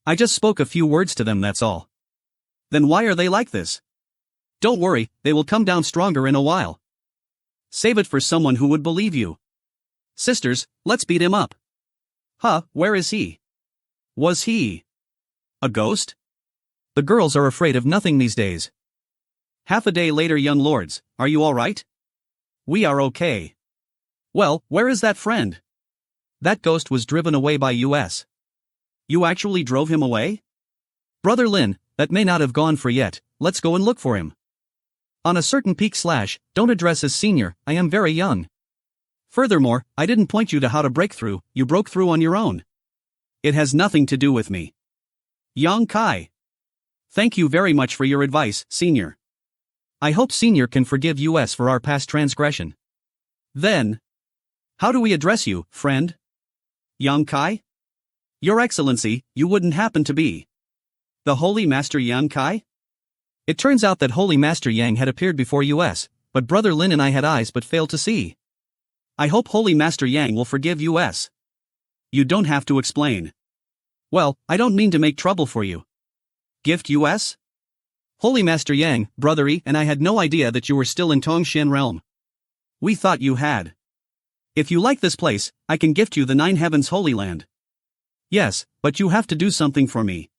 I just spoke a few words to them, that's all. Then why are they like this? Don't worry, they will come down stronger in a while. Save it for someone who would believe you. Sisters, let's beat him up. Huh, where is he? Was he a ghost? The girls are afraid of nothing these days. Half a day later, young lords, are you all right? We are okay. Well, where is that friend? That ghost was driven away by us. You actually drove him away? Brother Lin, that may not have gone for yet, let's go and look for him. On a certain peak / don't address as senior, I am very young. Furthermore, I didn't point you to how to break through, you broke through on your own. It has nothing to do with me. Yang Kai. Thank you very much for your advice, senior. I hope senior can forgive us for our past transgression. Then, how do we address you, friend? Yang Kai? Your Excellency, you wouldn't happen to be the Holy Master Yang Kai? It turns out that Holy Master Yang had appeared before us, but Brother Lin and I had eyes but failed to see. I hope Holy Master Yang will forgive us. You don't have to explain. Well, I don't mean to make trouble for you. Gift us? Holy Master Yang, Brother E and I had no idea that you were still in Tong Xien realm. We thought you had. If you like this place, I can gift you the 9 Heavens Holy Land. Yes, but you have to do something for me.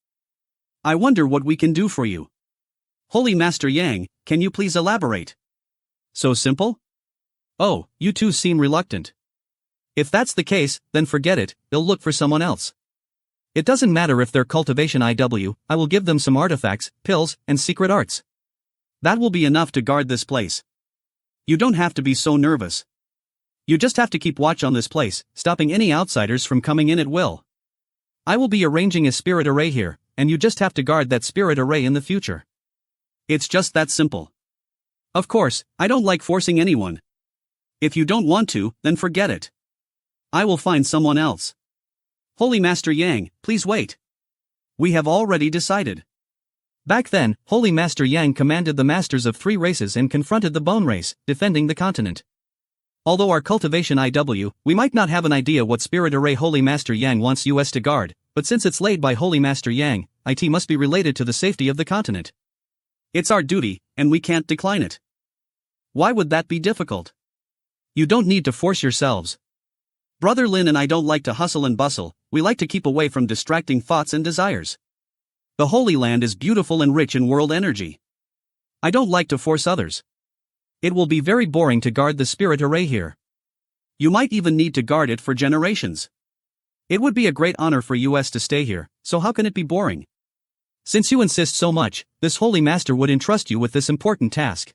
I wonder what we can do for you. Holy Master Yang, can you please elaborate? So simple? Oh, you two seem reluctant. If that's the case, then forget it, they'll look for someone else. It doesn't matter if they're cultivation IW, I will give them some artifacts, pills, and secret arts. That will be enough to guard this place. You don't have to be so nervous. You just have to keep watch on this place, stopping any outsiders from coming in at will. I will be arranging a spirit array here, and you just have to guard that spirit array in the future. It's just that simple. Of course, I don't like forcing anyone. If you don't want to, then forget it. I will find someone else. Holy Master Yang, please wait. We have already decided. Back then, Holy Master Yang commanded the masters of 3 races and confronted the bone race, defending the continent. Although our cultivation IW, we might not have an idea what spirit array Holy Master Yang wants us to guard, but since it's laid by Holy Master Yang, IT must be related to the safety of the continent. It's our duty, and we can't decline it. Why would that be difficult? You don't need to force yourselves. Brother Lin and I don't like to hustle and bustle, we like to keep away from distracting thoughts and desires. The Holy Land is beautiful and rich in world energy. I don't like to force others. It will be very boring to guard the spirit array here. You might even need to guard it for generations. It would be a great honor for us to stay here, so how can it be boring? Since you insist so much, this Holy Master would entrust you with this important task.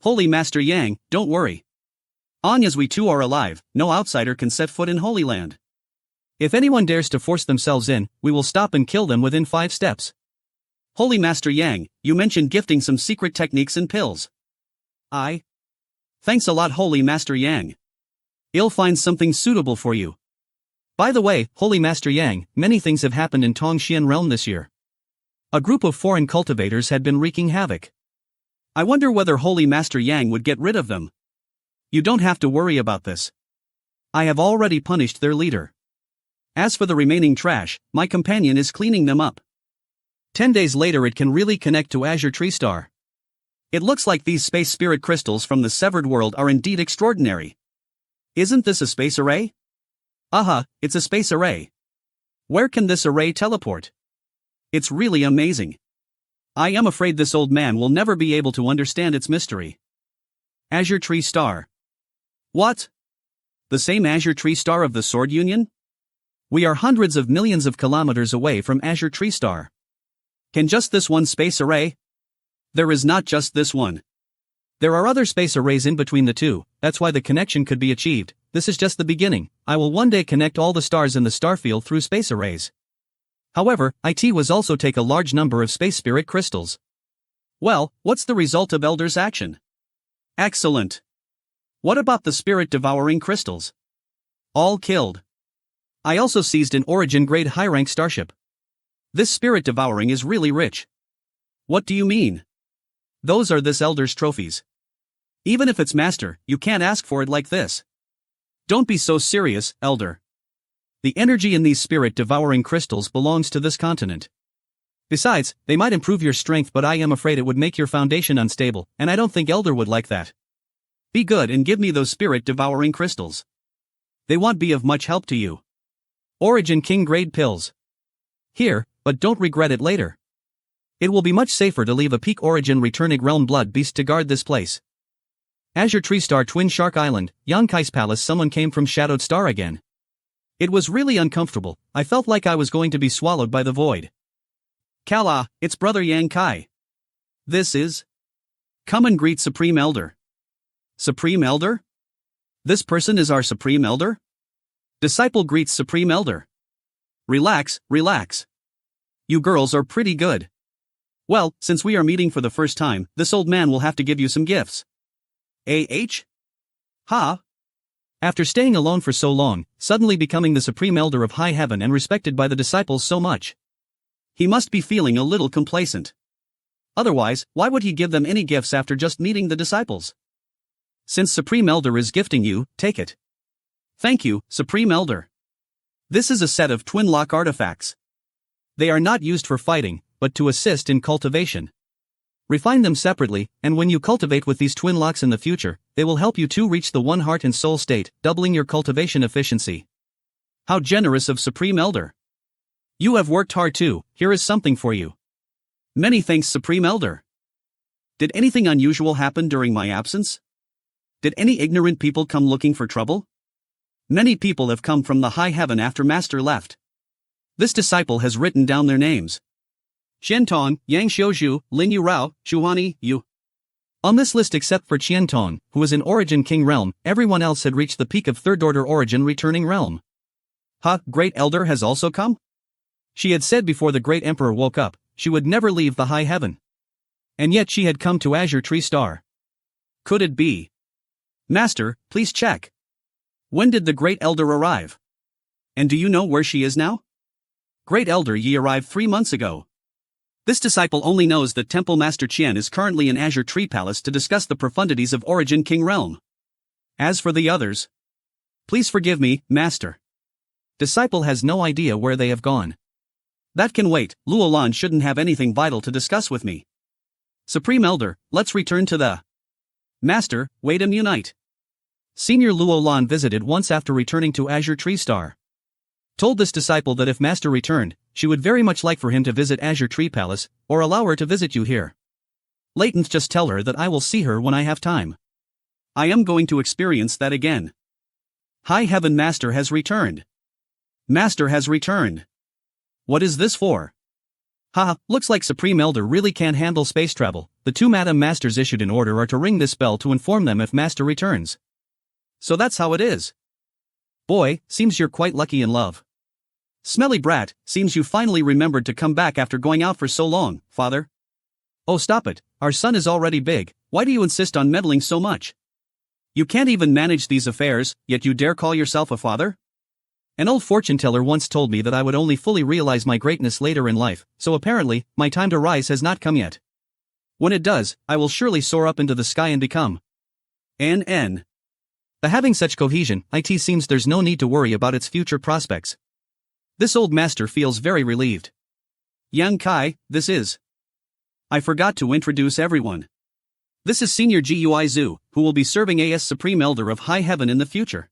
Holy Master Yang, don't worry. As we two are alive, no outsider can set foot in Holy Land. If anyone dares to force themselves in, we will stop and kill them within 5 steps. Holy Master Yang, you mentioned gifting some secret techniques and pills. Thanks a lot, Holy Master Yang. I'll find something suitable for you. By the way, Holy Master Yang, many things have happened in Tong Xien realm this year. A group of foreign cultivators had been wreaking havoc. I wonder whether Holy Master Yang would get rid of them. You don't have to worry about this. I have already punished their leader. As for the remaining trash, my companion is cleaning them up. 10 days later it can really connect to Azure Tree Star. It looks like these space spirit crystals from the severed world are indeed extraordinary. Isn't this a space array? It's a space array. Where can this array teleport? It's really amazing. I am afraid this old man will never be able to understand its mystery. Azure Tree Star. What? The same Azure Tree Star of the Sword Union? We are hundreds of millions of kilometers away from Azure Tree Star. Can just this one space array? There is not just this one. There are other space arrays in between the two, that's why the connection could be achieved. This is just the beginning. I will one day connect all the stars in the starfield through space arrays. However, it was also take a large number of space spirit crystals. Well, what's the result of Elder's action? Excellent. What about the spirit devouring crystals? All killed. I also seized an origin grade high rank starship. This spirit devouring is really rich. What do you mean? Those are this Elder's trophies. Even if it's master, you can't ask for it like this. Don't be so serious, Elder. The energy in these spirit-devouring crystals belongs to this continent. Besides, they might improve your strength, but I am afraid it would make your foundation unstable, and I don't think Elder would like that. Be good and give me those spirit-devouring crystals. They won't be of much help to you. Origin King grade pills. Here, but don't regret it later. It will be much safer to leave a peak origin returning realm blood beast to guard this place. Azure Tree Star Twin Shark Island, Yang Kai's palace. Someone came from Shadowed Star again. It was really uncomfortable. I felt like I was going to be swallowed by the void. Kala, it's brother Yang Kai. This is... Come and greet Supreme Elder. Supreme Elder? This person is our Supreme Elder? Disciple greets Supreme Elder. Relax, relax. You girls are pretty good. Well, since we are meeting for the first time, this old man will have to give you some gifts. Ha? After staying alone for so long, suddenly becoming the Supreme Elder of High Heaven and respected by the disciples so much. He must be feeling a little complacent. Otherwise, why would he give them any gifts after just meeting the disciples? Since Supreme Elder is gifting you, take it. Thank you, Supreme Elder. This is a set of twin lock artifacts. They are not used for fighting, but to assist in cultivation. Refine them separately, and when you cultivate with these twin locks in the future, they will help you to reach the one heart and soul state, doubling your cultivation efficiency. How generous of Supreme Elder. You have worked hard too. Here is something for you. Many thanks, Supreme Elder. Did anything unusual happen during my absence? Did any ignorant people come looking for trouble? Many people have come from the high heaven after Master left. This disciple has written down their names. Xian Tong, Yang Xiuzhu, Lin Yu Rao, Shuani, Yu. On this list except for Qian Tong, who was in Origin King Realm, everyone else had reached the peak of Third Order Origin Returning Realm. Great Elder has also come? She had said before the Great Emperor woke up, she would never leave the High Heaven. And yet she had come to Azure Tree Star. Could it be? Master, please check. When did the Great Elder arrive? And do you know where she is now? Great Elder Yi arrived 3 months ago. This disciple only knows that Temple Master Xien is currently in Azure Tree Palace to discuss the profundities of Origin King Realm. As for the others, please forgive me, Master. Disciple has no idea where they have gone. That can wait. Luolan shouldn't have anything vital to discuss with me. Supreme Elder, let's return to the... Master, wait and unite. Senior Luolan visited once after returning to Azure Tree Star. Told this disciple that if Master returned, she would very much like for him to visit Azure Tree Palace, or allow her to visit you here. Latent, just tell her that I will see her when I have time. I am going to experience that again. High Heaven Master has returned. Master has returned. What is this for? Looks like Supreme Elder really can't handle space travel. The 2 Madam Masters issued an order are to ring this bell to inform them if Master returns. So that's how it is. Boy, seems you're quite lucky in love. Smelly brat, seems you finally remembered to come back after going out for so long, father. Oh, stop it, our son is already big, why do you insist on meddling so much? You can't even manage these affairs, yet you dare call yourself a father? An old fortune teller once told me that I would only fully realize my greatness later in life, so apparently, my time to rise has not come yet. When it does, I will surely soar up into the sky and become NN. By having such cohesion, it seems there's no need to worry about its future prospects. This old master feels very relieved. Yang Kai, this is... I forgot to introduce everyone. This is Senior Gui Zhu, who will be serving as Supreme Elder of High Heaven in the future.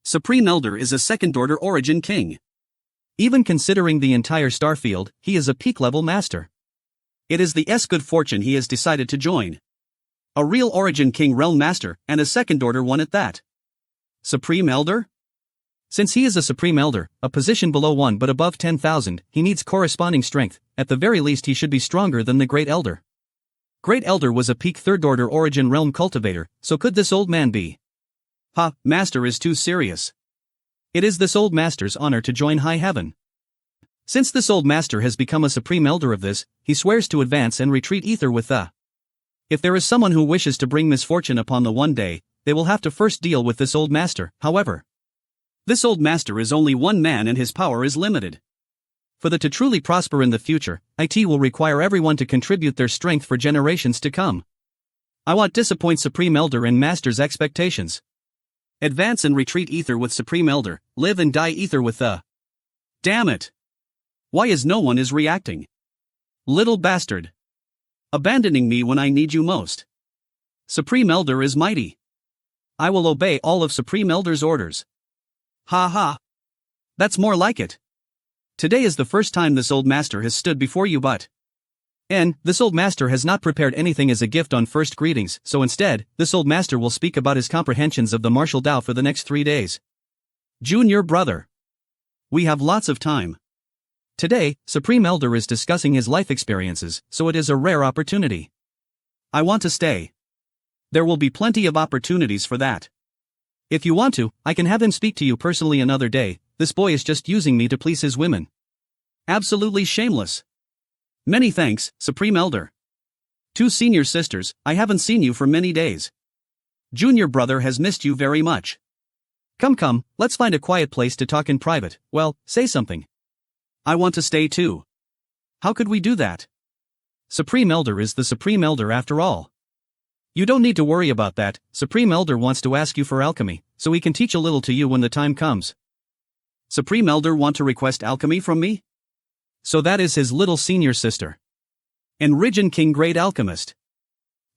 Supreme Elder is a second-order origin king. Even considering the entire starfield, he is a peak-level master. It is the good fortune he has decided to join. A real origin king realm master, and a second-order one at that. Supreme Elder? Since he is a Supreme Elder, a position below 1 but above 10,000, he needs corresponding strength. At the very least he should be stronger than the Great Elder. Great Elder was a peak third-order origin realm cultivator, so could this old man be? Master is too serious. It is this old master's honor to join High Heaven. Since this old master has become a Supreme Elder of this, he swears to advance and retreat ether with the. If there is someone who wishes to bring misfortune upon the one day, they will have to first deal with this old master, however. This old master is only one man and his power is limited. For the to truly prosper in the future, it will require everyone to contribute their strength for generations to come. I won't disappoint Supreme Elder and Master's expectations. Advance and retreat ether with Supreme Elder, live and die ether with the. Damn it! Why is no one is reacting? Little bastard. Abandoning me when I need you most. Supreme Elder is mighty. I will obey all of Supreme Elder's orders. Ha ha. That's more like it. Today is the first time this old master has stood before you but. This old master has not prepared anything as a gift on first greetings, so instead, this old master will speak about his comprehensions of the martial Tao for the next 3 days. Junior brother. We have lots of time. Today, Supreme Elder is discussing his life experiences, so it is a rare opportunity. I want to stay. There will be plenty of opportunities for that. If you want to, I can have him speak to you personally another day. This boy is just using me to please his women. Absolutely shameless. Many thanks, Supreme Elder. 2 senior sisters, I haven't seen you for many days. Junior brother has missed you very much. Come, let's find a quiet place to talk in private. Well, say something. I want to stay too. How could we do that? Supreme Elder is the Supreme Elder after all. You don't need to worry about that. Supreme Elder wants to ask you for alchemy, so he can teach a little to you when the time comes. Supreme Elder want to request alchemy from me? So that is his little senior sister. Enrigen King Great Alchemist.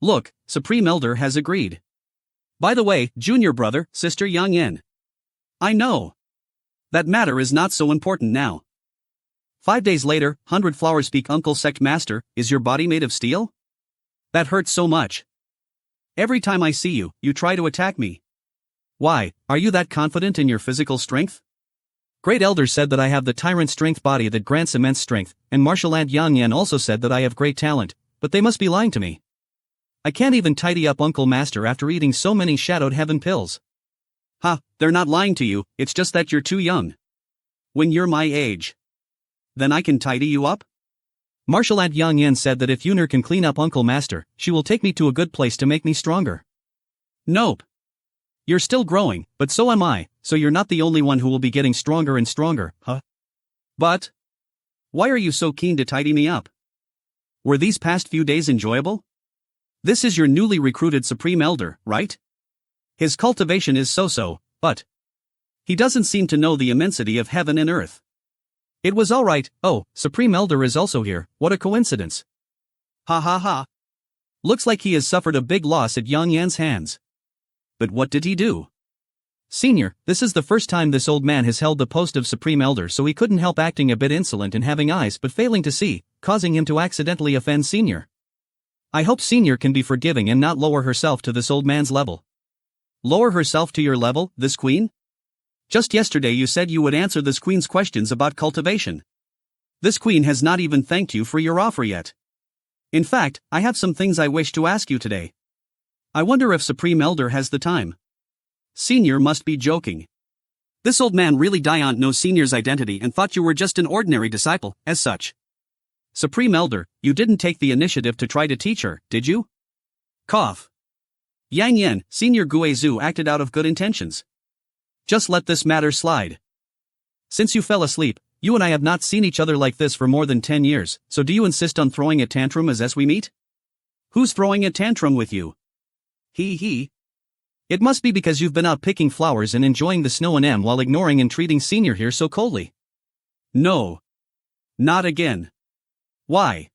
Look, Supreme Elder has agreed. By the way, junior brother, sister Yang Yen. I know. That matter is not so important now. 5 days later, 100 Flowers speak Uncle Sect Master, is your body made of steel? That hurts so much. Every time I see you, you try to attack me. Why, are you that confident in your physical strength? Great Elder said that I have the tyrant strength body that grants immense strength, and Martial Ant Yang Yan also said that I have great talent, but they must be lying to me. I can't even tidy up Uncle Master after eating so many Shadowed Heaven pills. They're not lying to you, it's just that you're too young. When you're my age, then I can tidy you up? Martial Ant Yang Yan said that if Yuner can clean up Uncle Master, she will take me to a good place to make me stronger. Nope. You're still growing, but so am I, so you're not the only one who will be getting stronger and stronger, But? Why are you so keen to tidy me up? Were these past few days enjoyable? This is your newly recruited Supreme Elder, right? His cultivation is so-so, but he doesn't seem to know the immensity of heaven and earth. It was alright. Oh, Supreme Elder is also here, what a coincidence. Ha. Looks like he has suffered a big loss at Yang Yan's hands. But what did he do? Senior, this is the first time this old man has held the post of Supreme Elder, so he couldn't help acting a bit insolent and having eyes but failing to see, causing him to accidentally offend Senior. I hope Senior can be forgiving and not lower herself to this old man's level. Lower herself to your level, this queen? Just yesterday you said you would answer this queen's questions about cultivation. This queen has not even thanked you for your offer yet. In fact, I have some things I wish to ask you today. I wonder if Supreme Elder has the time. Senior must be joking. This old man really don't know Senior's identity and thought you were just an ordinary disciple, as such. Supreme Elder, you didn't take the initiative to try to teach her, did you? Cough. Yang Yan, Senior Guizhu acted out of good intentions. Just let this matter slide. Since you fell asleep, you and I have not seen each other like this for more than 10 years, so do you insist on throwing a tantrum as we meet? Who's throwing a tantrum with you? He. It must be because you've been out picking flowers and enjoying the snow and while ignoring and treating Senior here so coldly. No. Not again. Why?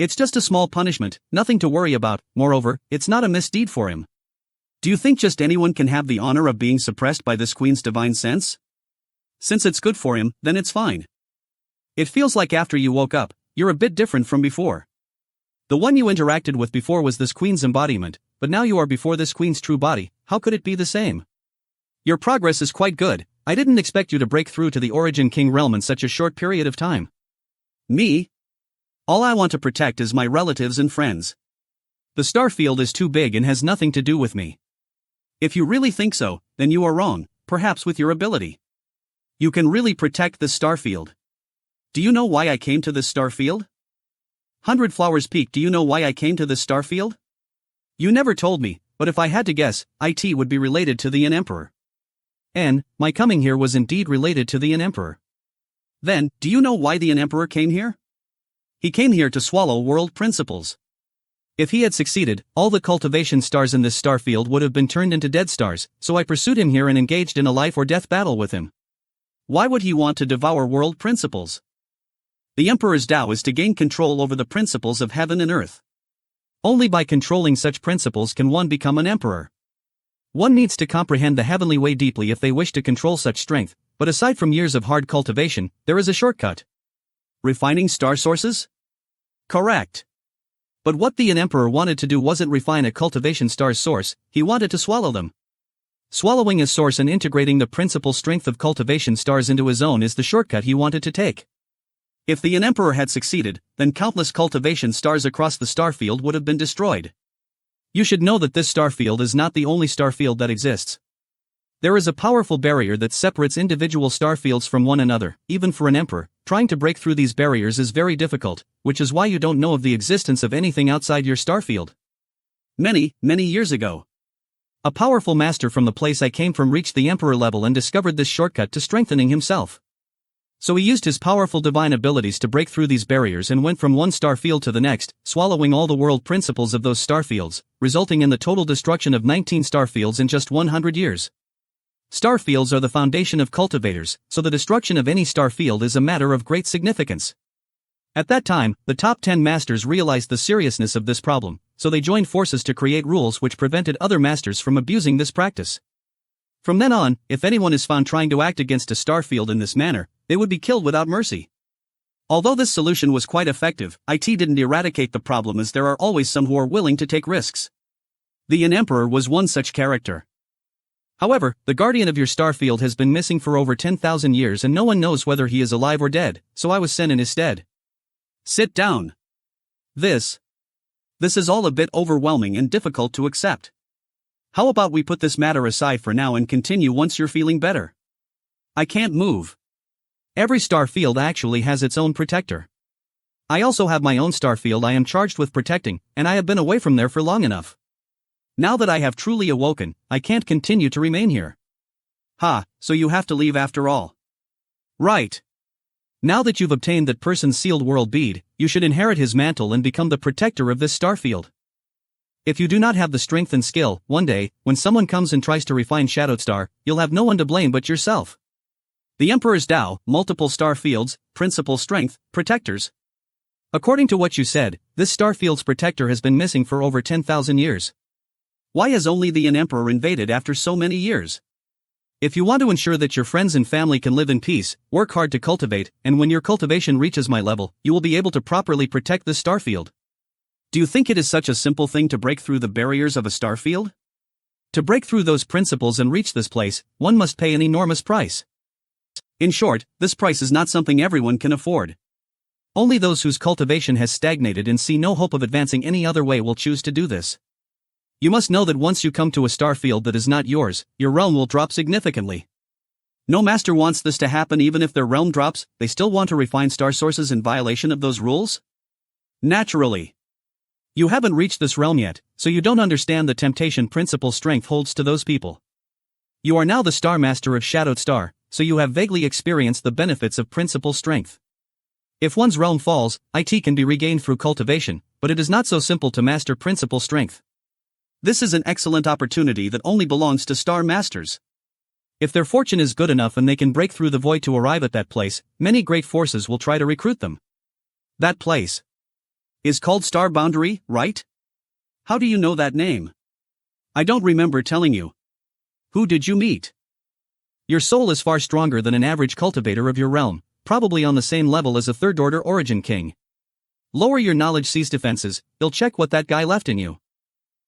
It's just a small punishment, nothing to worry about. Moreover, it's not a misdeed for him. Do you think just anyone can have the honor of being suppressed by this queen's divine sense? Since it's good for him, then it's fine. It feels like after you woke up, you're a bit different from before. The one you interacted with before was this queen's embodiment, but now you are before this queen's true body. How could it be the same? Your progress is quite good. I didn't expect you to break through to the Origin King realm in such a short period of time. Me? All I want to protect is my relatives and friends. The star field is too big and has nothing to do with me. If you really think so, then you are wrong, perhaps with your ability. You can really protect this star field. Do you know why I came to this star field? 100 Flowers Peak. Do you know why I came to this star field? You never told me, but if I had to guess, it would be related to the Emperor. My coming here was indeed related to the Emperor. Then, do you know why the Emperor came here? He came here to swallow world principles. If he had succeeded, all the cultivation stars in this star field would have been turned into dead stars, so I pursued him here and engaged in a life or death battle with him. Why would he want to devour world principles? The Emperor's Tao is to gain control over the principles of heaven and earth. Only by controlling such principles can one become an emperor. One needs to comprehend the heavenly way deeply if they wish to control such strength, but aside from years of hard cultivation, there is a shortcut. Refining star sources? Correct. But what the Emperor wanted to do wasn't refine a cultivation star's source, he wanted to swallow them. Swallowing a source and integrating the principal strength of cultivation stars into his own is the shortcut he wanted to take. If the Emperor had succeeded, then countless cultivation stars across the star field would have been destroyed. You should know that this star field is not the only star field that exists. There is a powerful barrier that separates individual star fields from one another. Even for an emperor, trying to break through these barriers is very difficult, which is why you don't know of the existence of anything outside your star field. Many years ago, a powerful master from the place I came from reached the emperor level and discovered this shortcut to strengthening himself. So he used his powerful divine abilities to break through these barriers and went from one star field to the next, swallowing all the world principles of those star fields, resulting in the total destruction of 19 star fields in just 100 years. Star fields are the foundation of cultivators, so the destruction of any star field is a matter of great significance. At that time, the top 10 masters realized the seriousness of this problem, so they joined forces to create rules which prevented other masters from abusing this practice. From then on, if anyone is found trying to act against a star field in this manner, they would be killed without mercy. Although this solution was quite effective, it didn't eradicate the problem, as there are always some who are willing to take risks. The Emperor was one such character. However, the guardian of your star field has been missing for over 10,000 years and no one knows whether he is alive or dead, so I was sent in his stead. Sit down. This is all a bit overwhelming and difficult to accept. How about we put this matter aside for now and continue once you're feeling better? I can't move. Every star field actually has its own protector. I also have my own star field I am charged with protecting, and I have been away from there for long enough. Now that I have truly awoken, I can't continue to remain here. So you have to leave after all. Right. Now that you've obtained that person's sealed world bead, you should inherit his mantle and become the protector of this star field. If you do not have the strength and skill, one day, when someone comes and tries to refine Shadowed Star, you'll have no one to blame but yourself. The Emperor's Tao, multiple star fields, principal strength, protectors. According to what you said, this star field's protector has been missing for over 10,000 years. Why has only the Emperor invaded after so many years? If you want to ensure that your friends and family can live in peace, work hard to cultivate, and when your cultivation reaches my level, you will be able to properly protect this star field. Do you think it is such a simple thing to break through the barriers of a star field? To break through those principles and reach this place, one must pay an enormous price. In short, this price is not something everyone can afford. Only those whose cultivation has stagnated and see no hope of advancing any other way will choose to do this. You must know that once you come to a star field that is not yours, your realm will drop significantly. No master wants this to happen. Even if their realm drops, they still want to refine star sources in violation of those rules? Naturally. You haven't reached this realm yet, so you don't understand the temptation principal strength holds to those people. You are now the Star Master of Shadowed Star, so you have vaguely experienced the benefits of principal strength. If one's realm falls, it can be regained through cultivation, but it is not so simple to master principal strength. This is an excellent opportunity that only belongs to Star Masters. If their fortune is good enough and they can break through the void to arrive at that place, many great forces will try to recruit them. That place. Is called Star Boundary, right? How do you know that name? I don't remember telling you. Who did you meet? Your soul is far stronger than an average cultivator of your realm, probably on the same level as a third-order origin king. Lower your knowledge C's defenses, he'll check what that guy left in you.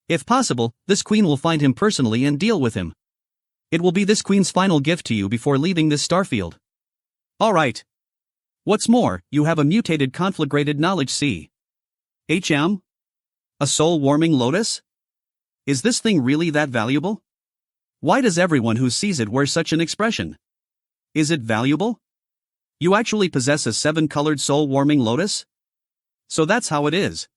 If possible, this queen will find him personally and deal with him. It will be this queen's final gift to you before leaving this starfield. Alright. What's more, you have a mutated conflagrated knowledge C. HM? A soul-warming lotus? Is this thing really that valuable? Why does everyone who sees it wear such an expression? Is it valuable? You actually possess a 7-colored soul-warming lotus? So that's how it is.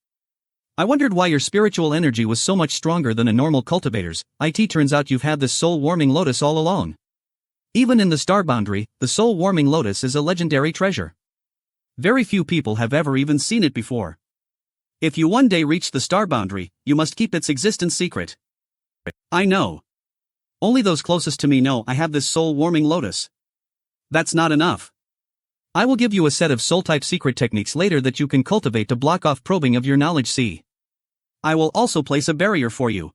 I wondered why your spiritual energy was so much stronger than a normal cultivator's. It turns out you've had this soul-warming lotus all along. Even in the star boundary, the soul-warming lotus is a legendary treasure. Very few people have ever even seen it before. If you one day reach the star boundary, you must keep its existence secret. I know. Only those closest to me know I have this soul-warming lotus. That's not enough. I will give you a set of soul-type secret techniques later that you can cultivate to block off probing of your knowledge C. I will also place a barrier for you.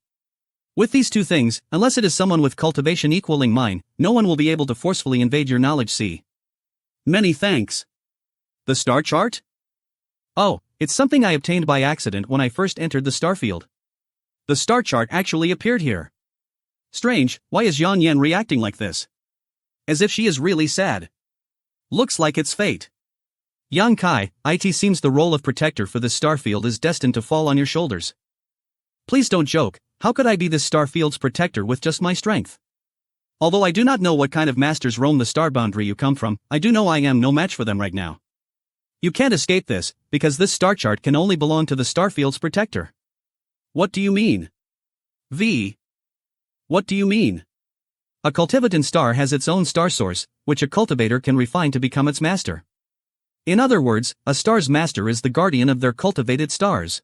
With these two things, unless it is someone with cultivation equaling mine, no one will be able to forcefully invade your knowledge C. Many thanks. The star chart? Oh, it's something I obtained by accident when I first entered the starfield. The star chart actually appeared here. Strange, why is Yan Yan reacting like this? As if she is really sad. Looks like it's fate. Yang Kai, it seems the role of protector for this starfield is destined to fall on your shoulders. Please don't joke, how could I be this starfield's protector with just my strength? Although I do not know what kind of masters roam the star boundary you come from, I do know I am no match for them right now. You can't escape this, because this star chart can only belong to the starfield's protector. What do you mean? What do you mean? A cultivating star has its own star source, which a cultivator can refine to become its master. In other words, a star's master is the guardian of their cultivated stars.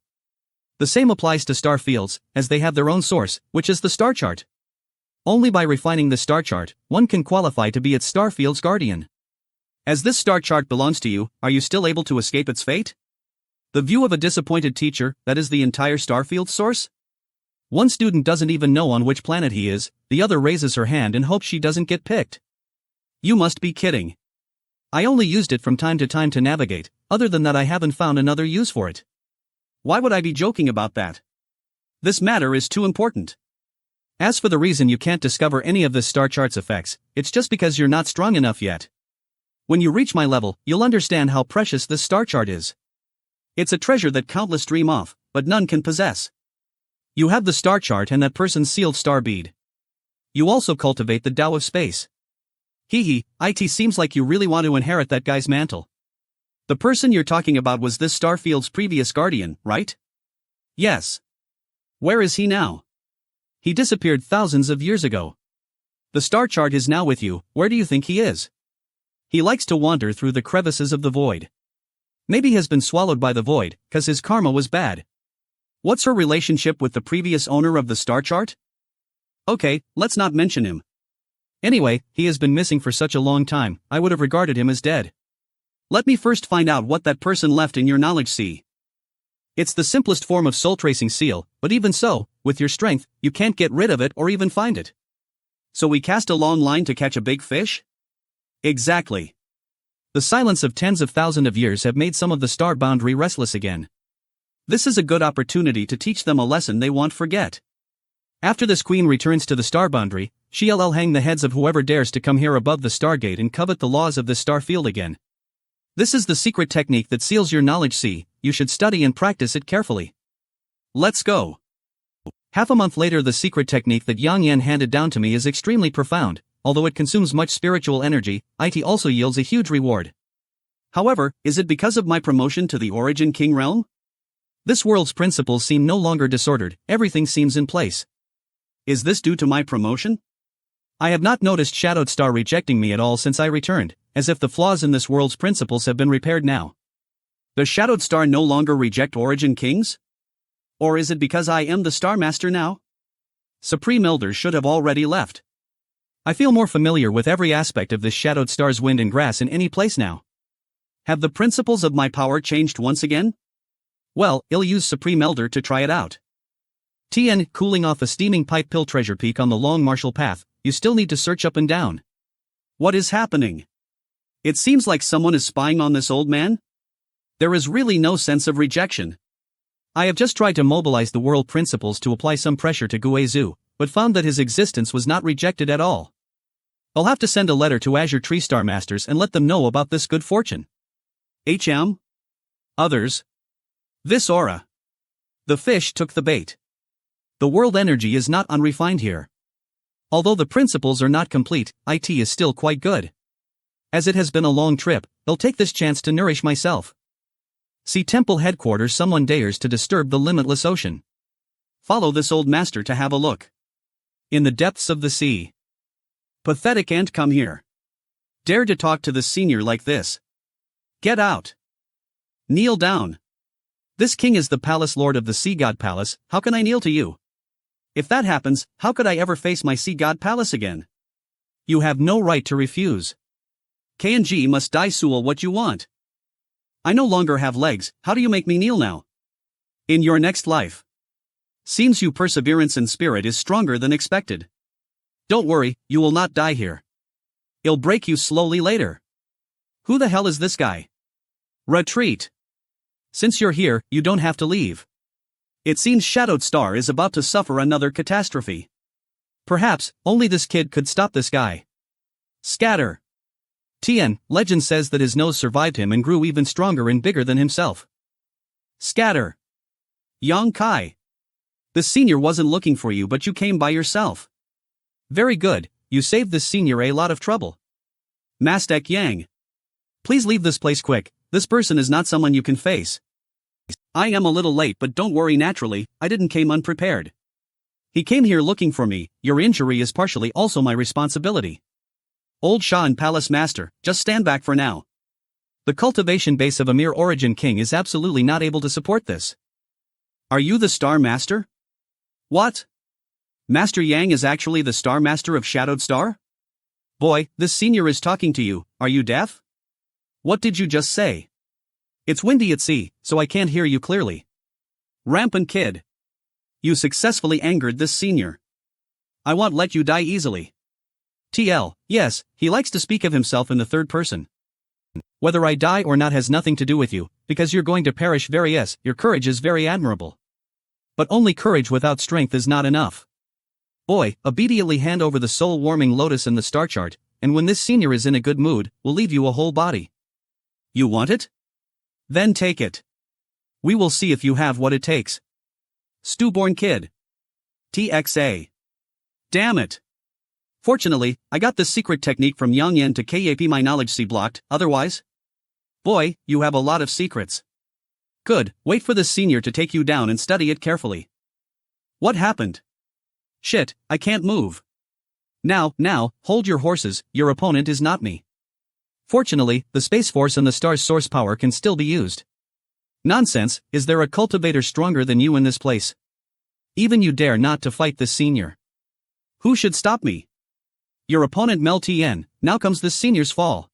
The same applies to star fields, as they have their own source, which is the star chart. Only by refining the star chart, one can qualify to be its star field's guardian. As this star chart belongs to you, are you still able to escape its fate? The view of a disappointed teacher, that is the entire starfield source? One student doesn't even know on which planet he is, the other raises her hand and hopes she doesn't get picked. You must be kidding. I only used it from time to navigate, other than that I haven't found another use for it. Why would I be joking about that? This matter is too important. As for the reason you can't discover any of this star chart's effects, it's just because you're not strong enough yet. When you reach my level, you'll understand how precious this star chart is. It's a treasure that countless dream of, but none can possess. You have the star chart and that person's sealed star bead. You also cultivate the Tao of space. It seems like you really want to inherit that guy's mantle. The person you're talking about was this starfield's previous guardian, right? Yes. Where is he now? He disappeared thousands of years ago. The star chart is now with you, where do you think he is? He likes to wander through the crevices of the void. Maybe he has been swallowed by the void, cause his karma was bad. What's her relationship with the previous owner of the star chart? Okay, let's not mention him. Anyway, he has been missing for such a long time, I would have regarded him as dead. Let me first find out what that person left in your knowledge C. It's the simplest form of soul tracing seal, but even so, with your strength, you can't get rid of it or even find it. So we cast a long line to catch a big fish? Exactly. The silence of tens of thousands of years have made some of the star boundary restless again. This is a good opportunity to teach them a lesson they won't forget. After this queen returns to the star boundary, she'll hang the heads of whoever dares to come here above the stargate and covet the laws of this star field again. This is the secret technique that seals your knowledge C, you should study and practice it carefully. Let's go. Half a month later, the secret technique that Yang Yan handed down to me is extremely profound, although it consumes much spiritual energy, it also yields a huge reward. However, is it because of my promotion to the Origin King realm? This world's principles seem no longer disordered, everything seems in place. Is this due to my promotion? I have not noticed Shadowed Star rejecting me at all since I returned, as if the flaws in this world's principles have been repaired now. Does Shadowed Star no longer reject Origin Kings? Or is it because I am the Star Master now? Supreme Elders should have already left. I feel more familiar with every aspect of this Shadowed Star's wind and grass in any place now. Have the principles of my power changed once again? Well, I'll use Supreme Elder to try it out. Tien, cooling off a steaming pipe pill treasure peak on the long martial path, you still need to search up and down. What is happening? It seems like someone is spying on this old man? There is really no sense of rejection. I have just tried to mobilize the world principles to apply some pressure to Guizhou, but found that his existence was not rejected at all. I'll have to send a letter to Azure Tree Star Masters and let them know about this good fortune. Others. This aura. The fish took the bait. The world energy is not unrefined here. Although the principles are not complete, IT is still quite good. As it has been a long trip, I'll take this chance to nourish myself. See temple headquarters. Someone dares to disturb the limitless ocean. Follow this old master to have a look. In the depths of the sea. Pathetic ant, come here. Dare to talk to the senior like this. Get out. Kneel down. This king is the palace lord of the sea god palace. How can I kneel to you? If that happens, how could I ever face my sea god palace again? You have no right to refuse. K&G must die. Sewell, what you want? I no longer have legs. How do you make me kneel now? In your next life. Seems you perseverance and spirit is stronger than expected. Don't worry, you will not die here. I'll break you slowly later. Who the hell is this guy? Retreat. Since you're here, you don't have to leave. It seems Shadowed Star is about to suffer another catastrophe. Perhaps, only this kid could stop this guy. Scatter. Tien, legend says that his nose survived him and grew even stronger and bigger than himself. Scatter. Yang Kai. The senior wasn't looking for you, but you came by yourself. Very good, you saved this senior a lot of trouble. Mastek Yang. Please leave this place quick, this person is not someone you can face. I am a little late, but don't worry, naturally, I didn't came unprepared. He came here looking for me. Your injury is partially also my responsibility. Old Shah and Palace Master, just stand back for now. The cultivation base of a mere origin king is absolutely not able to support this. Are you the Star Master? What? Master Yang is actually the Star Master of Shadowed Star? Boy, this senior is talking to you. Are you deaf? What did you just say? It's windy at sea, so I can't hear you clearly. Rampant kid. You successfully angered this senior. I won't let you die easily. TL, yes, he likes to speak of himself in the third person. Whether I die or not has nothing to do with you, because you're going to perish. Your courage is very admirable. But only courage without strength is not enough. Boy, immediately hand over the soul-warming lotus and the star chart, and when this senior is in a good mood, we'll leave you a whole body. You want it? Then take it. We will see if you have what it takes. Stewborn kid. TXA. Damn it. Fortunately, I got this secret technique from Yang Yen to KAP my knowledge C blocked, otherwise? Boy, you have a lot of secrets. Good, wait for this senior to take you down and study it carefully. What happened? Shit, I can't move. Now, hold your horses, your opponent is not me. Fortunately, the Space Force and the star's source power can still be used. Nonsense, is there a cultivator stronger than you in this place? Even you dare not to fight this senior. Who should stop me? Your opponent Mel Tien, now comes this senior's fall.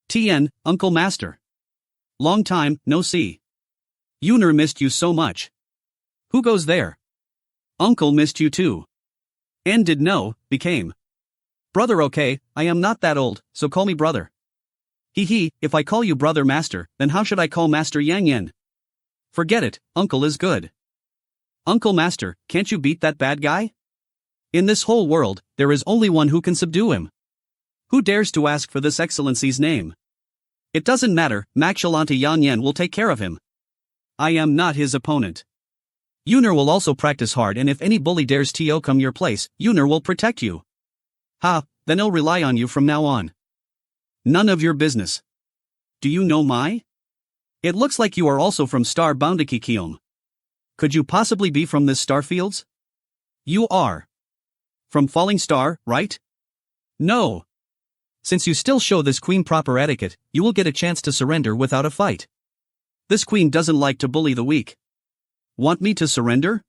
Tien, Uncle Master. Long time, no see. Yuner missed you so much. Who goes there? Uncle missed you too. And did know, became. Brother, okay, I am not that old, so call me brother. If I call you brother master, then how should I call Master Yang Yen? Forget it, uncle is good. Uncle Master, can't you beat that bad guy? In this whole world, there is only one who can subdue him. Who dares to ask for this excellency's name? It doesn't matter, Maxilanta Yang Yen will take care of him. I am not his opponent. Yuner will also practice hard, and if any bully dares to come your place, Yuner will protect you. Then I'll rely on you from now on. None of your business. Do you know Mai? It looks like you are also from Star Boundikikium. Could you possibly be from this starfields? You are. From Falling Star, right? No. Since you still show this queen proper etiquette, you will get a chance to surrender without a fight. This queen doesn't like to bully the weak. Want me to surrender?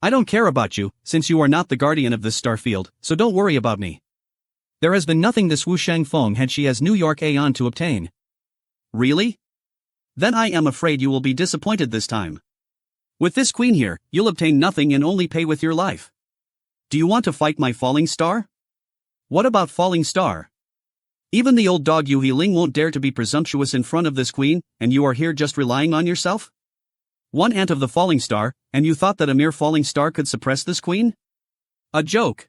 I don't care about you, since you are not the guardian of this starfield, so don't worry about me. There has been nothing this Wu Shangfeng had she has New York Aeon to obtain. Really? Then I am afraid you will be disappointed this time. With this queen here, you'll obtain nothing and only pay with your life. Do you want to fight my falling star? What about falling star? Even the old dog Yu Healing won't dare to be presumptuous in front of this queen, and you are here just relying on yourself? One ant of the falling star, and you thought that a mere falling star could suppress this queen? A joke.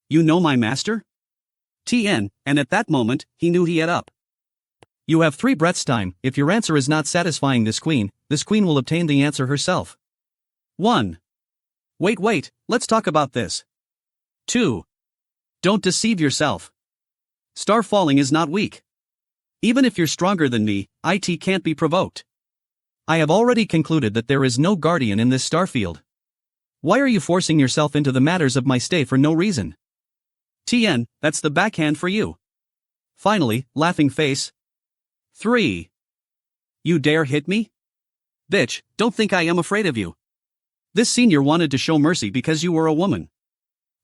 You know my master? Tien, and at that moment, he knew he had up. You have 3 breaths time. If your answer is not satisfying this queen will obtain the answer herself. 1. Wait, let's talk about this. 2. Don't deceive yourself. Star falling is not weak. Even if you're stronger than me, it can't be provoked. I have already concluded that there is no guardian in this star field. Why are you forcing yourself into the matters of my stay for no reason? Tien, that's the backhand for you. Finally, laughing face. 3. You dare hit me? Bitch, don't think I am afraid of you. This senior wanted to show mercy because you were a woman.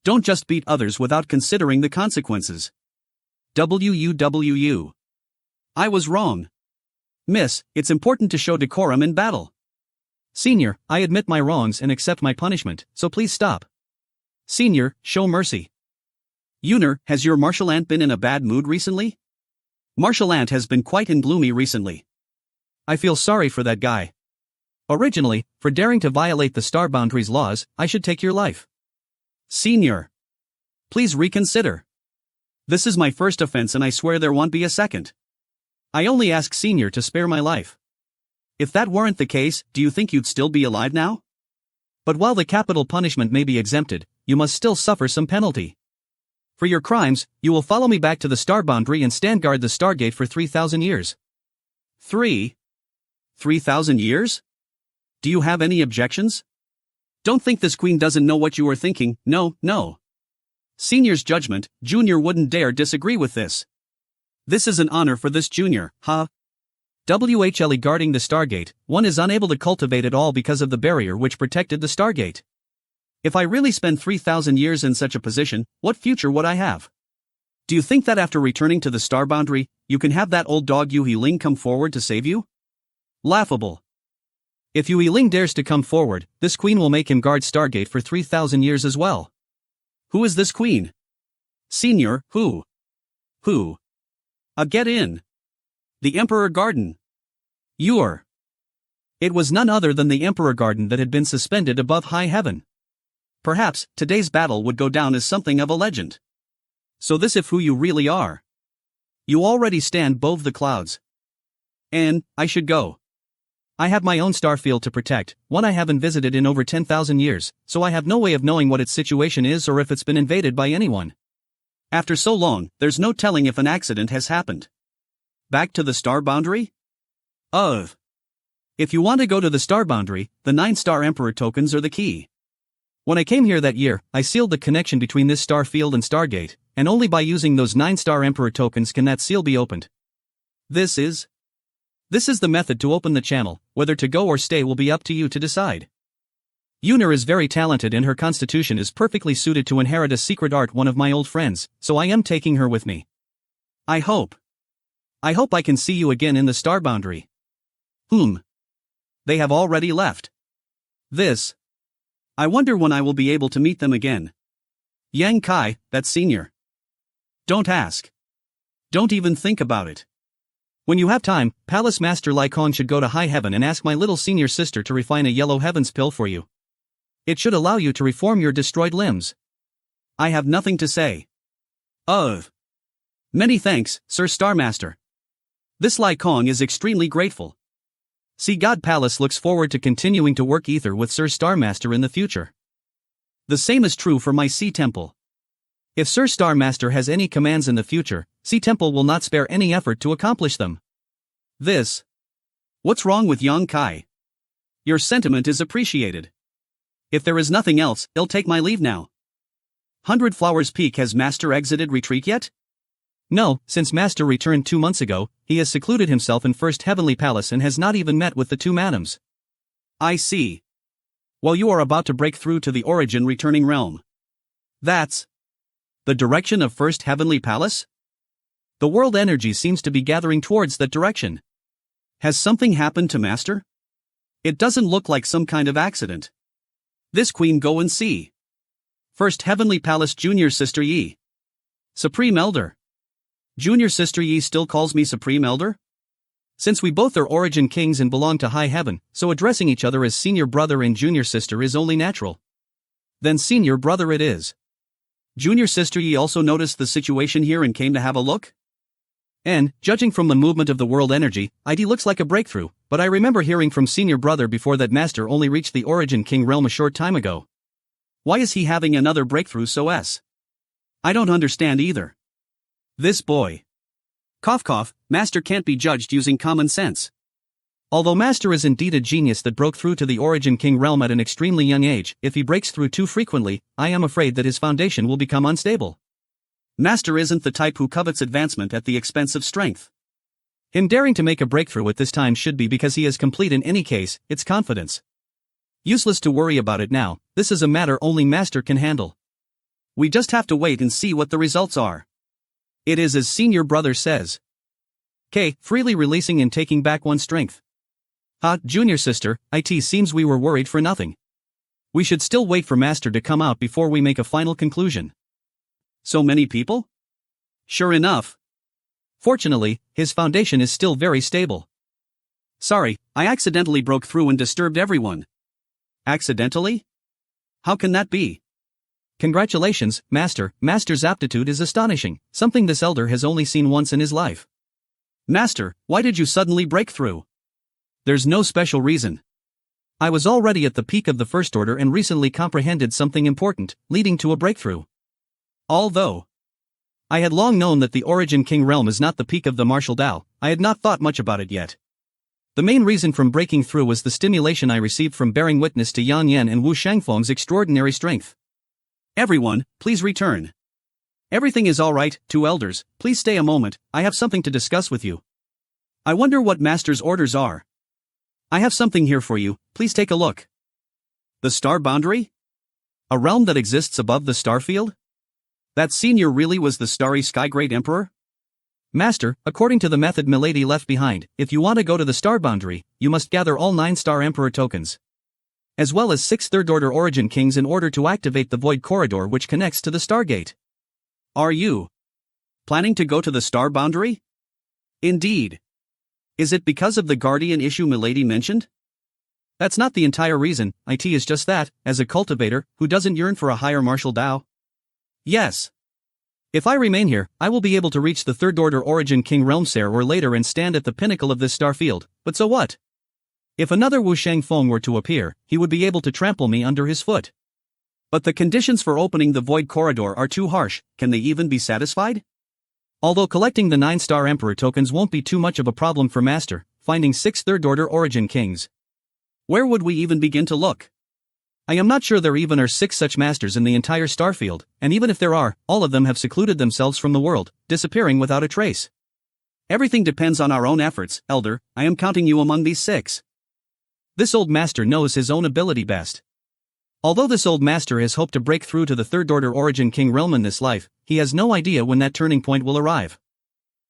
Don't just beat others without considering the consequences. WUWU. I was wrong. Miss, it's important to show decorum in battle. Senior, I admit my wrongs and accept my punishment, so please stop. Senior, show mercy. Yuner, has your martial ant been in a bad mood recently? Martial ant has been quite in gloomy recently. I feel sorry for that guy. Originally, for daring to violate the star boundaries laws, I should take your life. Senior. Please reconsider. This is my first offense and I swear there won't be a second. I only ask Senior to spare my life. If that weren't the case, do you think you'd still be alive now? But while the capital punishment may be exempted, you must still suffer some penalty. For your crimes, you will follow me back to the star boundary and stand guard the Stargate for 3,000 years. 3,000 years? Do you have any objections? Don't think this queen doesn't know what you are thinking, no. Senior's judgment, Junior wouldn't dare disagree with this. This is an honor for this junior, huh? WHLE guarding the Stargate, one is unable to cultivate at all because of the barrier which protected the Stargate. If I really spend 3,000 years in such a position, what future would I have? Do you think that after returning to the star boundary, you can have that old dog Yu Healing come forward to save you? Laughable. If Yu Healing dares to come forward, this queen will make him guard Stargate for 3,000 years as well. Who is this queen? Senior, who? Get in. The Emperor Garden. It was none other than the Emperor Garden that had been suspended above high heaven. Perhaps, today's battle would go down as something of a legend. So this is who you really are. You already stand above the clouds. And, I should go. I have my own star field to protect, one I haven't visited in over 10,000 years, so I have no way of knowing what its situation is or if it's been invaded by anyone. After so long, there's no telling if an accident has happened. Back to the star boundary? If you want to go to the star boundary, the 9-star Emperor tokens are the key. When I came here that year, I sealed the connection between this star field and Stargate, and only by using those 9-star Emperor tokens can that seal be opened. This is the method to open the channel. Whether to go or stay will be up to you to decide. Yuner is very talented and her constitution is perfectly suited to inherit a secret art, one of my old friends, so I am taking her with me. I hope I can see you again in the star boundary. They have already left. I wonder when I will be able to meet them again. Yang Kai, that's Senior. Don't ask. Don't even think about it. When you have time, Palace Master Lai Kong should go to high heaven and ask my little senior sister to refine a yellow heavens pill for you. It should allow you to reform your destroyed limbs. I have nothing to say. Many thanks, Sir Starmaster. This Lai Kong is extremely grateful. Sea God Palace looks forward to continuing to work ether with Sir Starmaster in the future. The same is true for my Sea Temple. If Sir Starmaster has any commands in the future, Sea Temple will not spare any effort to accomplish them. What's wrong with Yang Kai? Your sentiment is appreciated. If there is nothing else, I'll take my leave now. 100 Flowers Peak, has Master exited retreat yet? No, since Master returned 2 months ago, he has secluded himself in First Heavenly Palace and has not even met with the 2 madams. I see. Well, you are about to break through to the origin returning realm. That's the direction of First Heavenly Palace? The world energy seems to be gathering towards that direction. Has something happened to Master? It doesn't look like some kind of accident. This queen go and see. First Heavenly Palace Junior Sister Yi. Supreme Elder. Junior Sister Yi still calls me Supreme Elder? Since we both are origin kings and belong to high heaven, so addressing each other as senior brother and junior sister is only natural. Then senior brother it is. Junior Sister Yi also noticed the situation here and came to have a look? And, judging from the movement of the world energy, it looks like a breakthrough, but I remember hearing from senior brother before that Master only reached the origin king realm a short time ago. Why is he having another breakthrough so s? I don't understand either. This boy. Cough cough, Master can't be judged using common sense. Although Master is indeed a genius that broke through to the origin king realm at an extremely young age, if he breaks through too frequently, I am afraid that his foundation will become unstable. Master isn't the type who covets advancement at the expense of strength. Him daring to make a breakthrough at this time should be because he is complete in any case, it's confidence. Useless to worry about it now, this is a matter only Master can handle. We just have to wait and see what the results are. It is as senior brother says. K, freely releasing and taking back one's strength. Junior sister, it seems we were worried for nothing. We should still wait for Master to come out before we make a final conclusion. So many people? Sure enough. Fortunately, his foundation is still very stable. Sorry, I accidentally broke through and disturbed everyone. Accidentally? How can that be? Congratulations, Master. Master's aptitude is astonishing, something this elder has only seen once in his life. Master, why did you suddenly break through? There's no special reason. I was already at the peak of the First Order and recently comprehended something important, leading to a breakthrough. Although I had long known that the Origin King realm is not the peak of the martial Tao, I had not thought much about it yet. The main reason from breaking through was the stimulation I received from bearing witness to Yang Yan and Wu Shangfeng's extraordinary strength. Everyone, please return. Everything is alright, two elders, please stay a moment, I have something to discuss with you. I wonder what Master's orders are. I have something here for you, please take a look. The star boundary? A realm that exists above the star field? That senior really was the starry sky great emperor? Master, according to the method Milady left behind, if you want to go to the star boundary, you must gather all 9 star emperor tokens. As well as 6 third order origin kings in order to activate the void corridor which connects to the stargate. Are you planning to go to the star boundary? Indeed. Is it because of the guardian issue Milady mentioned? That's not the entire reason, it is just that, as a cultivator, who doesn't yearn for a higher martial Tao? Yes. If I remain here, I will be able to reach the third order origin king realm sooner or later and stand at the pinnacle of this star field, but so what? If another Wu Shangfeng were to appear, he would be able to trample me under his foot. But the conditions for opening the void corridor are too harsh, can they even be satisfied? Although collecting the 9 star emperor tokens won't be too much of a problem for Master, finding 6 third order origin kings. Where would we even begin to look? I am not sure there even are 6 such masters in the entire starfield, and even if there are, all of them have secluded themselves from the world, disappearing without a trace. Everything depends on our own efforts, Elder, I am counting you among these 6. This old master knows his own ability best. Although this old master has hoped to break through to the third order origin king realm in this life, he has no idea when that turning point will arrive.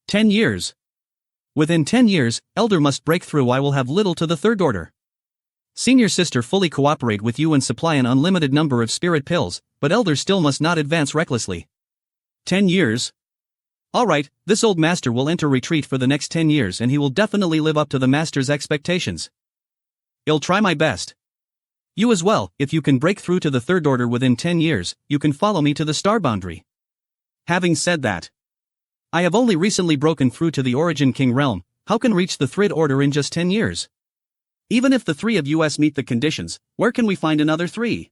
10 years. Within 10 years, Elder must break through. I will have little to the third order. Senior sister fully cooperate with you and supply an unlimited number of spirit pills, but Elder still must not advance recklessly. 10 years? Alright, this old master will enter retreat for the next 10 years and he will definitely live up to the master's expectations. I'll try my best. You as well, if you can break through to the third order within 10 years, you can follow me to the star boundary. Having said that, I have only recently broken through to the origin king realm, how can reach the third order in just 10 years? Even if the 3 of us meet the conditions, where can we find another 3?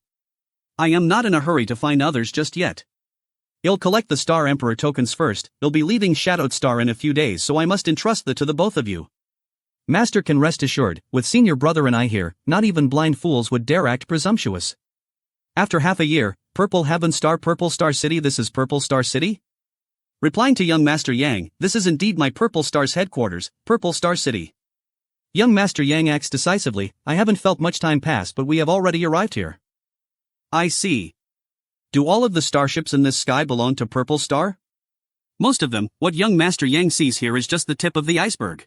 I am not in a hurry to find others just yet. I'll collect the Star Emperor tokens first, I'll be leaving Shadowed Star in a few days so I must entrust that to the both of you. Master can rest assured, with senior brother and I here, not even blind fools would dare act presumptuous. After half a year, Purple Heaven Star Purple Star City. This is Purple Star City? Replying to young Master Yang, this is indeed my Purple Star's headquarters, Purple Star City. Young Master Yang acts decisively, I haven't felt much time pass but we have already arrived here. I see. Do all of the starships in this sky belong to Purple Star? Most of them, what young Master Yang sees here is just the tip of the iceberg.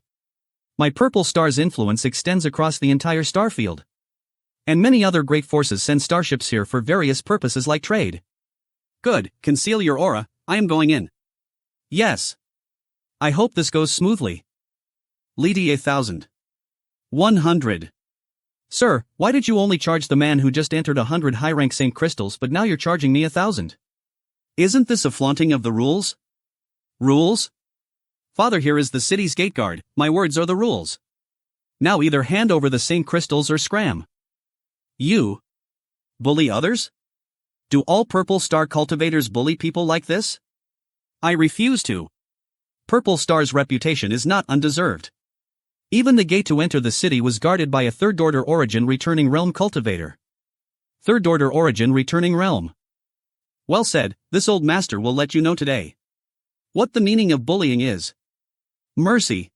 My purple star's influence extends across the entire starfield. And many other great forces send starships here for various purposes like trade. Good, conceal your aura, I am going in. Yes. I hope this goes smoothly. Lady 1000. 100. Sir, why did you only charge the man who just entered 100 high-rank Saint crystals but now you're charging me 1,000? Isn't this a flaunting of the rules? Rules? Father here is the city's gate guard, my words are the rules. Now either hand over the Saint crystals or scram. You bully others? Do all Purple Star cultivators bully people like this? I refuse to. Purple Star's reputation is not undeserved. Even the gate to enter the city was guarded by a third-order origin returning realm cultivator. Third-order origin returning realm. Well said, this old master will let you know today what the meaning of bullying is. Mercy.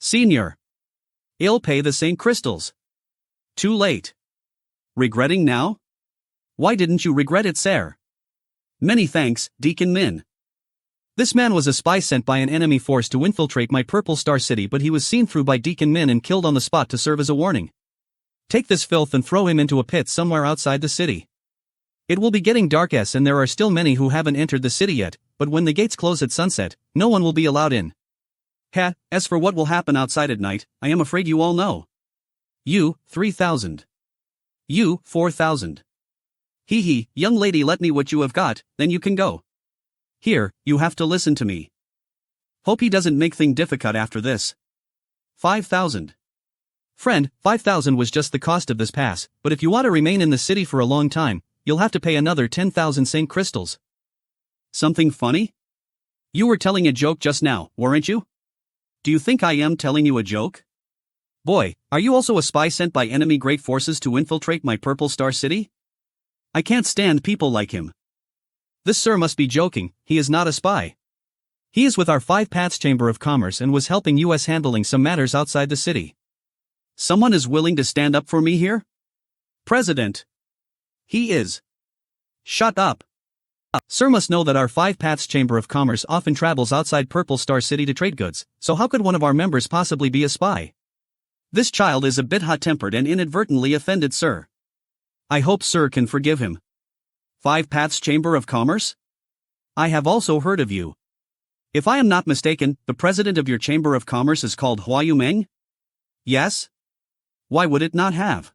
Senior. I'll pay the Saint crystals. Too late. Regretting now? Why didn't you regret it, sir? Many thanks, Deacon Min. This man was a spy sent by an enemy force to infiltrate my Purple Star City, but he was seen through by Deacon Min and killed on the spot to serve as a warning. Take this filth and throw him into a pit somewhere outside the city. It will be getting dark and there are still many who haven't entered the city yet, but when the gates close at sunset, no one will be allowed in. As for what will happen outside at night, I am afraid you all know. You, 3,000. You, 4,000. Hee, young lady, let me what you have got, then you can go. Here, you have to listen to me. Hope he doesn't make thing difficult after this. 5,000. Friend, 5,000 was just the cost of this pass, but if you want to remain in the city for a long time, you'll have to pay another 10,000 Saint crystals. Something funny? You were telling a joke just now, weren't you? Do you think I am telling you a joke? Boy, are you also a spy sent by enemy great forces to infiltrate my Purple Star City? I can't stand people like him. This sir must be joking, he is not a spy. He is with our 5 Paths Chamber of Commerce and was helping us handling some matters outside the city. Someone is willing to stand up for me here? President. He is. Shut up. Sir must know that our 5 Paths Chamber of Commerce often travels outside Purple Star City to trade goods, so how could one of our members possibly be a spy? This child is a bit hot-tempered and inadvertently offended, sir. I hope sir can forgive him. 5 Paths Chamber of Commerce? I have also heard of you. If I am not mistaken, the president of your Chamber of Commerce is called Hua Yumeng? Yes? Why would it not have?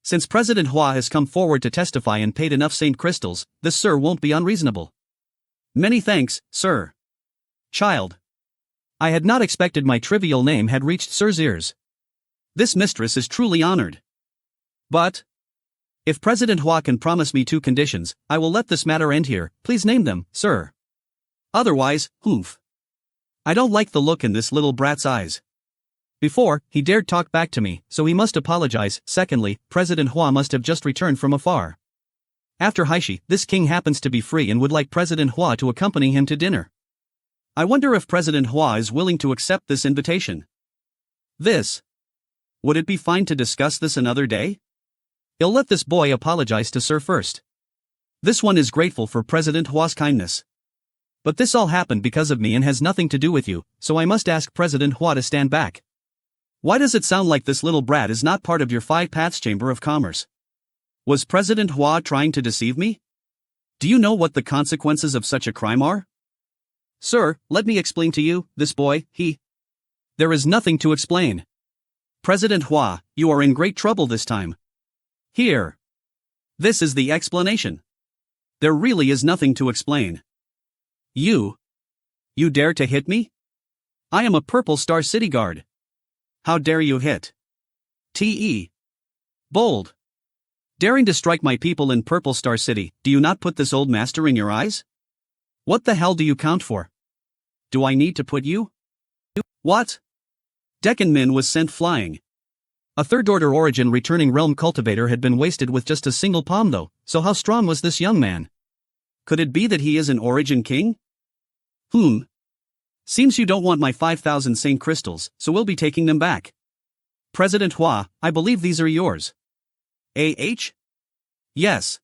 Since President Hua has come forward to testify and paid enough Saint crystals, this sir won't be unreasonable. Many thanks, sir. Child. I had not expected my trivial name had reached sir's ears. This mistress is truly honored. But if President Hua can promise me 2 conditions, I will let this matter end here. Please name them, sir. Otherwise, oomph. I don't like the look in this little brat's eyes. Before, he dared talk back to me, so he must apologize. Secondly, President Hua must have just returned from afar. After Haishi, this king happens to be free and would like President Hua to accompany him to dinner. I wonder if President Hua is willing to accept this invitation. Would it be fine to discuss this another day? I'll let this boy apologize to sir first. This one is grateful for President Hua's kindness. But this all happened because of me and has nothing to do with you, so I must ask President Hua to stand back. Why does it sound like this little brat is not part of your 5 Paths Chamber of Commerce? Was President Hua trying to deceive me? Do you know what the consequences of such a crime are? Sir, let me explain to you, this boy, There is nothing to explain. President Hua, you are in great trouble this time. Here. This is the explanation. There really is nothing to explain. You dare to hit me? I am a Purple Star City Guard. How dare you hit? Bold. Daring to strike my people in Purple Star City, do you not put this old master in your eyes? What the hell do you count for? Do I need to put you? What? Deccan Min was sent flying. A third-order origin returning realm cultivator had been wasted with just a single palm though, so how strong was this young man? Could it be that he is an origin king? Seems you don't want my 5,000 Saint crystals, so we'll be taking them back. President Hua, I believe these are yours. Yes.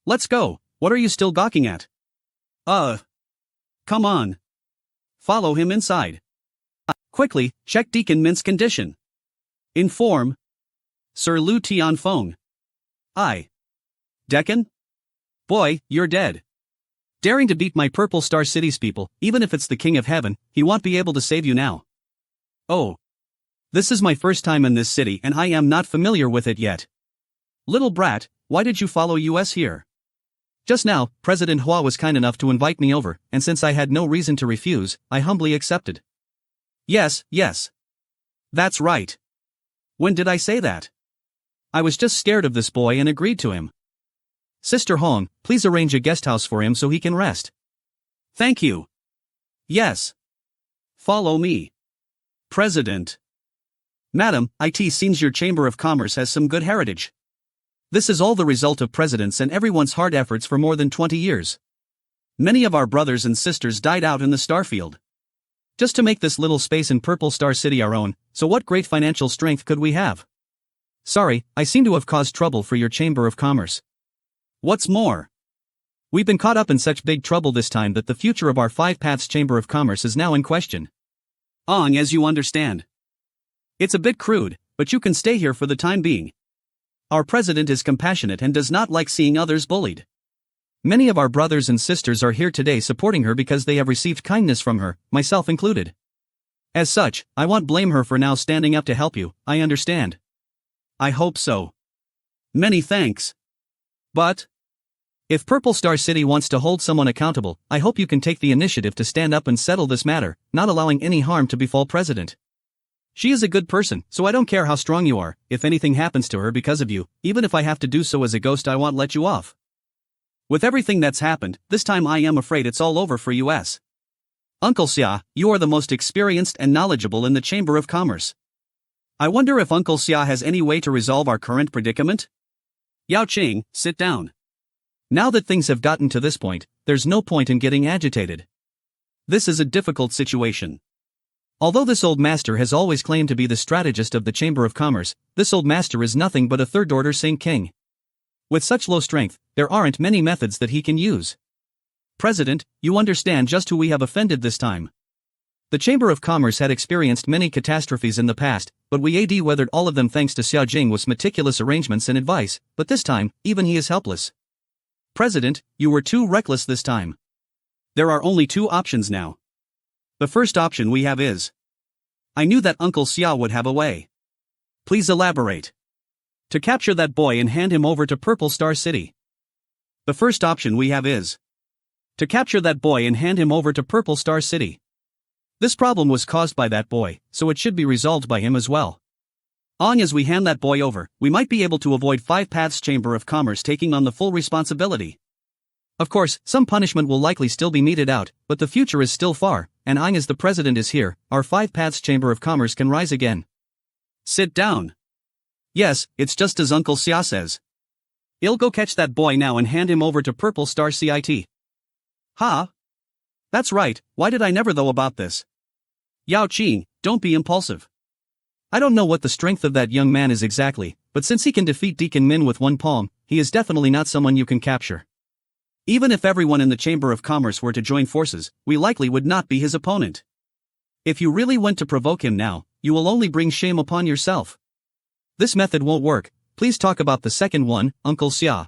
Let's go, what are you still gawking at? Come on. Follow him inside. Quickly, check Deacon Mint's condition. Inform Sir Lu Tianfeng. I. Deccan? Boy, you're dead. Daring to beat my Purple Star City's people, even if it's the King of Heaven, he won't be able to save you now. Oh. This is my first time in this city and I am not familiar with it yet. Little brat, why did you follow us here? Just now, President Hua was kind enough to invite me over, and since I had no reason to refuse, I humbly accepted. Yes. That's right. When did I say that? I was just scared of this boy and agreed to him. Sister Hong, please arrange a guest house for him so he can rest. Thank you. Yes. Follow me. President. Madam, it seems your Chamber of Commerce has some good heritage. This is all the result of presidents and everyone's hard efforts for more than 20 years. Many of our brothers and sisters died out in the starfield. Just to make this little space in Purple Star City our own, so what great financial strength could we have? Sorry, I seem to have caused trouble for your Chamber of Commerce. What's more, we've been caught up in such big trouble this time that the future of our Five Paths Chamber of Commerce is now in question. As you understand. It's a bit crude, but you can stay here for the time being. Our president is compassionate and does not like seeing others bullied. Many of our brothers and sisters are here today supporting her because they have received kindness from her, myself included. As such, I won't blame her for now standing up to help you, I understand. I hope so. Many thanks. But if Purple Star City wants to hold someone accountable, I hope you can take the initiative to stand up and settle this matter, not allowing any harm to befall President. She is a good person, so I don't care how strong you are. If anything happens to her because of you, even if I have to do so as a ghost, I won't let you off. With everything that's happened, this time I am afraid it's all over for us. Uncle Xia, you are the most experienced and knowledgeable in the Chamber of Commerce. I wonder if Uncle Xia has any way to resolve our current predicament? Yao Qing, sit down. Now that things have gotten to this point, there's no point in getting agitated. This is a difficult situation. Although this old master has always claimed to be the strategist of the Chamber of Commerce, this old master is nothing but a third-order Saint King. With such low strength, there aren't many methods that he can use. President, you understand just who we have offended this time. The Chamber of Commerce had experienced many catastrophes in the past, but we weathered all of them thanks to Xia Jing's meticulous arrangements and advice, but this time, even he is helpless. President, you were too reckless this time. There are only two options now. The first option we have is, I knew that Uncle Xia would have a way. Please elaborate. To capture that boy and hand him over to Purple Star City. The first option we have is, to capture that boy and hand him over to Purple Star City. This problem was caused by that boy, so it should be resolved by him as well. As we hand that boy over, we might be able to avoid Five Paths Chamber of Commerce taking on the full responsibility. Of course, some punishment will likely still be meted out, but the future is still far, and as the president is here, our Five Paths Chamber of Commerce can rise again. Sit down. Yes, it's just as Uncle Xia says. I'll go catch that boy now and hand him over to Purple Star CIT. Ha? That's right, why did I never know about this? Yao Qing, don't be impulsive. I don't know what the strength of that young man is exactly, but since he can defeat Deacon Min with one palm, he is definitely not someone you can capture. Even if everyone in the Chamber of Commerce were to join forces, we likely would not be his opponent. If you really want to provoke him now, you will only bring shame upon yourself. This method won't work. Please talk about the second one, Uncle Xia.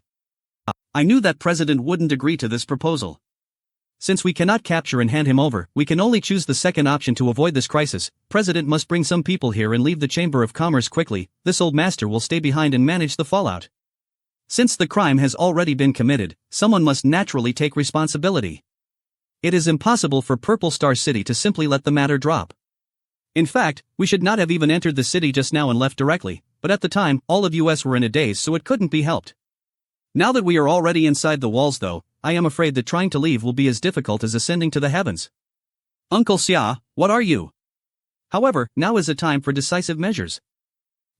I knew that President wouldn't agree to this proposal. Since we cannot capture and hand him over, we can only choose the second option to avoid this crisis. President must bring some people here and leave the Chamber of Commerce quickly. This old master will stay behind and manage the fallout. Since the crime has already been committed, someone must naturally take responsibility. It is impossible for Purple Star City to simply let the matter drop. In fact, we should not have even entered the city just now and left directly, but at the time, all of us were in a daze, so it couldn't be helped. Now that we are already inside the walls though, I am afraid that trying to leave will be as difficult as ascending to the heavens. Uncle Xia, what are you? However, now is a time for decisive measures.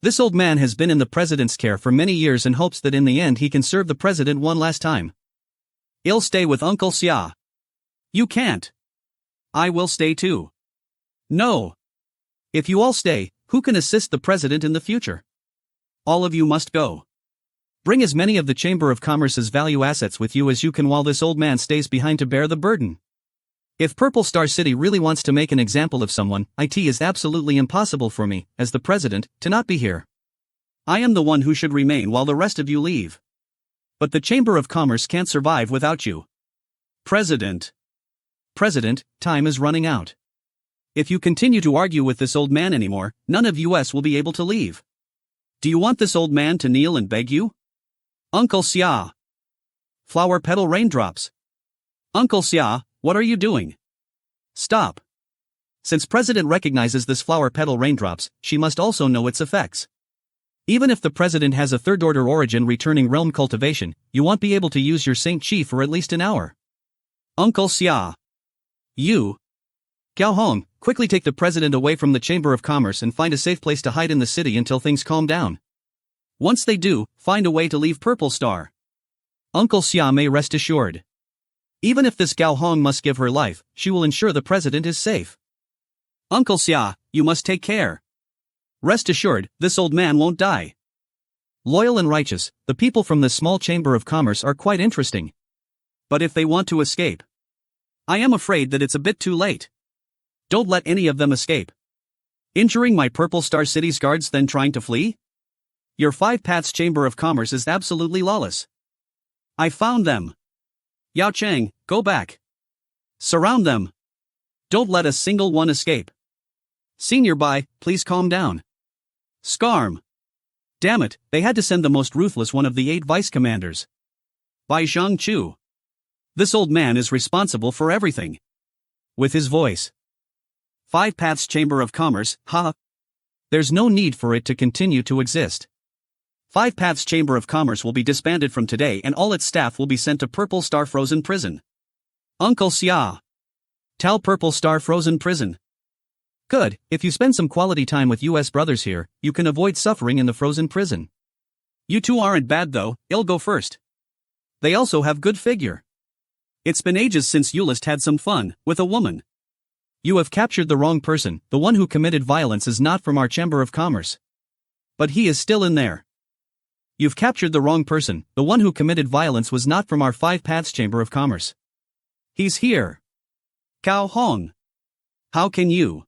This old man has been in the president's care for many years and hopes that in the end he can serve the president one last time. I'll stay with Uncle Xia. You can't. I will stay too. No. If you all stay, who can assist the president in the future? All of you must go. Bring as many of the Chamber of Commerce's value assets with you as you can while this old man stays behind to bear the burden. If Purple Star City really wants to make an example of someone, it is absolutely impossible for me, as the president, to not be here. I am the one who should remain while the rest of you leave. But the Chamber of Commerce can't survive without you. President, time is running out. If you continue to argue with this old man anymore, none of US will be able to leave. Do you want this old man to kneel and beg you? Uncle Xia. Flower petal raindrops. Uncle Xia, what are you doing? Stop. Since President recognizes this flower petal raindrops, she must also know its effects. Even if the President has a third-order origin returning realm cultivation, you won't be able to use your Saint Chi for at least an hour. Uncle Xia. You. Gao Hong, quickly take the President away from the Chamber of Commerce and find a safe place to hide in the city until things calm down. Once they do, find a way to leave Purple Star. Uncle Xia may rest assured. Even if this Gao Hong must give her life, she will ensure the President is safe. Uncle Xia, you must take care. Rest assured, this old man won't die. Loyal and righteous, the people from this small Chamber of Commerce are quite interesting. But if they want to escape, I am afraid that it's a bit too late. Don't let any of them escape. Injuring my Purple Star City's guards then trying to flee? Your Five Paths Chamber of Commerce is absolutely lawless. I found them. Yao Chang, go back. Surround them. Don't let a single one escape. Senior Bai, please calm down. Scarm. Damn it, they had to send the most ruthless one of the 8 vice commanders. Bai Zhang Chu. This old man is responsible for everything. With his voice. Five Paths Chamber of Commerce, ha. There's no need for it to continue to exist. Five Paths Chamber of Commerce will be disbanded from today and all its staff will be sent to Purple Star Frozen Prison. Uncle Xia. Tell Purple Star Frozen Prison. Good, if you spend some quality time with US brothers here, you can avoid suffering in the frozen prison. You two aren't bad though, I'll go first. They also have good figure. It's been ages since Eulist had some fun with a woman. You have captured the wrong person, the one who committed violence is not from our Chamber of Commerce. But he is still in there. You've captured the wrong person, the one who committed violence was not from our Five Paths Chamber of Commerce. He's here. Cao Hong. How can you?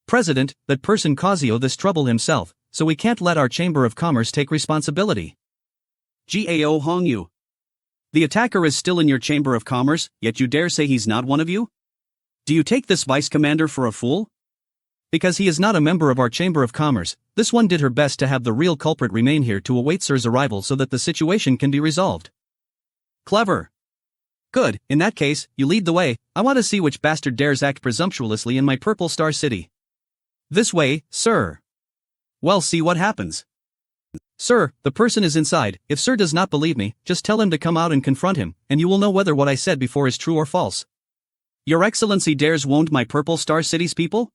President, that person caused this trouble himself, so we can't let our Chamber of Commerce take responsibility. Gao Hong Yu. The attacker is still in your Chamber of Commerce, yet you dare say he's not one of you? Do you take this vice commander for a fool? Because he is not a member of our Chamber of Commerce, this one did her best to have the real culprit remain here to await Sir's arrival so that the situation can be resolved. Clever. Good, in that case, you lead the way. I want to see which bastard dares act presumptuously in my Purple Star City. This way, sir. Well, see what happens. Sir, the person is inside. If Sir does not believe me, just tell him to come out and confront him, and you will know whether what I said before is true or false. Your Excellency dares wound my Purple Star City's people?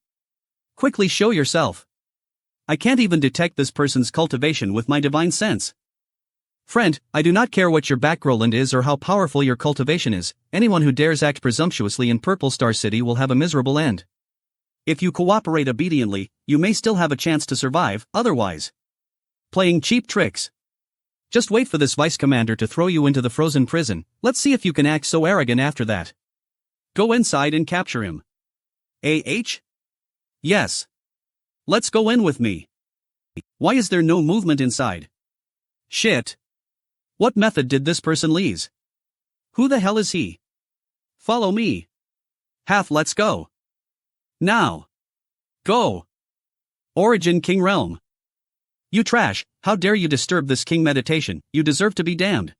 Quickly show yourself. I can't even detect this person's cultivation with my divine sense. Friend, I do not care what your background is or how powerful your cultivation is, anyone who dares act presumptuously in Purple Star City will have a miserable end. If you cooperate obediently, you may still have a chance to survive, otherwise. Playing cheap tricks. Just wait for this vice commander to throw you into the frozen prison, let's see if you can act so arrogant after that. Go inside and capture him. Yes. Let's go in with me. Why is there no movement inside? Shit. What method did this person use? Who the hell is he? Follow me. Let's go. Now. Go. Origin King Realm. You trash, how dare you disturb this king meditation, you deserve to be damned.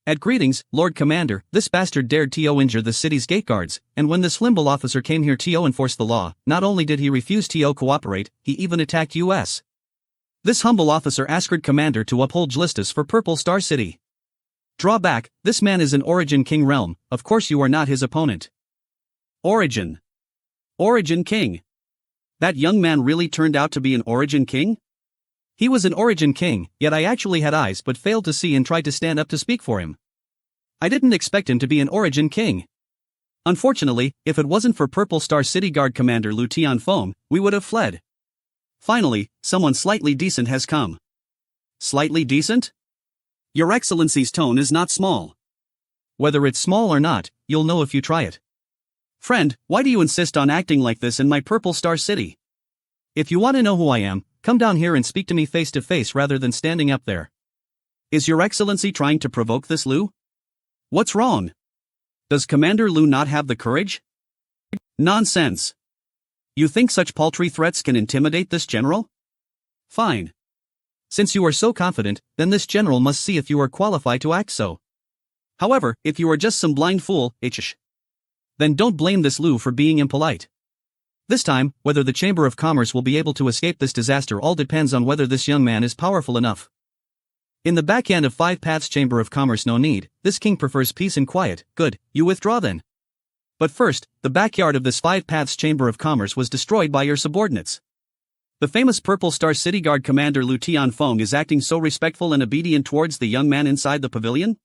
At greetings, Lord Commander, this bastard dared to injure the city's gate guards, and when this limbo officer came here to enforce the law, not only did he refuse to cooperate, he even attacked us. This humble officer asked Commander to uphold justice for Purple Star City. Draw back, this man is in Origin King Realm, of course you are not his opponent. Origin King. That young man really turned out to be an Origin King? He was an Origin King, yet I actually had eyes but failed to see and tried to stand up to speak for him. I didn't expect him to be an Origin King. Unfortunately, if it wasn't for Purple Star City Guard Commander Lu Tianfeng, we would have fled. Finally, someone slightly decent has come. Slightly decent? Your Excellency's tone is not small. Whether it's small or not, you'll know if you try it. Friend, why do you insist on acting like this in my Purple Star City? If you want to know who I am, come down here and speak to me face to face rather than standing up there. Is Your Excellency trying to provoke this, Lu? What's wrong? Does Commander Lu not have the courage? Nonsense. You think such paltry threats can intimidate this general? Fine. Since you are so confident, then this general must see if you are qualified to act so. However, if you are just some blind fool, then don't blame this Lu for being impolite. This time, whether the Chamber of Commerce will be able to escape this disaster all depends on whether this young man is powerful enough. In the backhand of Five Paths Chamber of Commerce, no need, this king prefers peace and quiet. Good, you withdraw then. But first, the backyard of this Five Paths Chamber of Commerce was destroyed by your subordinates. The famous Purple Star City Guard Commander Lu Tianfeng is acting so respectful and obedient towards the young man inside the pavilion?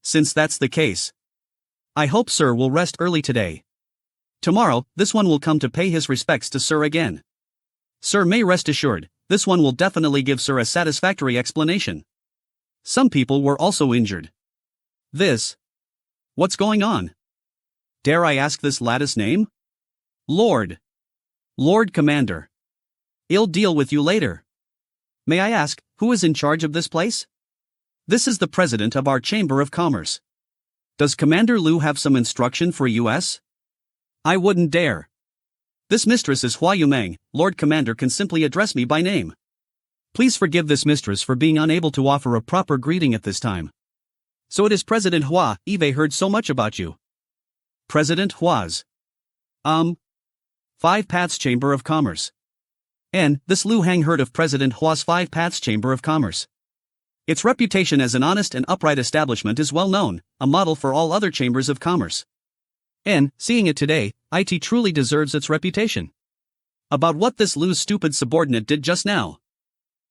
Since that's the case, I hope Sir will rest early today. Tomorrow, this one will come to pay his respects to Sir again. Sir may rest assured, this one will definitely give Sir a satisfactory explanation. Some people were also injured. What's going on? Dare I ask this lattice name? Lord Commander. I'll deal with you later. May I ask, who is in charge of this place? This is the president of our Chamber of Commerce. Does Commander Lu have some instruction for us? I wouldn't dare. This mistress is Hua Yumeng. Lord Commander can simply address me by name. Please forgive this mistress for being unable to offer a proper greeting at this time. So it is President Hua. Eve heard so much about you. President Hua's Five Paths Chamber of Commerce. And this Lu Hang heard of President Hua's Five Paths Chamber of Commerce. Its reputation as an honest and upright establishment is well known, a model for all other chambers of commerce. And, seeing it today, it truly deserves its reputation. About what this Lu's stupid subordinate did just now.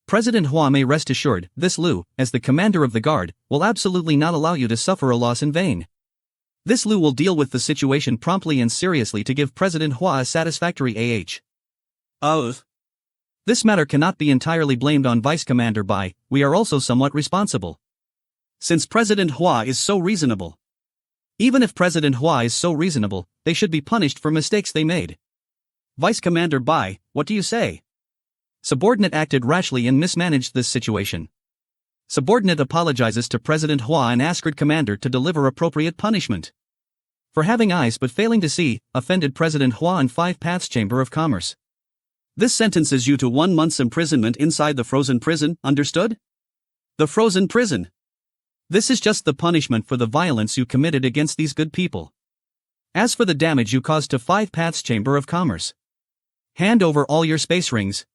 President Hua may rest assured, this Lu, as the commander of the guard, will absolutely not allow you to suffer a loss in vain. This Lu will deal with the situation promptly and seriously to give President Hua a satisfactory This matter cannot be entirely blamed on Vice Commander Bai, we are also somewhat responsible. Since President Hua is so reasonable. Even if President Hua is so reasonable, they should be punished for mistakes they made. Vice Commander Bai, what do you say? Subordinate acted rashly and mismanaged this situation. Subordinate apologizes to President Hua and asked Commander to deliver appropriate punishment. For having eyes but failing to see, offended President Hua and Five Paths Chamber of Commerce. This sentences you to 1 month's imprisonment inside the frozen prison, understood? The frozen prison. This is just the punishment for the violence you committed against these good people. As for the damage you caused to Five Paths Chamber of Commerce, hand over all your space rings.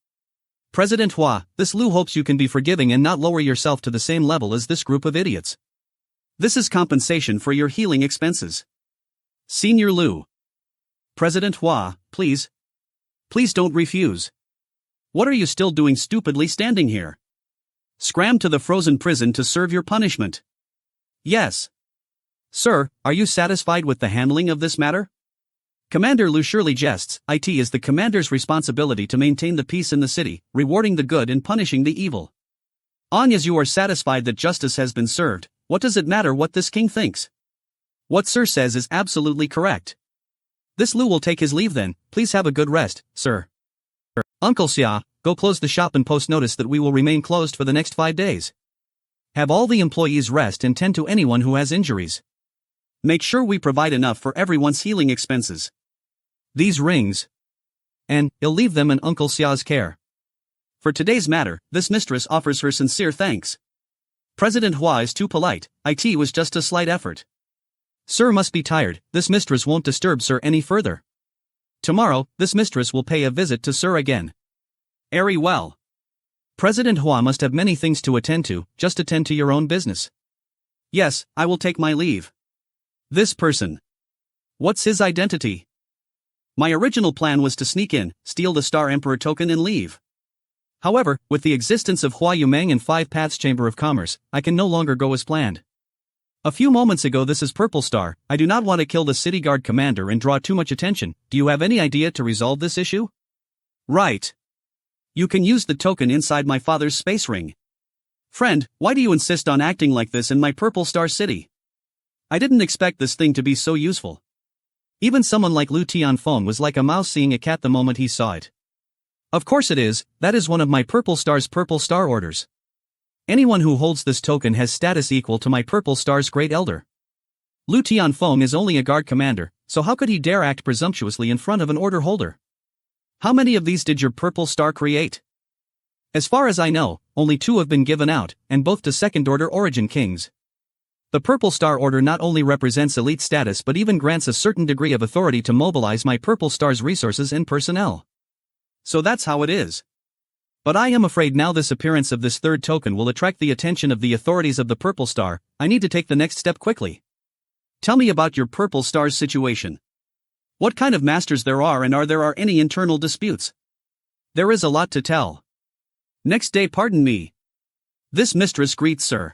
President Hua, this Lu hopes you can be forgiving and not lower yourself to the same level as this group of idiots. This is compensation for your healing expenses. Senior Lu. President Hua, please. Please don't refuse. What are you still doing stupidly standing here? Scram to the frozen prison to serve your punishment. Yes. Sir, are you satisfied with the handling of this matter? Commander Lu surely jests. It is the commander's responsibility to maintain the peace in the city, rewarding the good and punishing the evil. As you are satisfied that justice has been served, what does it matter what this king thinks? What Sir says is absolutely correct. This Lu will take his leave then, please have a good rest, sir. Uncle Xia, go close the shop and post notice that we will remain closed for the next 5 days. Have all the employees rest and tend to anyone who has injuries. Make sure we provide enough for everyone's healing expenses. These rings. And, I'll leave them in Uncle Xia's care. For today's matter, this mistress offers her sincere thanks. President Hua is too polite, it was just a slight effort. Sir must be tired, this mistress won't disturb Sir any further. Tomorrow, this mistress will pay a visit to Sir again. Very well. President Hua must have many things to attend to, just attend to your own business. Yes, I will take my leave. This person. What's his identity? My original plan was to sneak in, steal the Star Emperor token and leave. However, with the existence of Hua Yumeng and Five Paths Chamber of Commerce, I can no longer go as planned. A few moments ago this is Purple Star, I do not want to kill the city guard commander and draw too much attention. Do you have any idea to resolve this issue? Right. You can use the token inside my father's space ring. Friend, why do you insist on acting like this in my Purple Star City? I didn't expect this thing to be so useful. Even someone like Lu Tianfeng was like a mouse seeing a cat the moment he saw it. Of course it is, that is one of my purple star orders. Anyone who holds this token has status equal to my purple star's great elder. Lu Tianfeng is only a guard commander, so how could he dare act presumptuously in front of an order holder? How many of these did your purple star create? As far as I know, only 2 have been given out, and both to second-order origin kings. The Purple Star Order not only represents elite status but even grants a certain degree of authority to mobilize my Purple Star's resources and personnel. So that's how it is. But I am afraid now this appearance of this third token will attract the attention of the authorities of the Purple Star. I need to take the next step quickly. Tell me about your Purple Star's situation. What kind of masters there are, and are there any internal disputes? There is a lot to tell. Next day. Pardon me. This mistress greets Sir.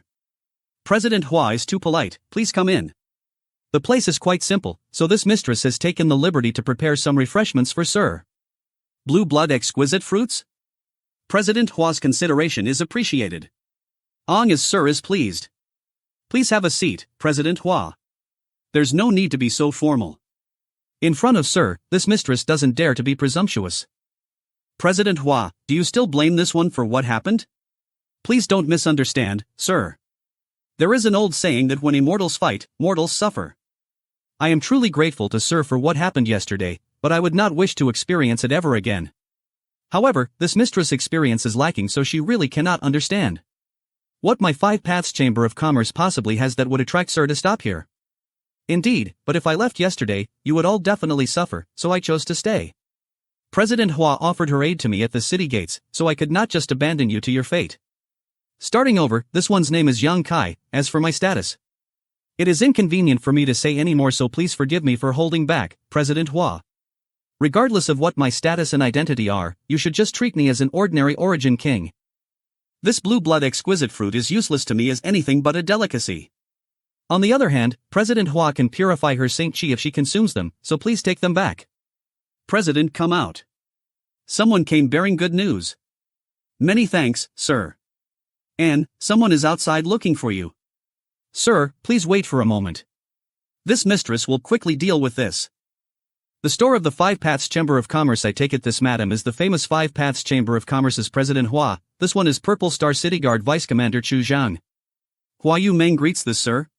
President Hua is too polite, please come in. The place is quite simple, so this mistress has taken the liberty to prepare some refreshments for Sir. Blue blood exquisite fruits? President Hua's consideration is appreciated. Ong as Sir is pleased. Please have a seat, President Hua. There's no need to be so formal. In front of Sir, this mistress doesn't dare to be presumptuous. President Hua, do you still blame this one for what happened? Please don't misunderstand, Sir. There is an old saying that when immortals fight, mortals suffer. I am truly grateful to Sir for what happened yesterday, but I would not wish to experience it ever again. However, this mistress' experience is lacking, so she really cannot understand what my 5 Paths Chamber of Commerce possibly has that would attract Sir to stop here. Indeed, but if I left yesterday, you would all definitely suffer, so I chose to stay. President Hua offered her aid to me at the city gates, so I could not just abandon you to your fate. Starting over, this one's name is Yang Kai. As for my status, it is inconvenient for me to say any more, so please forgive me for holding back, President Hua. Regardless of what my status and identity are, you should just treat me as an ordinary origin king. This blue blood exquisite fruit is useless to me as anything but a delicacy. On the other hand, President Hua can purify her Saint Chi if she consumes them, so please take them back. President, come out. Someone came bearing good news. Many thanks, Sir. And someone is outside looking for you. Sir, please wait for a moment. This mistress will quickly deal with this. The store of the 5 Paths Chamber of Commerce. I take it this madam is the famous 5 Paths Chamber of Commerce's President Hua. This one is Purple Star City Guard Vice Commander Chu Zhang. Hua Yu Meng greets this Sir.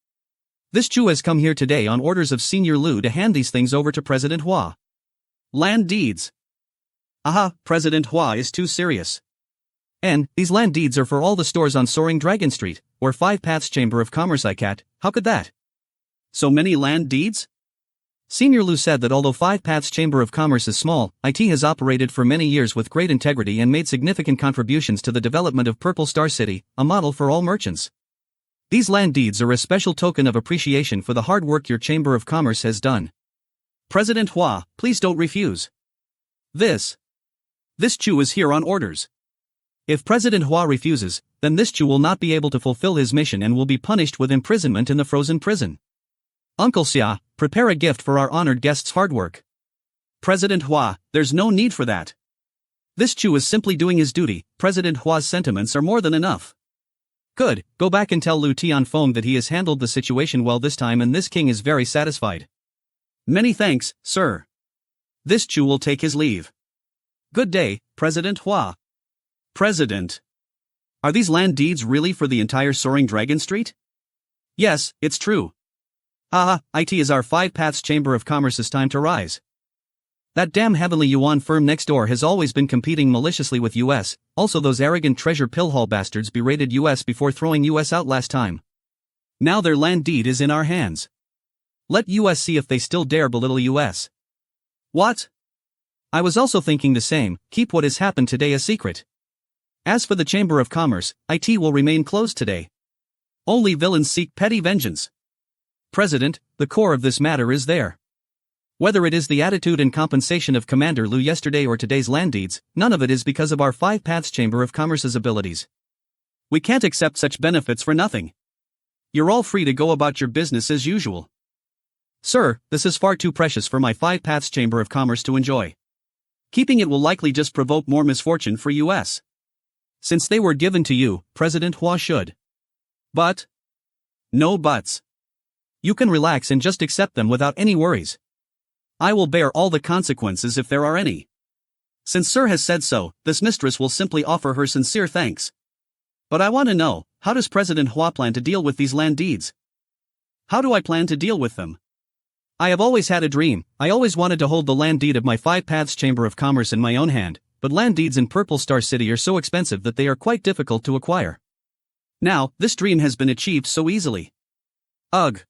This Chu has come here today on orders of Senior Lu to hand these things over to President Hua. Land deeds. Aha, President Hua is too serious. And these land deeds are for all the stores on Soaring Dragon Street, or 5 Paths Chamber of Commerce. How could that? So many land deeds? Senior Lu said that although 5 Paths Chamber of Commerce is small, IT has operated for many years with great integrity and made significant contributions to the development of Purple Star City, a model for all merchants. These land deeds are a special token of appreciation for the hard work your Chamber of Commerce has done. President Hua, please don't refuse. This Chu is here on orders. If President Hua refuses, then this Chu will not be able to fulfill his mission and will be punished with imprisonment in the frozen prison. Uncle Xia, prepare a gift for our honored guest's hard work. President Hua, there's no need for that. This Chu is simply doing his duty. President Hua's sentiments are more than enough. Good, go back and tell Lu Tianfeng that he has handled the situation well this time and this king is very satisfied. Many thanks, Sir. This Chu will take his leave. Good day, President Hua. President. Are these land deeds really for the entire Soaring Dragon Street? Yes, it's true. Haha, it is our 5 Paths Chamber of Commerce's time to rise. That damn Heavenly Yuan firm next door has always been competing maliciously with US, also those arrogant treasure pill haul bastards berated US before throwing US out last time. Now their land deed is in our hands. Let US see if they still dare belittle US. What? I was also thinking the same, keep what has happened today a secret. As for the Chamber of Commerce, IT will remain closed today. Only villains seek petty vengeance. President, the core of this matter is there. Whether it is the attitude and compensation of Commander Lu yesterday or today's land deeds, none of it is because of our 5 Paths Chamber of Commerce's abilities. We can't accept such benefits for nothing. You're all free to go about your business as usual. Sir, this is far too precious for my 5 Paths Chamber of Commerce to enjoy. Keeping it will likely just provoke more misfortune for US. Since they were given to you, President Hua should. But? No buts. You can relax and just accept them without any worries. I will bear all the consequences if there are any. Since Sir has said so, this mistress will simply offer her sincere thanks. But I want to know, how does President Hua plan to deal with these land deeds? How do I plan to deal with them? I have always had a dream. I always wanted to hold the land deed of my 5 Paths Chamber of Commerce in my own hand, but land deeds in Purple Star City are so expensive that they are quite difficult to acquire. Now, this dream has been achieved so easily. Ugh.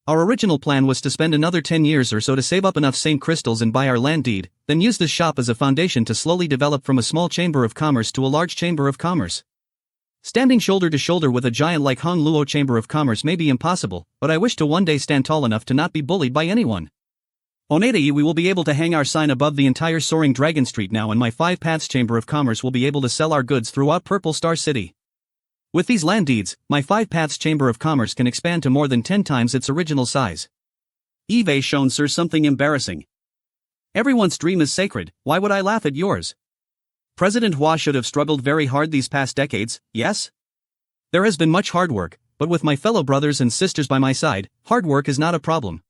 Our original plan was to spend another 10 years or so to save up enough Saint crystals and buy our land deed, then use this shop as a foundation to slowly develop from a small chamber of commerce to a large chamber of commerce. Standing shoulder to shoulder with a giant like Hong Luo Chamber of Commerce may be impossible, but I wish to one day stand tall enough to not be bullied by anyone. Onedai, we will be able to hang our sign above the entire soaring Dragon Street now, and my 5 Paths Chamber of Commerce will be able to sell our goods throughout Purple Star City. With these land deeds, my 5 Paths Chamber of Commerce can expand to more than 10 times its original size. Eve shown Sir something embarrassing. Everyone's dream is sacred, why would I laugh at yours? President Hua should have struggled very hard these past decades, yes? There has been much hard work, but with my fellow brothers and sisters by my side, hard work is not a problem.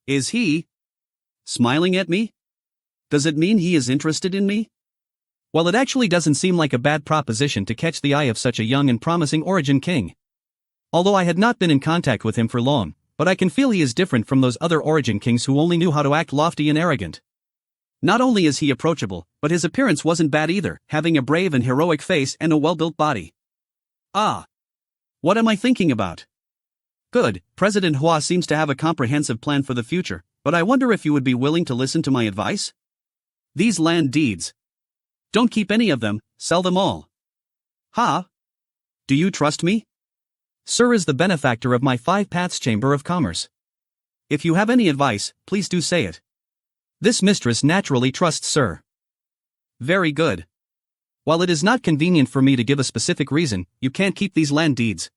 Is he smiling at me? Does it mean he is interested in me? Well, it actually doesn't seem like a bad proposition to catch the eye of such a young and promising origin king. Although I had not been in contact with him for long, but I can feel he is different from those other origin kings who only knew how to act lofty and arrogant. Not only is he approachable, but his appearance wasn't bad either, having a brave and heroic face and a well-built body. Ah. What am I thinking about? Good, President Hua seems to have a comprehensive plan for the future, but I wonder if you would be willing to listen to my advice? These land deeds. Don't keep any of them, sell them all. Ha? Do you trust me? Sir is the benefactor of my 5 Paths Chamber of Commerce. If you have any advice, please do say it. This mistress naturally trusts Sir. Very good. While it is not convenient for me to give a specific reason, you can't keep these land deeds.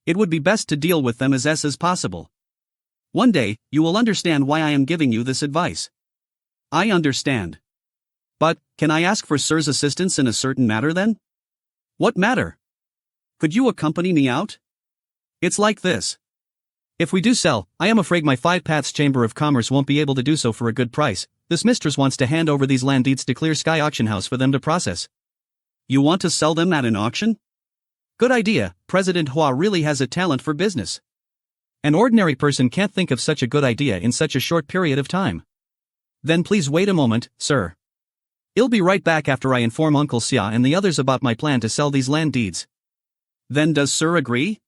It would be best to deal with them as possible. One day, you will understand why I am giving you this advice. I understand. But, can I ask for Sir's assistance in a certain matter then? What matter? Could you accompany me out? It's like this. If we do sell, I am afraid my 5 Paths Chamber of Commerce won't be able to do so for a good price. This mistress wants to hand over these land deeds to Clear Sky Auction House for them to process. You want to sell them at an auction? Good idea, President Hua really has a talent for business. An ordinary person can't think of such a good idea in such a short period of time. Then please wait a moment, sir. I'll be right back after I inform Uncle Xia and the others about my plan to sell these land deeds. Then does Sir agree?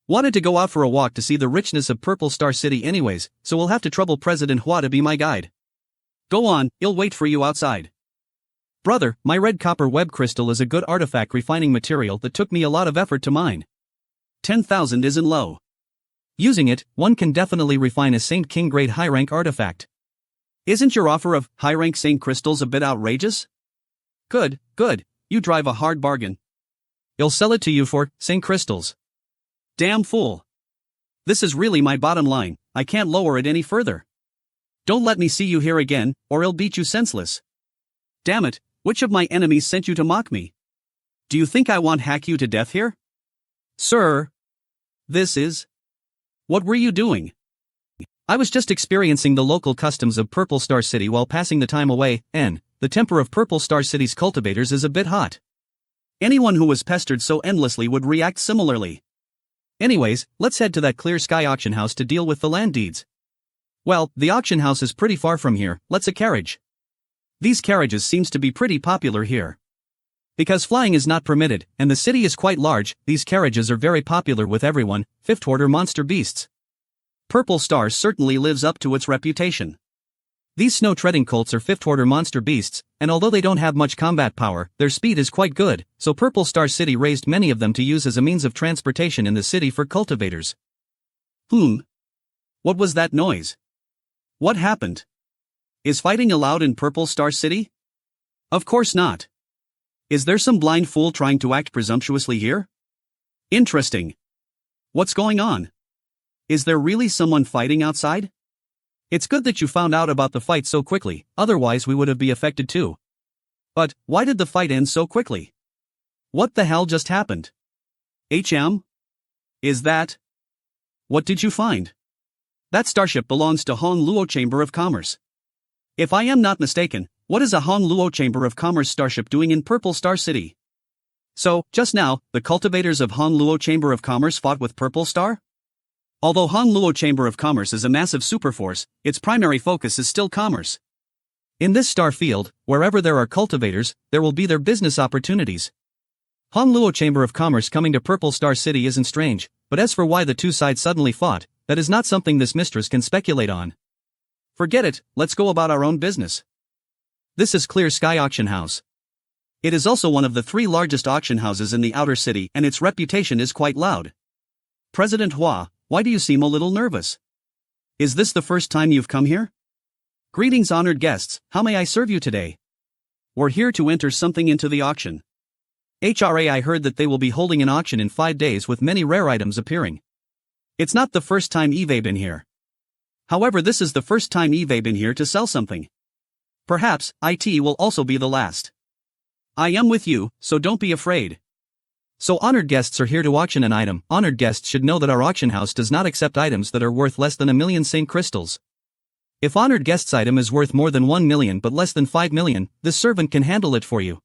Wanted to go out for a walk to see the richness of Purple Star City anyways, so we'll have to trouble President Hua to be my guide. Go on, I'll wait for you outside. Brother, my red copper web crystal is a good artifact refining material that took me a lot of effort to mine. 10,000 isn't low. Using it, one can definitely refine a Saint King grade high rank artifact. Isn't your offer of high-rank Saint crystals a bit outrageous? Good, you drive a hard bargain. I'll sell it to you for Saint crystals. Damn fool. This is really my bottom line, I can't lower it any further. Don't let me see you here again, or I'll beat you senseless. Damn it, which of my enemies sent you to mock me? Do you think I want hack you to death here? Sir. This is... What were you doing? I was just experiencing the local customs of Purple Star City while passing the time away, and the temper of Purple Star City's cultivators is a bit hot. Anyone who was pestered so endlessly would react similarly. Anyways, let's head to that Clear Sky Auction House to deal with the land deeds. Well, the auction house is pretty far from here, let's a carriage. These carriages seems to be pretty popular here. Because flying is not permitted, and the city is quite large, these carriages are very popular with everyone, 5th order monster beasts. Purple Star certainly lives up to its reputation. These snow-treading colts are 5th order monster beasts, and although they don't have much combat power, their speed is quite good, so Purple Star City raised many of them to use as a means of transportation in the city for cultivators. What was that noise? What happened? Is fighting allowed in Purple Star City? Of course not. Is there some blind fool trying to act presumptuously here? Interesting. What's going on? Is there really someone fighting outside? It's good that you found out about the fight so quickly, otherwise we would have been affected too. But, why did the fight end so quickly? What the hell just happened? HM? Is that? What did you find? That starship belongs to Hong Luo Chamber of Commerce. If I am not mistaken, what is a Hong Luo Chamber of Commerce starship doing in Purple Star City? So, just now, the cultivators of Hong Luo Chamber of Commerce fought with Purple Star? Although Hong Luo Chamber of Commerce is a massive superforce, its primary focus is still commerce. In this star field, wherever there are cultivators, there will be their business opportunities. Hong Luo Chamber of Commerce coming to Purple Star City isn't strange, but as for why the two sides suddenly fought, that is not something this mistress can speculate on. Forget it, let's go about our own business. This is Clear Sky Auction House. It is also one of the 3 largest auction houses in the outer city and its reputation is quite loud. President Hua, why do you seem a little nervous? Is this the first time you've come here? Greetings honored guests, how may I serve you today? We're here to enter something into the auction. I heard that they will be holding an auction in 5 days with many rare items appearing. It's not the first time Eve been here. However, this is the first time Eve been here to sell something. Perhaps, it will also be the last. I am with you, so don't be afraid. So honored guests are here to auction an item. Honored guests should know that our auction house does not accept items that are worth less than 1 million Saint crystals. If honored guest's item is worth more than 1 million but less than 5 million, this servant can handle it for you.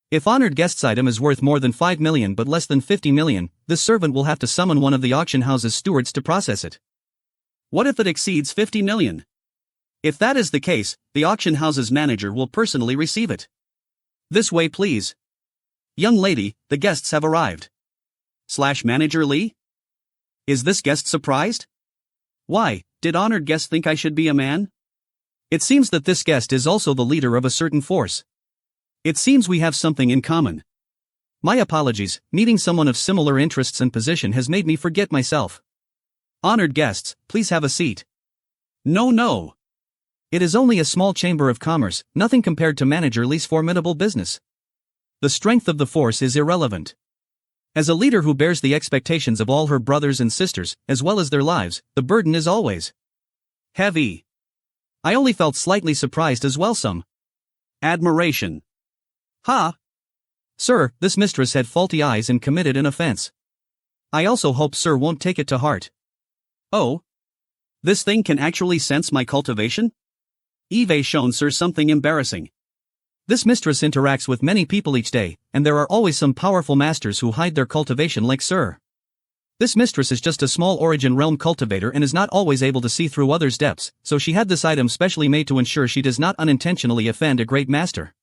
If honored guest's item is worth more than 5 million but less than 50 million, this servant will have to summon one of the auction house's stewards to process it. What if it exceeds 50 million? If that is the case, the auction house's manager will personally receive it. This way please. Young lady, the guests have arrived. Manager Lee? Is this guest surprised? Why, did honored guest think I should be a man? It seems that this guest is also the leader of a certain force. It seems we have something in common. My apologies, meeting someone of similar interests and position has made me forget myself. Honored guests, please have a seat. No. It is only a small chamber of commerce, nothing compared to Manager Lee's formidable business. The strength of the force is irrelevant. As a leader who bears the expectations of all her brothers and sisters, as well as their lives, the burden is always heavy. I only felt slightly surprised as well some admiration. Ha! Sir, this mistress had faulty eyes and committed an offense. I also hope sir won't take it to heart. Oh? This thing can actually sense my cultivation? Eve shown sir something embarrassing. This mistress interacts with many people each day, and there are always some powerful masters who hide their cultivation like sir. This mistress is just a small origin realm cultivator and is not always able to see through others' depths, so she had this item specially made to ensure she does not unintentionally offend a great master.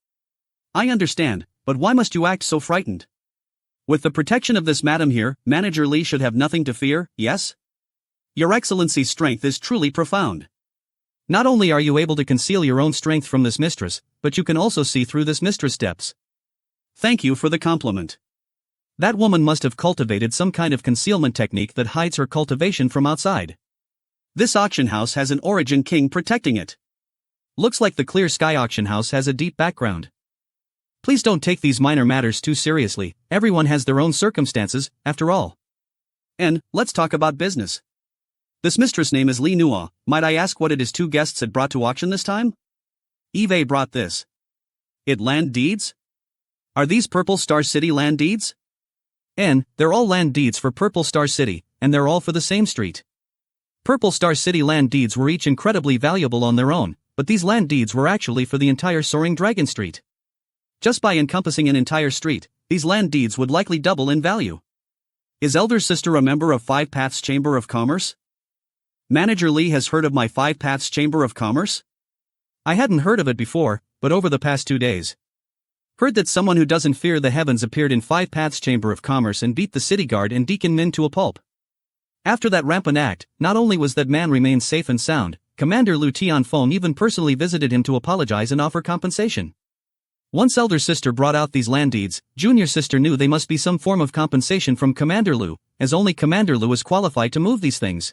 I understand, but why must you act so frightened? With the protection of this madam here, Manager Lee should have nothing to fear, yes? Your Excellency's strength is truly profound. Not only are you able to conceal your own strength from this mistress, but you can also see through this mistress' depths. Thank you for the compliment. That woman must have cultivated some kind of concealment technique that hides her cultivation from outside. This auction house has an origin king protecting it. Looks like the Clear Sky Auction House has a deep background. Please don't take these minor matters too seriously, everyone has their own circumstances, after all. And, let's talk about business. This mistress name is Li Nua, might I ask what it is 2 guests had brought to auction this time? Eve brought this. It land deeds? Are these Purple Star City land deeds? They're all land deeds for Purple Star City, and they're all for the same street. Purple Star City land deeds were each incredibly valuable on their own, but these land deeds were actually for the entire Soaring Dragon Street. Just by encompassing an entire street, these land deeds would likely double in value. Is Elder Sister a member of 5 Paths Chamber of Commerce? Manager Lee has heard of my 5 Paths Chamber of Commerce? I hadn't heard of it before, but over the past 2 days. Heard that someone who doesn't fear the heavens appeared in 5 Paths Chamber of Commerce and beat the city guard and Deacon Min to a pulp. After that rampant act, not only was that man remained safe and sound, Commander Lu Tianfeng even personally visited him to apologize and offer compensation. Once Elder Sister brought out these land deeds, Junior Sister knew they must be some form of compensation from Commander Lu, as only Commander Lu is qualified to move these things.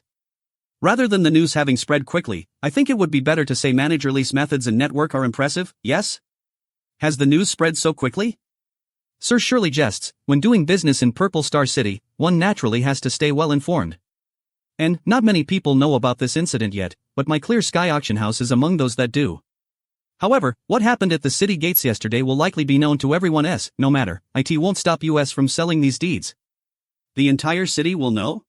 Rather than the news having spread quickly, I think it would be better to say Manager Lee's methods and network are impressive, yes? Has the news spread so quickly? Sir surely jests, when doing business in Purple Star City, one naturally has to stay well informed. And, not many people know about this incident yet, but my Clear Sky Auction House is among those that do. However, what happened at the city gates yesterday will likely be known to everyone else, no matter, it won't stop us from selling these deeds. The entire city will know?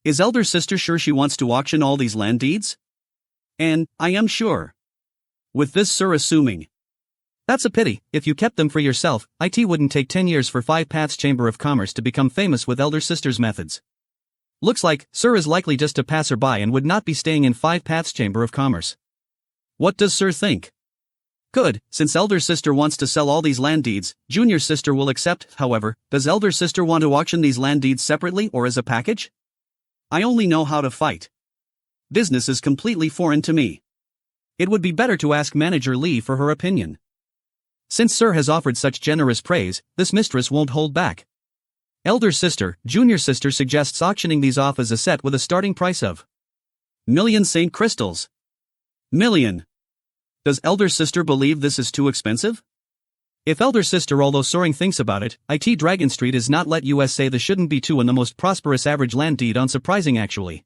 Is elder sister sure she wants to auction all these land deeds? And, I am sure. With this sir assuming. That's a pity, if you kept them for yourself, it wouldn't take 10 years for Five Paths Chamber of Commerce to become famous with elder sister's methods. Looks like, sir is likely just a passerby and would not be staying in Five Paths Chamber of Commerce. What does sir think? Good, since elder sister wants to sell all these land deeds, junior sister will accept. However, does elder sister want to auction these land deeds separately or as a package? I only know how to fight. Business is completely foreign to me. It would be better to ask Manager Lee for her opinion. Since sir has offered such generous praise, this mistress won't hold back. Elder sister, junior sister suggests auctioning these off as a set with a starting price of million Saint crystals. Million. Does elder sister believe this is too expensive? If elder sister, although soaring, thinks about it, Dragon Street is not let us say the shouldn't be two in the most prosperous average land deed on surprising actually.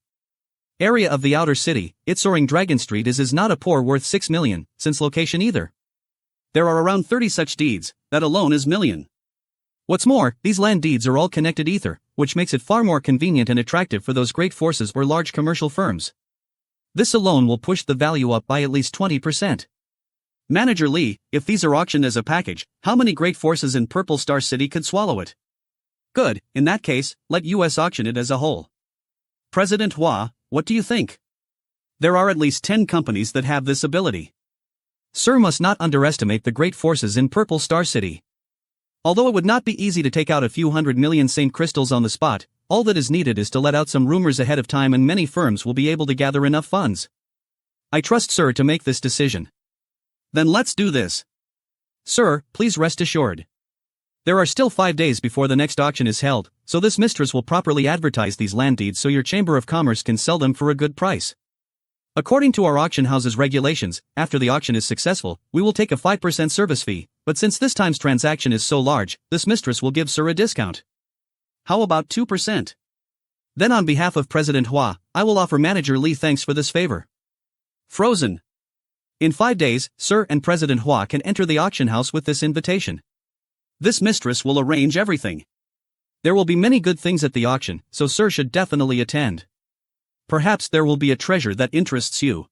Area of the outer city, its soaring Dragon Street is not a poor worth 6 million, since location either. There are around 30 such deeds, that alone is million. What's more, these land deeds are all connected ether, which makes it far more convenient and attractive for those great forces or large commercial firms. This alone will push the value up by at least 20%. Manager Lee, if these are auctioned as a package, how many great forces in Purple Star City could swallow it? Good, in that case, let US auction it as a whole. President Hua, what do you think? There are at least 10 companies that have this ability. Sir must not underestimate the great forces in Purple Star City. Although it would not be easy to take out a few 100 million Saint crystals on the spot, all that is needed is to let out some rumors ahead of time and many firms will be able to gather enough funds. I trust sir to make this decision. Then let's do this. Sir, please rest assured. There are still 5 days before the next auction is held, so this mistress will properly advertise these land deeds so your Chamber of Commerce can sell them for a good price. According to our auction house's regulations, after the auction is successful, we will take a 5% service fee, but since this time's transaction is so large, this mistress will give sir a discount. How about 2%? Then on behalf of President Hua, I will offer Manager Lee thanks for this favor. Frozen. In 5 days, sir and President Hua can enter the auction house with this invitation. This mistress will arrange everything. There will be many good things at the auction, so sir should definitely attend. Perhaps there will be a treasure that interests you.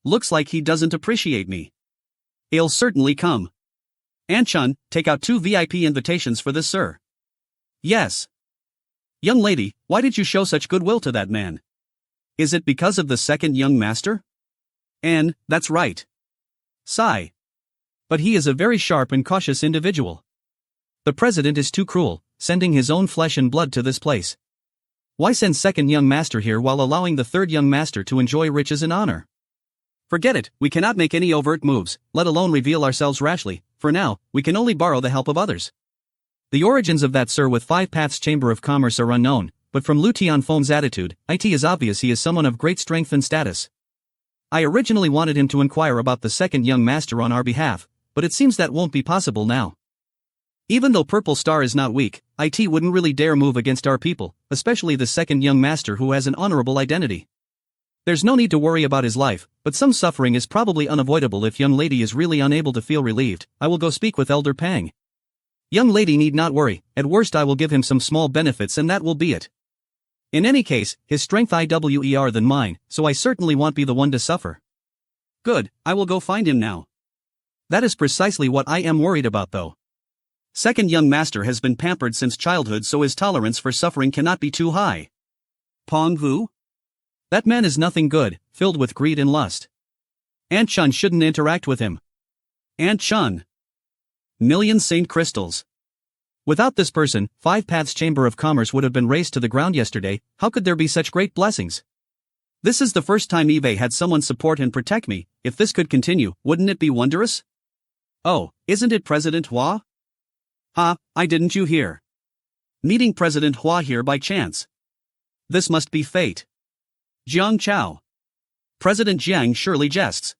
Looks like he doesn't appreciate me. He'll certainly come. An-chun, take out 2 VIP invitations for this sir. Yes. Young lady, why did you show such goodwill to that man? Is it because of the second young master? And, that's right. Sigh. But he is a very sharp and cautious individual. The president is too cruel, sending his own flesh and blood to this place. Why send second young master here while allowing the third young master to enjoy riches and honor? Forget it, we cannot make any overt moves, let alone reveal ourselves rashly. For now, we can only borrow the help of others. The origins of that sir with Five Paths Chamber of Commerce are unknown, but from Lu Tianfeng's attitude, it is obvious he is someone of great strength and status. I originally wanted him to inquire about the second young master on our behalf, but it seems that won't be possible now. Even though Purple Star is not weak, it wouldn't really dare move against our people, especially the second young master who has an honorable identity. There's no need to worry about his life, but some suffering is probably unavoidable if young lady is really unable to feel relieved. I will go speak with Elder Pang. Young lady need not worry, at worst I will give him some small benefits and that will be it. In any case, his strength IWER than mine, so I certainly won't be the one to suffer. Good, I will go find him now. That is precisely what I am worried about though. Second young master has been pampered since childhood so his tolerance for suffering cannot be too high. Pong Vu? That man is nothing good, filled with greed and lust. An-chun shouldn't interact with him. An-chun. Million Saint crystals. Without this person, Five Paths Chamber of Commerce would have been razed to the ground yesterday. How could there be such great blessings? This is the first time eBay had someone support and protect me. If this could continue, wouldn't it be wondrous? Oh, isn't it President Hua? I didn't you hear? Meeting President Hua here by chance. This must be fate. Jiang Chao. President Jiang surely jests.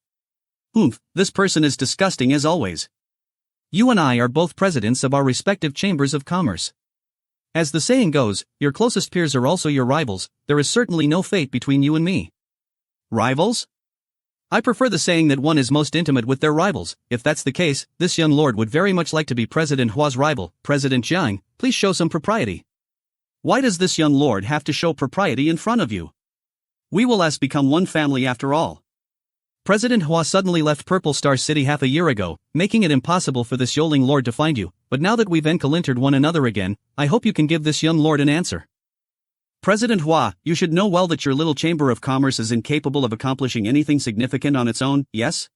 This person is disgusting as always. You and I are both presidents of our respective chambers of commerce. As the saying goes, your closest peers are also your rivals. There is certainly no fate between you and me. Rivals? I prefer the saying that one is most intimate with their rivals. If that's the case, this young lord would very much like to be President Hua's rival. President Zhang, please show some propriety. Why does this young lord have to show propriety in front of you? We will as become one family after all. President Hua suddenly left Purple Star City half a year ago, making it impossible for this yoling lord to find you, but now that we've encountered one another again, I hope you can give this young lord an answer. President Hua, you should know well that your little Chamber of Commerce is incapable of accomplishing anything significant on its own, yes?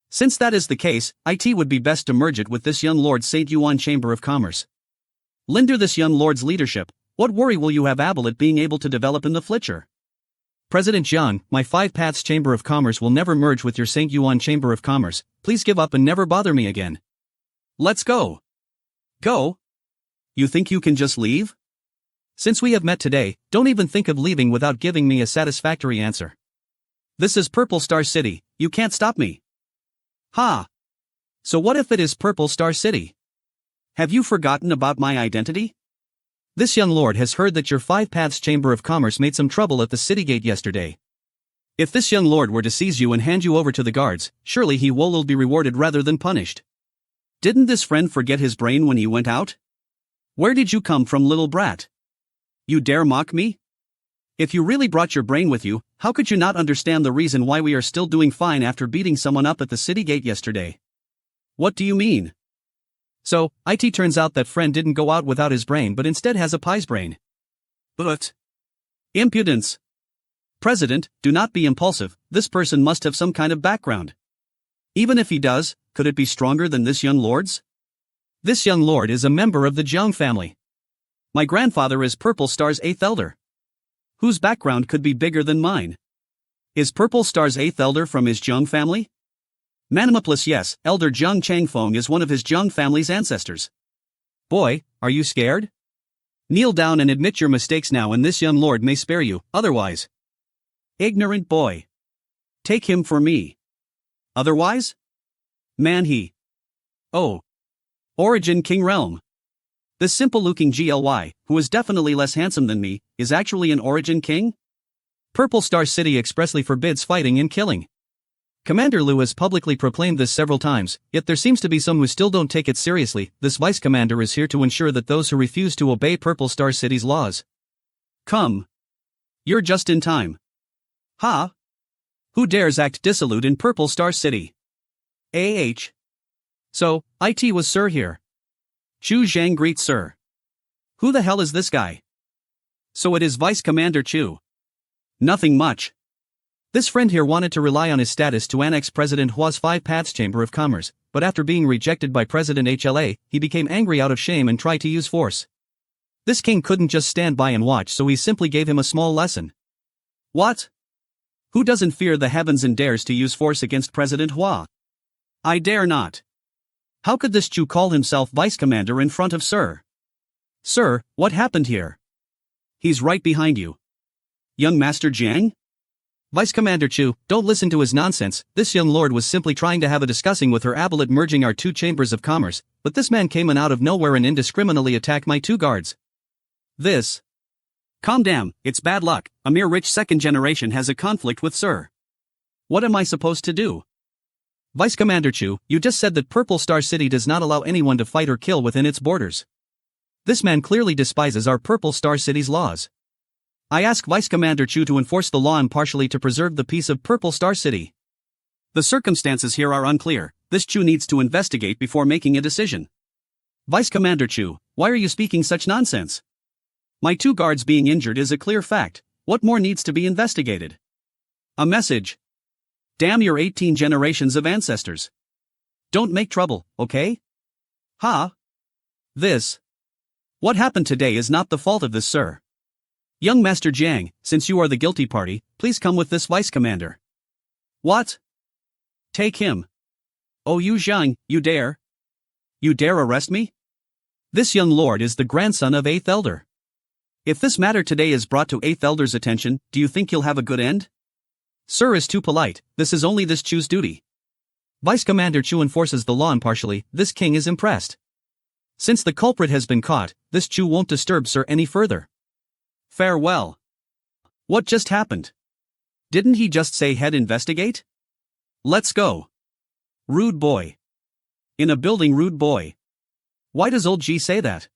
Since that is the case, it would be best to merge it with this young lord's St. Yuan Chamber of Commerce. Lender this young lord's leadership, what worry will you have about being able to develop in the future? President Zhang, my Five Paths Chamber of Commerce will never merge with your St. Yuan Chamber of Commerce, please give up and never bother me again. Let's go. Go? You think you can just leave? Since we have met today, don't even think of leaving without giving me a satisfactory answer. This is Purple Star City, you can't stop me. Ha! So what if it is Purple Star City? Have you forgotten about my identity? This young lord has heard that your Five Paths Chamber of Commerce made some trouble at the city gate yesterday. If this young lord were to seize you and hand you over to the guards, surely he will be rewarded rather than punished. Didn't this friend forget his brain when he went out? Where did you come from, little brat? You dare mock me? If you really brought your brain with you, how could you not understand the reason why we are still doing fine after beating someone up at the city gate yesterday? What do you mean? So, it turns out that friend didn't go out without his brain but instead has a pie's brain. But impudence! President, do not be impulsive, this person must have some kind of background. Even if he does, could it be stronger than this young lord's? This young lord is a member of the Jang family. My grandfather is Purple Star's 8th elder. Whose background could be bigger than mine? Is Purple Star's 8th elder from his Zhang family? Manhwa yes, Elder Zhang Changfeng is one of his Zhang family's ancestors. Boy, are you scared? Kneel down and admit your mistakes now and this young lord may spare you, otherwise. Ignorant boy. Take him for me. Otherwise? Man he. Oh. Origin King Realm. This simple-looking GLY, who is definitely less handsome than me, is actually an Origin King? Purple Star City expressly forbids fighting and killing. Commander Liu has publicly proclaimed this several times, yet there seems to be some who still don't take it seriously. This vice commander is here to ensure that those who refuse to obey Purple Star City's laws. Come. You're just in time. Ha? Who dares act dissolute in Purple Star City? So, it was Sir here. Chu Zhang greets Sir. Who the hell is this guy? So it is Vice Commander Chu. Nothing much. This friend here wanted to rely on his status to annex President Hua's Five Paths Chamber of Commerce, but after being rejected by President HLA, he became angry out of shame and tried to use force. This king couldn't just stand by and watch, so he simply gave him a small lesson. What? Who doesn't fear the heavens and dares to use force against President Hua? I dare not. How could this Chu call himself vice commander in front of Sir? Sir, what happened here? He's right behind you. Young Master Jang? Vice Commander Chu, don't listen to his nonsense. This young lord was simply trying to have a discussing with her about merging our two chambers of commerce, but this man came in out of nowhere and indiscriminately attacked my two guards. This. Calm down, it's bad luck. A mere rich second generation has a conflict with Sir. What am I supposed to do? Vice Commander Chu, you just said that Purple Star City does not allow anyone to fight or kill within its borders. This man clearly despises our Purple Star City's laws. I ask Vice Commander Chu to enforce the law impartially to preserve the peace of Purple Star City. The circumstances here are unclear. This Chu needs to investigate before making a decision. Vice Commander Chu, why are you speaking such nonsense? My two guards being injured is a clear fact. What more needs to be investigated? A message. Damn your 18 generations of ancestors. Don't make trouble, okay? Ha? This. What happened today is not the fault of this Sir. Young Master Jang, since you are the guilty party, please come with this vice commander. What? Take him. Oh you Zhang, you dare? You dare arrest me? This young lord is the grandson of 8th Elder. If this matter today is brought to 8th Elder's attention, do you think he'll have a good end? Sir is too polite, this is only this Chu's duty. Vice Commander Chu enforces the law impartially, this king is impressed. Since the culprit has been caught, this Chu won't disturb Sir any further. Farewell. What just happened? Didn't he just say head investigate? Let's go. Rude boy. In a building rude boy. Why does old G say that?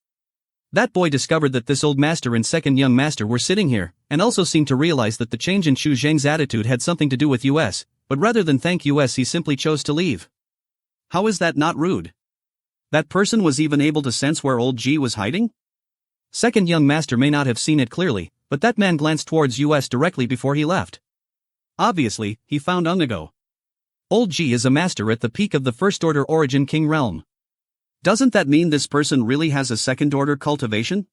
That boy discovered that this old master and second young master were sitting here, and also seemed to realize that the change in Xu Zhang's attitude had something to do with US, but rather than thank US he simply chose to leave. How is that not rude? That person was even able to sense where old G was hiding? Second young master may not have seen it clearly, but that man glanced towards US directly before he left. Obviously, he found Unigo. Old G is a master at the peak of the First Order Origin King realm. Doesn't that mean this person really has a second-order cultivation?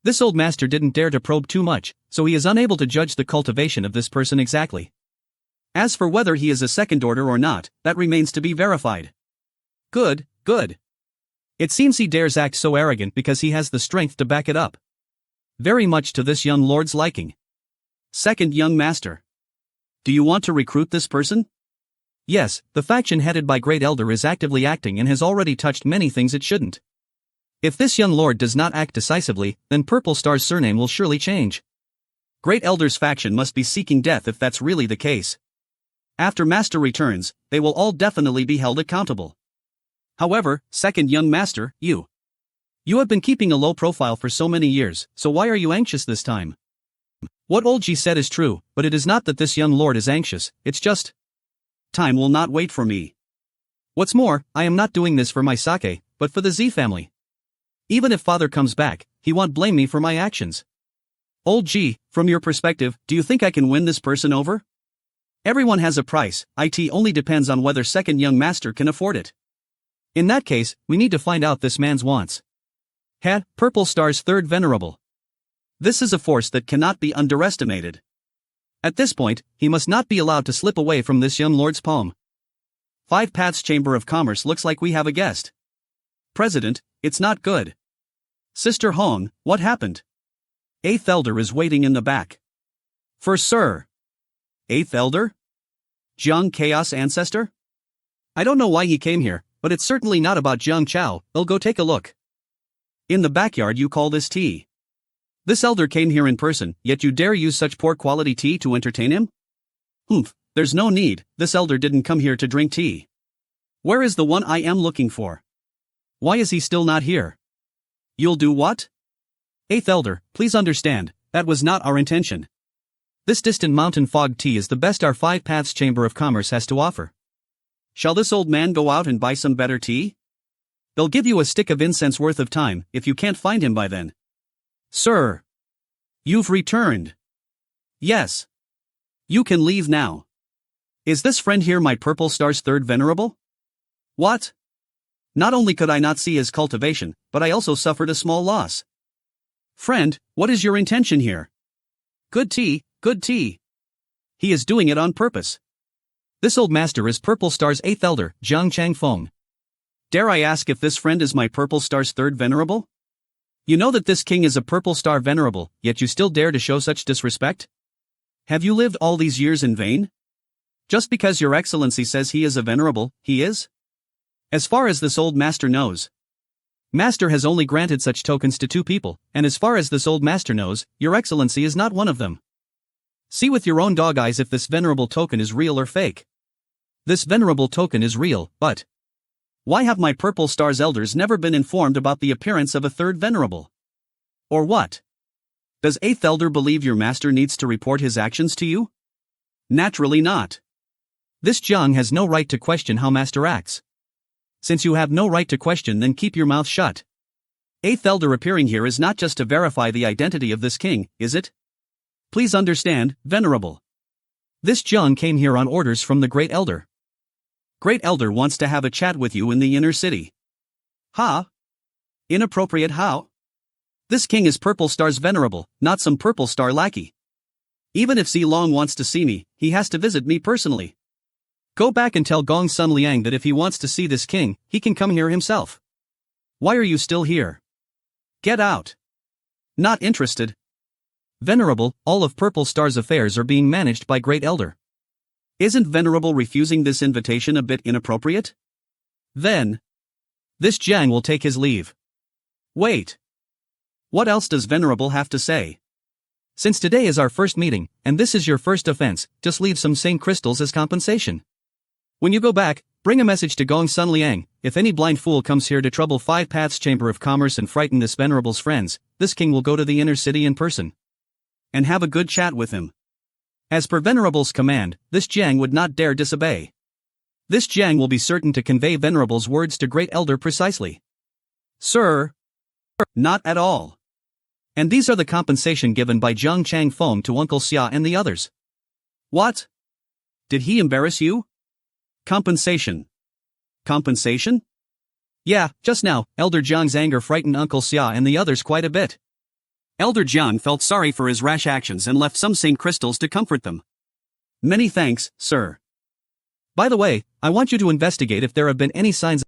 This old master didn't dare to probe too much, so he is unable to judge the cultivation of this person exactly. As for whether he is a second order or not, that remains to be verified. Good, good. It seems he dares act so arrogant because he has the strength to back it up. Very much to this young lord's liking. Second young master. Do you want to recruit this person? Yes, the faction headed by Great Elder is actively acting and has already touched many things it shouldn't. If this young lord does not act decisively, then Purple Star's surname will surely change. Great Elder's faction must be seeking death if that's really the case. After Master returns, they will all definitely be held accountable. However, second young master, you have been keeping a low profile for so many years, so why are you anxious this time? What old G said is true, but it is not that this young lord is anxious, it's just... time will not wait for me. What's more, I am not doing this for my sake, but for the Z family. Even if father comes back, he won't blame me for my actions. Old G, from your perspective, do you think I can win this person over? Everyone has a price, it only depends on whether second young master can afford it. In that case, we need to find out this man's wants. Purple Star's third venerable. This is a force that cannot be underestimated. At this point, he must not be allowed to slip away from this young lord's palm. 5 Paths Chamber of Commerce looks like we have a guest. President, it's not good. Sister Hong, what happened? 8th Elder is waiting in the back. For Sir. 8th Elder? Jang Chaos Ancestor? I don't know why he came here, but it's certainly not about Jiang Chao, I'll go take a look. In the backyard you call this tea. This elder came here in person, yet you dare use such poor quality tea to entertain him? There's no need, this elder didn't come here to drink tea. Where is the one I am looking for? Why is he still not here? You'll do what? 8th Elder, please understand, that was not our intention. This distant mountain fog tea is the best our 5 Paths Chamber of Commerce has to offer. Shall this old man go out and buy some better tea? They'll give you a stick of incense worth of time, if you can't find him by then. Sir. You've returned. Yes. You can leave now. Is this friend here my Purple Star's third venerable? What? Not only could I not see his cultivation, but I also suffered a small loss. Friend, what is your intention here? Good tea, good tea. He is doing it on purpose. This old master is Purple Star's 8th Elder, Zhang Changfeng. Dare I ask if this friend is my Purple Star's third venerable? You know that this king is a Purple Star venerable, yet you still dare to show such disrespect? Have you lived all these years in vain? Just because your excellency says he is a venerable, he is? As far as this old master knows. Master has only granted such tokens to 2 people, and as far as this old master knows, your excellency is not one of them. See with your own dog eyes if this venerable token is real or fake. This venerable token is real, but... why have my Purple Star's elders never been informed about the appearance of a third venerable? Or what? Does 8th Elder believe your master needs to report his actions to you? Naturally not. This Jiang has no right to question how master acts. Since you have no right to question, then keep your mouth shut. 8th Elder appearing here is not just to verify the identity of this king, is it? Please understand, venerable. This Jiang came here on orders from the Great Elder. Great Elder wants to have a chat with you in the inner city. Ha? Inappropriate how? This king is Purple Star's venerable, not some Purple Star lackey. Even if Zilong wants to see me, he has to visit me personally. Go back and tell Gong Sun Liang that if he wants to see this king, he can come here himself. Why are you still here? Get out. Not interested. Venerable, all of Purple Star's affairs are being managed by Great Elder. Isn't Venerable refusing this invitation a bit inappropriate? Then. This Jang will take his leave. Wait. What else does Venerable have to say? Since today is our first meeting, and this is your first offense, just leave some sane crystals as compensation. When you go back, Bring a message to Gong Sun Liang, if any blind fool comes here to trouble Five Paths Chamber of Commerce and frighten this venerable's friends, this king will go to the inner city in person and have a good chat with him. As per Venerable's command, this Jang would not dare disobey. This Jang will be certain to convey Venerable's words to Great Elder precisely. Sir? Not at all. And these are the compensation given by Zhang Chang Feng to Uncle Xia and the others. What? Did he embarrass you? Compensation. Compensation? Yeah, just now, Elder Jiang's anger frightened Uncle Xia and the others quite a bit. Elder Jiang felt sorry for his rash actions and left some Saint crystals to comfort them. Many thanks, sir. By the way, I want you to investigate if there have been any signs